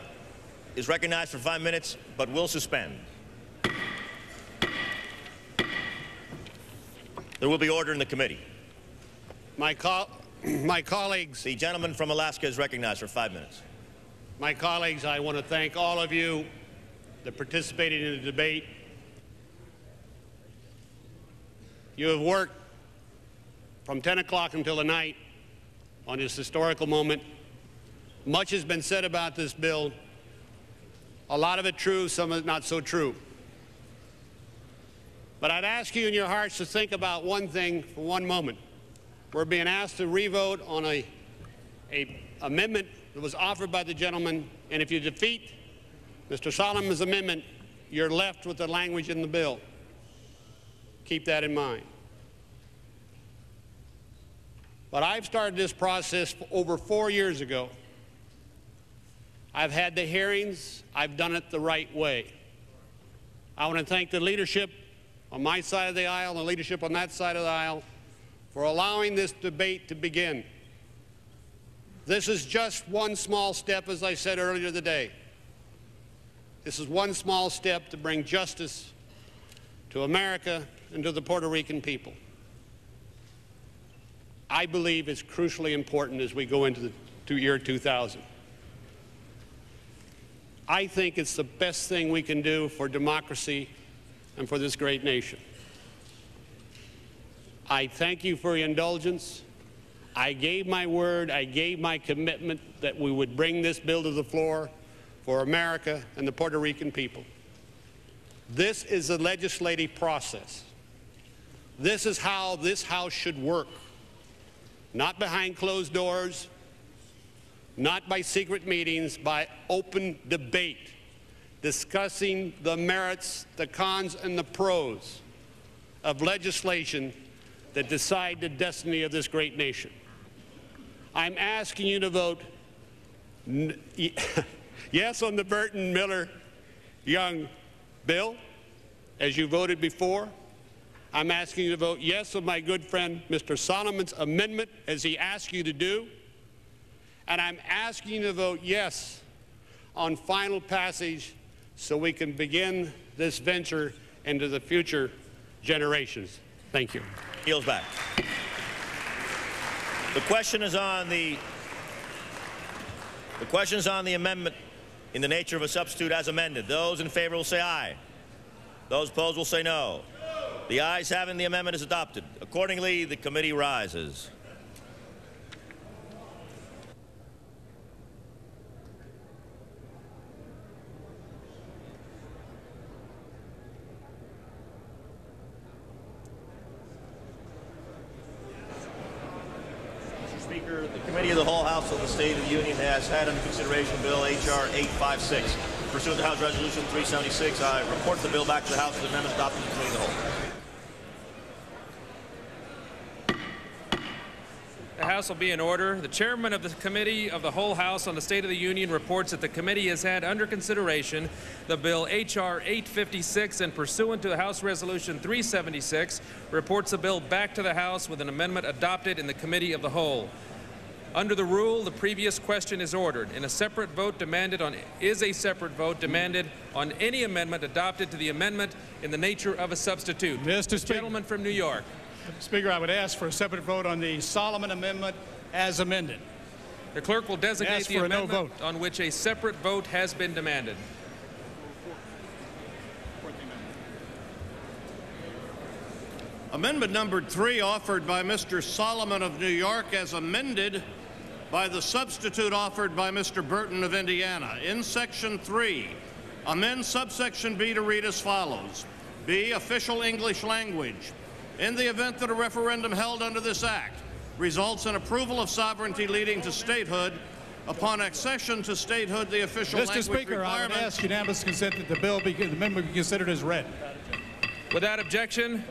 is recognized for 5 minutes, but will suspend. There will be order in the committee. My colleagues. The gentleman from Alaska is recognized for 5 minutes. My colleagues, I want to thank all of you that participated in the debate. You have worked from 10 o'clock until the night on this historical moment. Much has been said about this bill. A lot of it true, some of it not so true. But I'd ask you in your hearts to think about one thing for one moment. We're being asked to revote on a amendment that was offered by the gentleman, and if you defeat Mr. Solomon's amendment, you're left with the language in the bill. Keep that in mind. But I've started this process over 4 years ago. I've had the hearings. I've done it the right way. I want to thank the leadership on my side of the aisle and the leadership on that side of the aisle for allowing this debate to begin. This is just one small step, as I said earlier today. This is one small step to bring justice to America and to the Puerto Rican people. I believe it's crucially important as we go into the year 2000. I think it's the best thing we can do for democracy and for this great nation. I thank you for your indulgence. I gave my word, I gave my commitment that we would bring this bill to the floor for America and the Puerto Rican people. This is a legislative process. This is how this House should work. Not behind closed doors, not by secret meetings, by open debate, discussing the merits, the cons, and the pros of legislation that decide the destiny of this great nation. I'm asking you to vote yes on the Burton-Miller-Young bill, as you voted before. I'm asking you to vote yes on my good friend Mr. Solomon's amendment, as he asked you to do. And I'm asking you to vote yes on final passage so we can begin this venture into the future generations. Thank you. Yields back. The question is on the amendment in the nature of a substitute as amended. Those in favor will say aye. Those opposed will say no. The ayes having the amendment is adopted. Accordingly, the committee rises. Mr. Speaker, the Committee of the Whole House of the State of the Union has had under consideration Bill H.R. 856. Pursuant to House Resolution 376, I report the bill back to the House with the amendment adopted in the Committee of the Whole. The House will be in order. The chairman of the Committee of the Whole House on the State of the Union reports that the committee has had under consideration the bill H.R. 856 and pursuant to the House Resolution 376 reports the bill back to the House with an amendment adopted in the Committee of the Whole. Under the rule, the previous question is ordered. A separate vote demanded on any amendment adopted to the amendment in the nature of a substitute. Mr. Speaker. Gentleman from New York. Speaker, I would ask for a separate vote on the Solomon amendment as amended. The clerk will designate the amendment on which a separate vote has been demanded. Amendment number 3 offered by Mr. Solomon of New York as amended by the substitute offered by Mr. Burton of Indiana. In Section 3, amend subsection B to read as follows. B, official English language. In the event that a referendum held under this act results in approval of sovereignty leading to statehood, upon accession to statehood, the official language requirement... Mr. Speaker, I would ask unanimous consent that the amendment be considered as read. Without objection,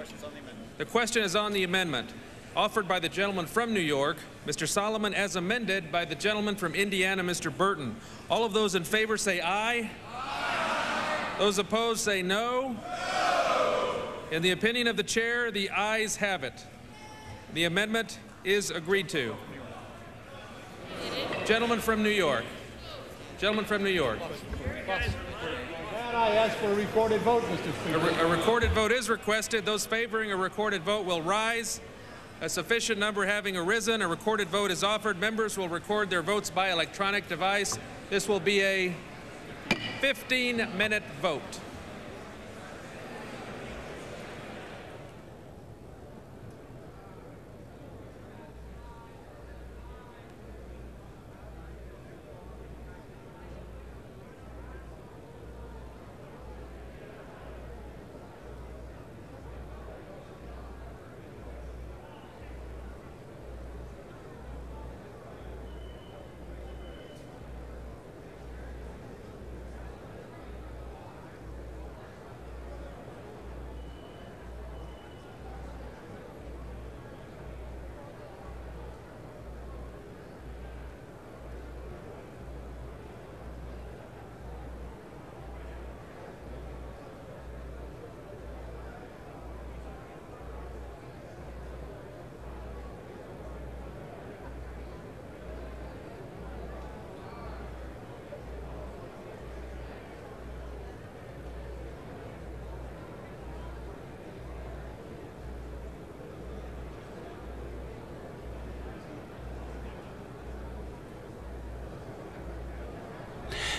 the question is on the amendment offered by the gentleman from New York, Mr. Solomon, as amended by the gentleman from Indiana, Mr. Burton. All of those in favor say aye. Aye. Those opposed say no. No. In the opinion of the chair, the ayes have it. The amendment is agreed to. Gentleman from New York. Gentleman from New York. I ask for a recorded vote, Mr. Speaker. A recorded vote is requested. Those favoring a recorded vote will rise. A sufficient number having arisen, a recorded vote is offered. Members will record their votes by electronic device. This will be a 15-minute vote.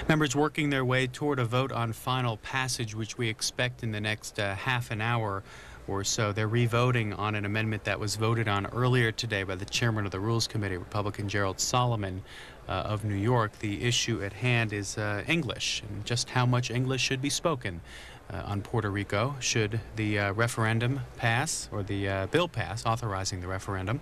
Members working their way toward a vote on final passage, which we expect in the next half an hour or so. They're re-voting on an amendment that was voted on earlier today by the chairman of the Rules Committee, Republican Gerald Solomon of New York. The issue at hand is English, and just how much English should be spoken on Puerto Rico should the referendum pass, or the bill pass authorizing the referendum.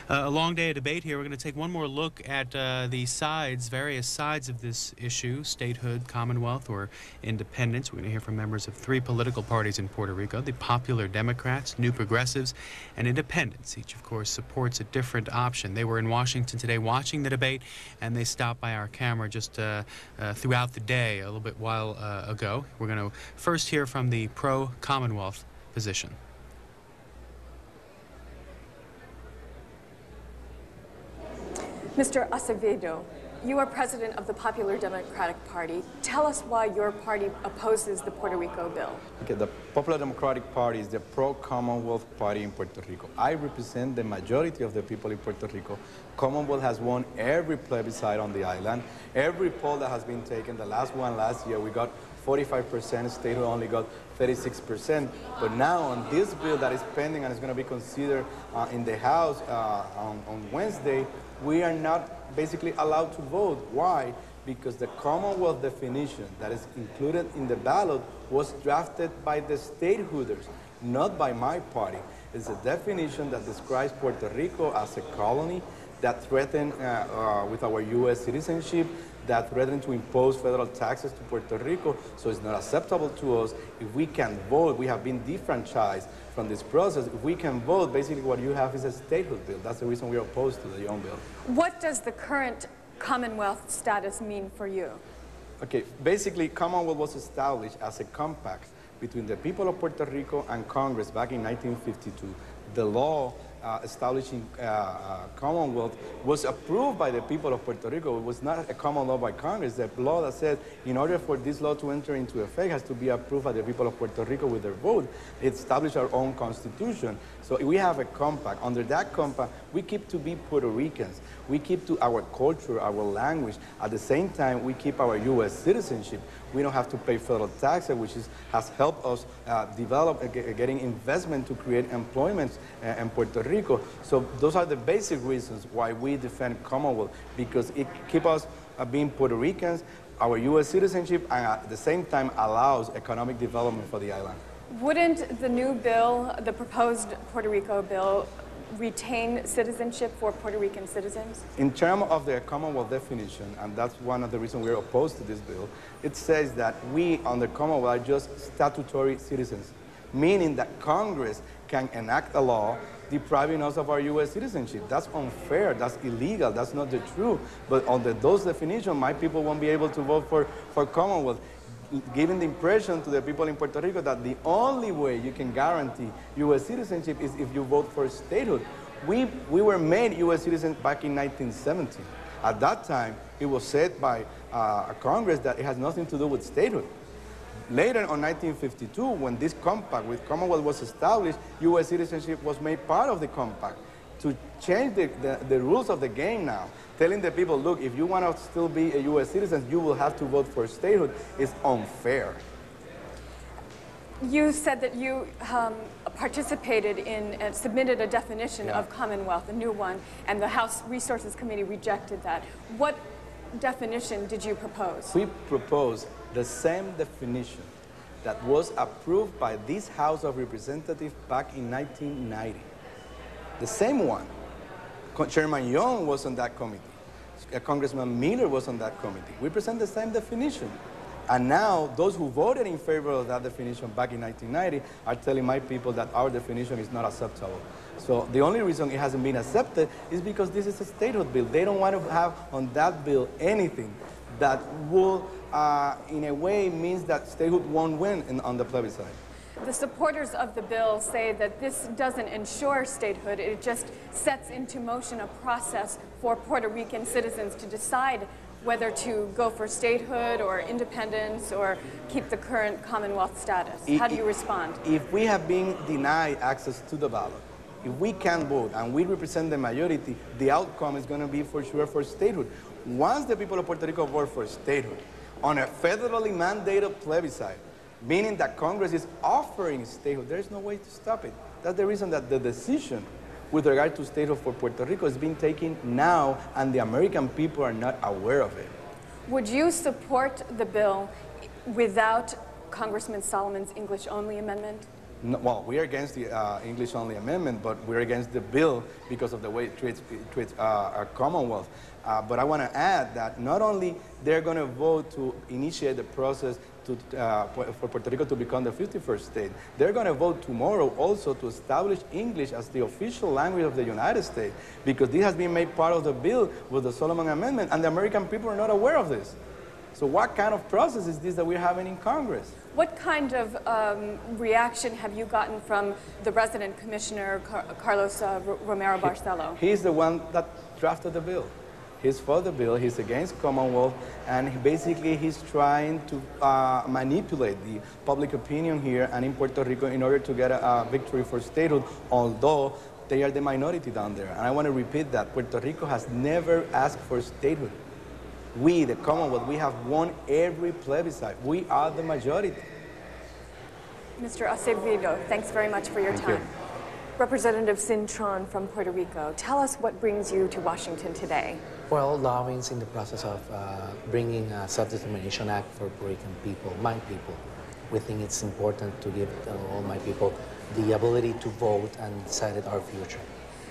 A long day of debate here. We're going to take one more look at the sides, various sides of this issue: statehood, Commonwealth, or independence. We're going to hear from members of 3 political parties in Puerto Rico: the Popular Democrats, New Progressives, and Independents. Each, of course, supports a different option. They were in Washington today watching the debate, and they stopped by our camera just throughout the day a little bit while ago. We're going to first hear from the pro-Commonwealth position. Mr. Acevedo, you are president of the Popular Democratic Party. Tell us why your party opposes the Puerto Rico bill. Okay, the Popular Democratic Party is the pro-Commonwealth party in Puerto Rico. I represent the majority of the people in Puerto Rico. Commonwealth has won every plebiscite on the island. Every poll that has been taken, the last one last year, we got 45%, statehood only got 36%. But now on this bill that is pending and is going to be considered in the House on Wednesday, we are not basically allowed to vote. Why? Because the Commonwealth definition that is included in the ballot was drafted by the statehooders, not by my party. It's a definition that describes Puerto Rico as a colony that threatened with our U.S. citizenship, that threatened to impose federal taxes to Puerto Rico, so it's not acceptable to us. If we can vote, we have been defranchised from this process. If we can vote, basically what you have is a statehood bill. That's the reason we are opposed to the Young bill. What does the current Commonwealth status mean for you? Okay, basically Commonwealth was established as a compact between the people of Puerto Rico and Congress back in 1952. The law establishing Commonwealth was approved by the people of Puerto Rico. It was not a common law by Congress. The law that said in order for this law to enter into effect has to be approved by the people of Puerto Rico with their vote. It established our own constitution. So we have a compact. Under that compact, we keep to be Puerto Ricans. We keep to our culture, our language. At the same time, we keep our U.S. citizenship. We don't have to pay federal taxes, which has helped us develop, getting investment to create employment in Puerto Rico. So those are the basic reasons why we defend Commonwealth, because it keeps us being Puerto Ricans, our U.S. citizenship, and at the same time allows economic development for the island. Wouldn't the new bill, the proposed Puerto Rico bill, retain citizenship for Puerto Rican citizens? In terms of the Commonwealth definition, and that's one of the reasons we're opposed to this bill, it says that we, under Commonwealth, are just statutory citizens, meaning that Congress can enact a law depriving us of our U.S. citizenship. That's unfair, that's illegal, that's not the truth. But under those definitions, my people won't be able to vote for Commonwealth, giving the impression to the people in Puerto Rico that the only way you can guarantee U.S. citizenship is if you vote for statehood. We were made U.S. citizens back in 1970. At that time, it was said by Congress that it has nothing to do with statehood. Later, in 1952, when this compact with Commonwealth was established, U.S. citizenship was made part of the compact. To change the rules of the game now, telling the people, look, if you want to still be a U.S. citizen, you will have to vote for statehood, is unfair. You said that you participated in and submitted a definition of Commonwealth, a new one, and the House Resources Committee rejected that. What definition did you propose? We proposed the same definition that was approved by this House of Representatives back in 1990. The same one. Chairman Young was on that committee. Congressman Miller was on that committee. We present the same definition. And now, those who voted in favor of that definition back in 1990 are telling my people that our definition is not acceptable. So the only reason it hasn't been accepted is because this is a statehood bill. They don't want to have on that bill anything that will, in a way, means that statehood won't win on the plebiscite. The supporters of the bill say that this doesn't ensure statehood, it just sets into motion a process for Puerto Rican citizens to decide whether to go for statehood or independence or keep the current Commonwealth status. How do you respond? If we have been denied access to the ballot, if we can't vote and we represent the majority, the outcome is going to be for sure for statehood. Once the people of Puerto Rico vote for statehood, on a federally mandated plebiscite, meaning that Congress is offering statehood. There's no way to stop it. That's the reason that the decision with regard to statehood for Puerto Rico is being taken now, and the American people are not aware of it. Would you support the bill without Congressman Solomon's English-only amendment? No, well, we are against the English-only amendment, but we're against the bill because of the way it treats our Commonwealth. But I want to add that not only they're going to vote to initiate the process for Puerto Rico to become the 51st state, they're going to vote tomorrow also to establish English as the official language of the United States, because this has been made part of the bill with the Solomon Amendment, and the American people are not aware of this. So what kind of process is this that we're having in Congress? What kind of reaction have you gotten from the resident commissioner, Carlos Romero Barcelo? He's the one that drafted the bill. He's for the bill, he's against Commonwealth, and basically he's trying to manipulate the public opinion here and in Puerto Rico in order to get a victory for statehood, although they are the minority down there. And I want to repeat that Puerto Rico has never asked for statehood. We, the Commonwealth, we have won every plebiscite. We are the majority. Mr. Acevedo, thanks very much for your time. You. Representative Cintron from Puerto Rico, tell us what brings you to Washington today. Well, lobbying is in the process of bringing a Self-Determination Act for Puerto Rican people, my people. We think it's important to give all my people the ability to vote and decide our future.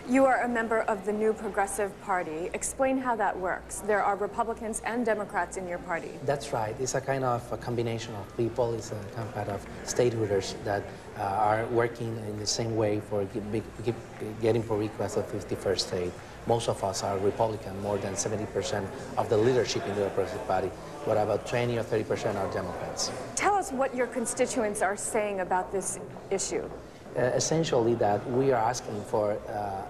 You are a member of the New Progressive Party. Explain how that works. There are Republicans and Democrats in your party. That's right. It's a kind of a combination of people. It's a kind of stateholders that are working in the same way for getting Puerto Rico as a 51st state. Most of us are Republican. More than 70% of the leadership in the New Progressive Party, but about 20 or 30% are Democrats. Tell us what your constituents are saying about this issue. Essentially that we are asking for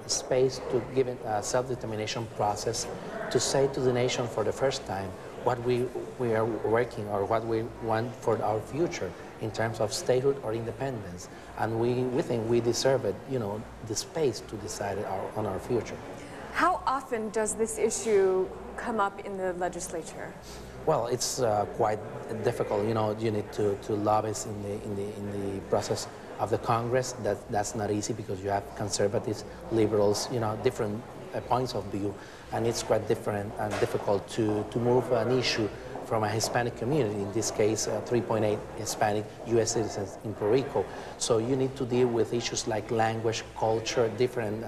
space to give it a self-determination process to say to the nation for the first time what we are working or what we want for our future in terms of statehood or independence. And we think we deserve it, you know, the space to decide on our future. How often does this issue come up in the legislature? Well, it's quite difficult. You know, you need to lobby in the process of the Congress. That's not easy because you have conservatives, liberals, you know, different points of view, and it's quite different and difficult to move an issue from a Hispanic community, in this case 3.8 Hispanic U.S. citizens in Puerto Rico. So you need to deal with issues like language, culture, different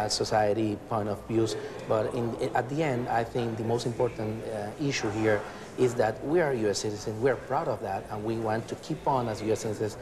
society point of views. But at the end, I think the most important issue here is that we are U.S. citizens, we're proud of that, and we want to keep on as U.S. citizens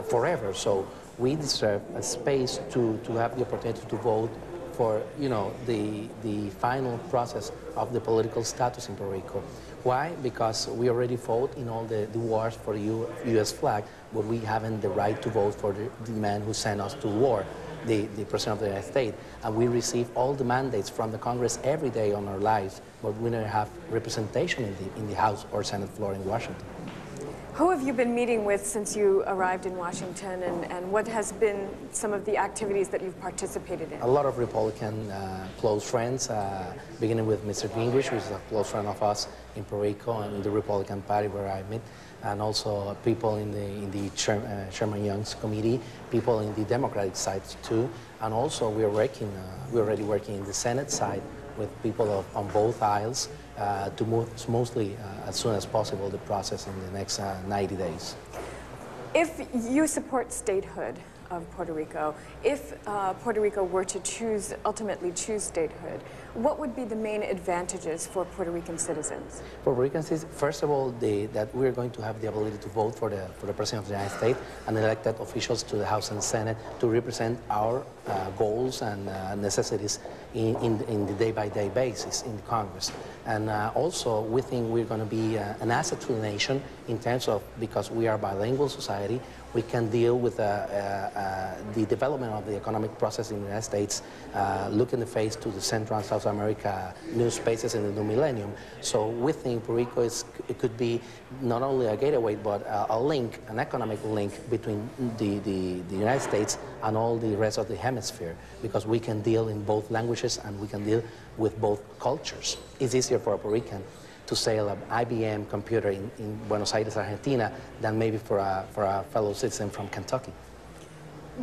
forever. So we deserve a space to have the opportunity to vote for, you know, the final process of the political status in Puerto Rico. Why? Because we already fought in all the wars for the U.S. flag, but we haven't the right to vote for the man who sent us to war, the President of the United States. And we receive all the mandates from the Congress every day on our lives, but we don't have representation in the House or Senate floor in Washington. Who have you been meeting with since you arrived in Washington, and what has been some of the activities that you've participated in? A lot of Republican close friends, beginning with Mr. Gingrich, who is a close friend of us in Puerto Rico and in the Republican Party where I met, and also people in the Chairman Young's committee, people in the Democratic side too, and also we're already working in the Senate side with people on both aisles to move smoothly as soon as possible the process in the next 90 days. If you support statehood of Puerto Rico, if Puerto Rico were to ultimately choose statehood, what would be the main advantages for Puerto Rican citizens? Puerto Rican citizens, first of all, that we're going to have the ability to vote for the President of the United States and elected officials to the House and Senate to represent our goals and necessities in the day-by-day basis in the Congress. And also, we think we're going to be an asset to the nation in terms of, because we are a bilingual society, we can deal with the development of the economic process in the United States, look in the face to the Central and South America new spaces in the new millennium. So we think Puerto Rico it could be not only a gateway, but a link, an economic link between the United States and all the rest of the hemisphere, because we can deal in both languages and we can deal with both cultures. It's easier for a Puerto Rican to sell an IBM computer in Buenos Aires, Argentina, than maybe for a fellow citizen from Kentucky.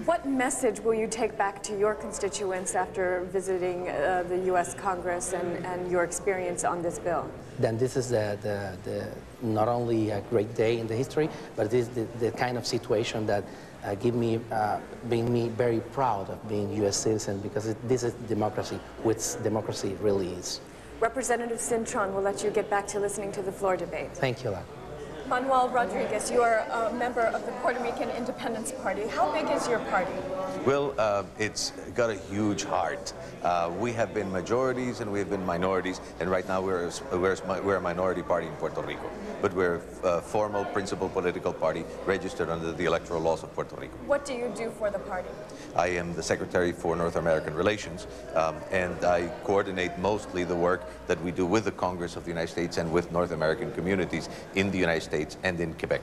What message will you take back to your constituents after visiting the U.S. Congress and your experience on this bill? Then this is not only a great day in the history, but it is the kind of situation that being me very proud of being a U.S. citizen, because this is democracy, which democracy really is. Representative Cintron will let you get back to listening to the floor debate. Thank you, Lara. Manuel Rodriguez, you are a member of the Puerto Rican Independence Party. How big is your party? Well, it's got a huge heart. We have been majorities and we have been minorities, and right now we're a minority party in Puerto Rico. But we're a formal principal political party registered under the electoral laws of Puerto Rico. What do you do for the party? I am the Secretary for North American Relations, and I coordinate mostly the work that we do with the Congress of the United States and with North American communities in the United States and in Quebec.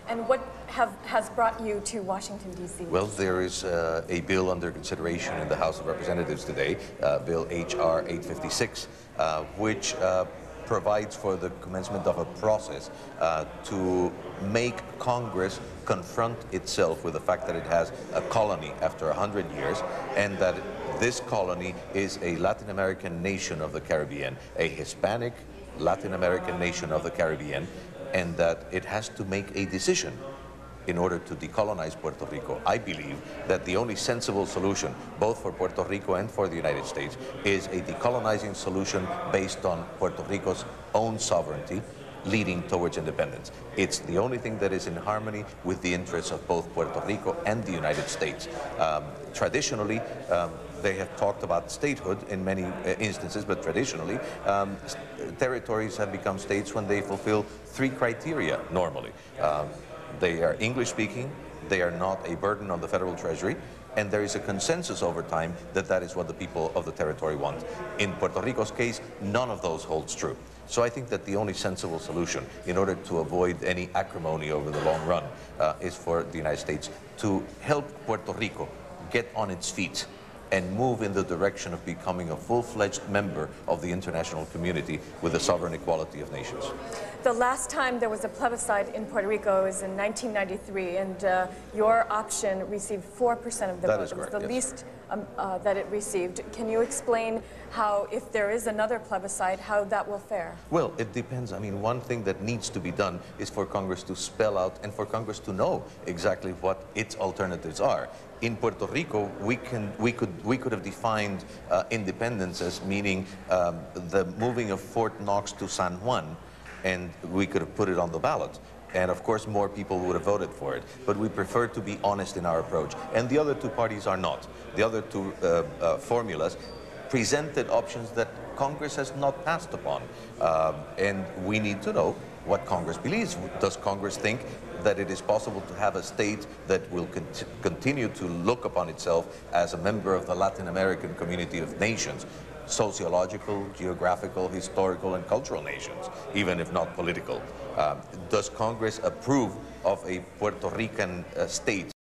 And what has brought you to Washington, D.C.? Well, there is a bill under consideration in the House of Representatives today, Bill H.R. 856, which provides for the commencement of a process to make Congress confront itself with the fact that it has a colony after 100 years, and that this colony is a Latin American nation of the Caribbean, a Hispanic Latin American nation of the Caribbean, and that it has to make a decision in order to decolonize Puerto Rico. I believe that the only sensible solution, both for Puerto Rico and for the United States, is a decolonizing solution based on Puerto Rico's own sovereignty, leading towards independence. It's the only thing that is in harmony with the interests of both Puerto Rico and the United States. Traditionally, they have talked about statehood in many instances, but traditionally, territories have become states when they fulfill three criteria normally. They are English-speaking, they are not a burden on the federal treasury, and there is a consensus over time that that is what the people of the territory want. In Puerto Rico's case, none of those holds true. So I think that the only sensible solution, in order to avoid any acrimony over the long run, is for the United States to help Puerto Rico get on its feet and move in the direction of becoming a full-fledged member of the international community with the sovereign equality of nations. The last time there was a plebiscite in Puerto Rico was in 1993, and your option received 4% of the vote. That is correct, it was the yes. least that it received. Can you explain how, if there is another plebiscite, how that will fare? Well, it depends. I mean, one thing that needs to be done is for Congress to spell out and for Congress to know exactly what its alternatives are. In Puerto Rico, we could have defined independence as meaning the moving of Fort Knox to San Juan, and we could have put it on the ballot. And of course, more people would have voted for it. But we prefer to be honest in our approach. And the other two parties are not. The other two formulas presented options that Congress has not passed upon. And we need to know what Congress believes. Does Congress think that it is possible to have a state that will continue to look upon itself as a member of the Latin American community of nations, sociological, geographical, historical, and cultural nations, even if not political? Does Congress approve of a Puerto Rican state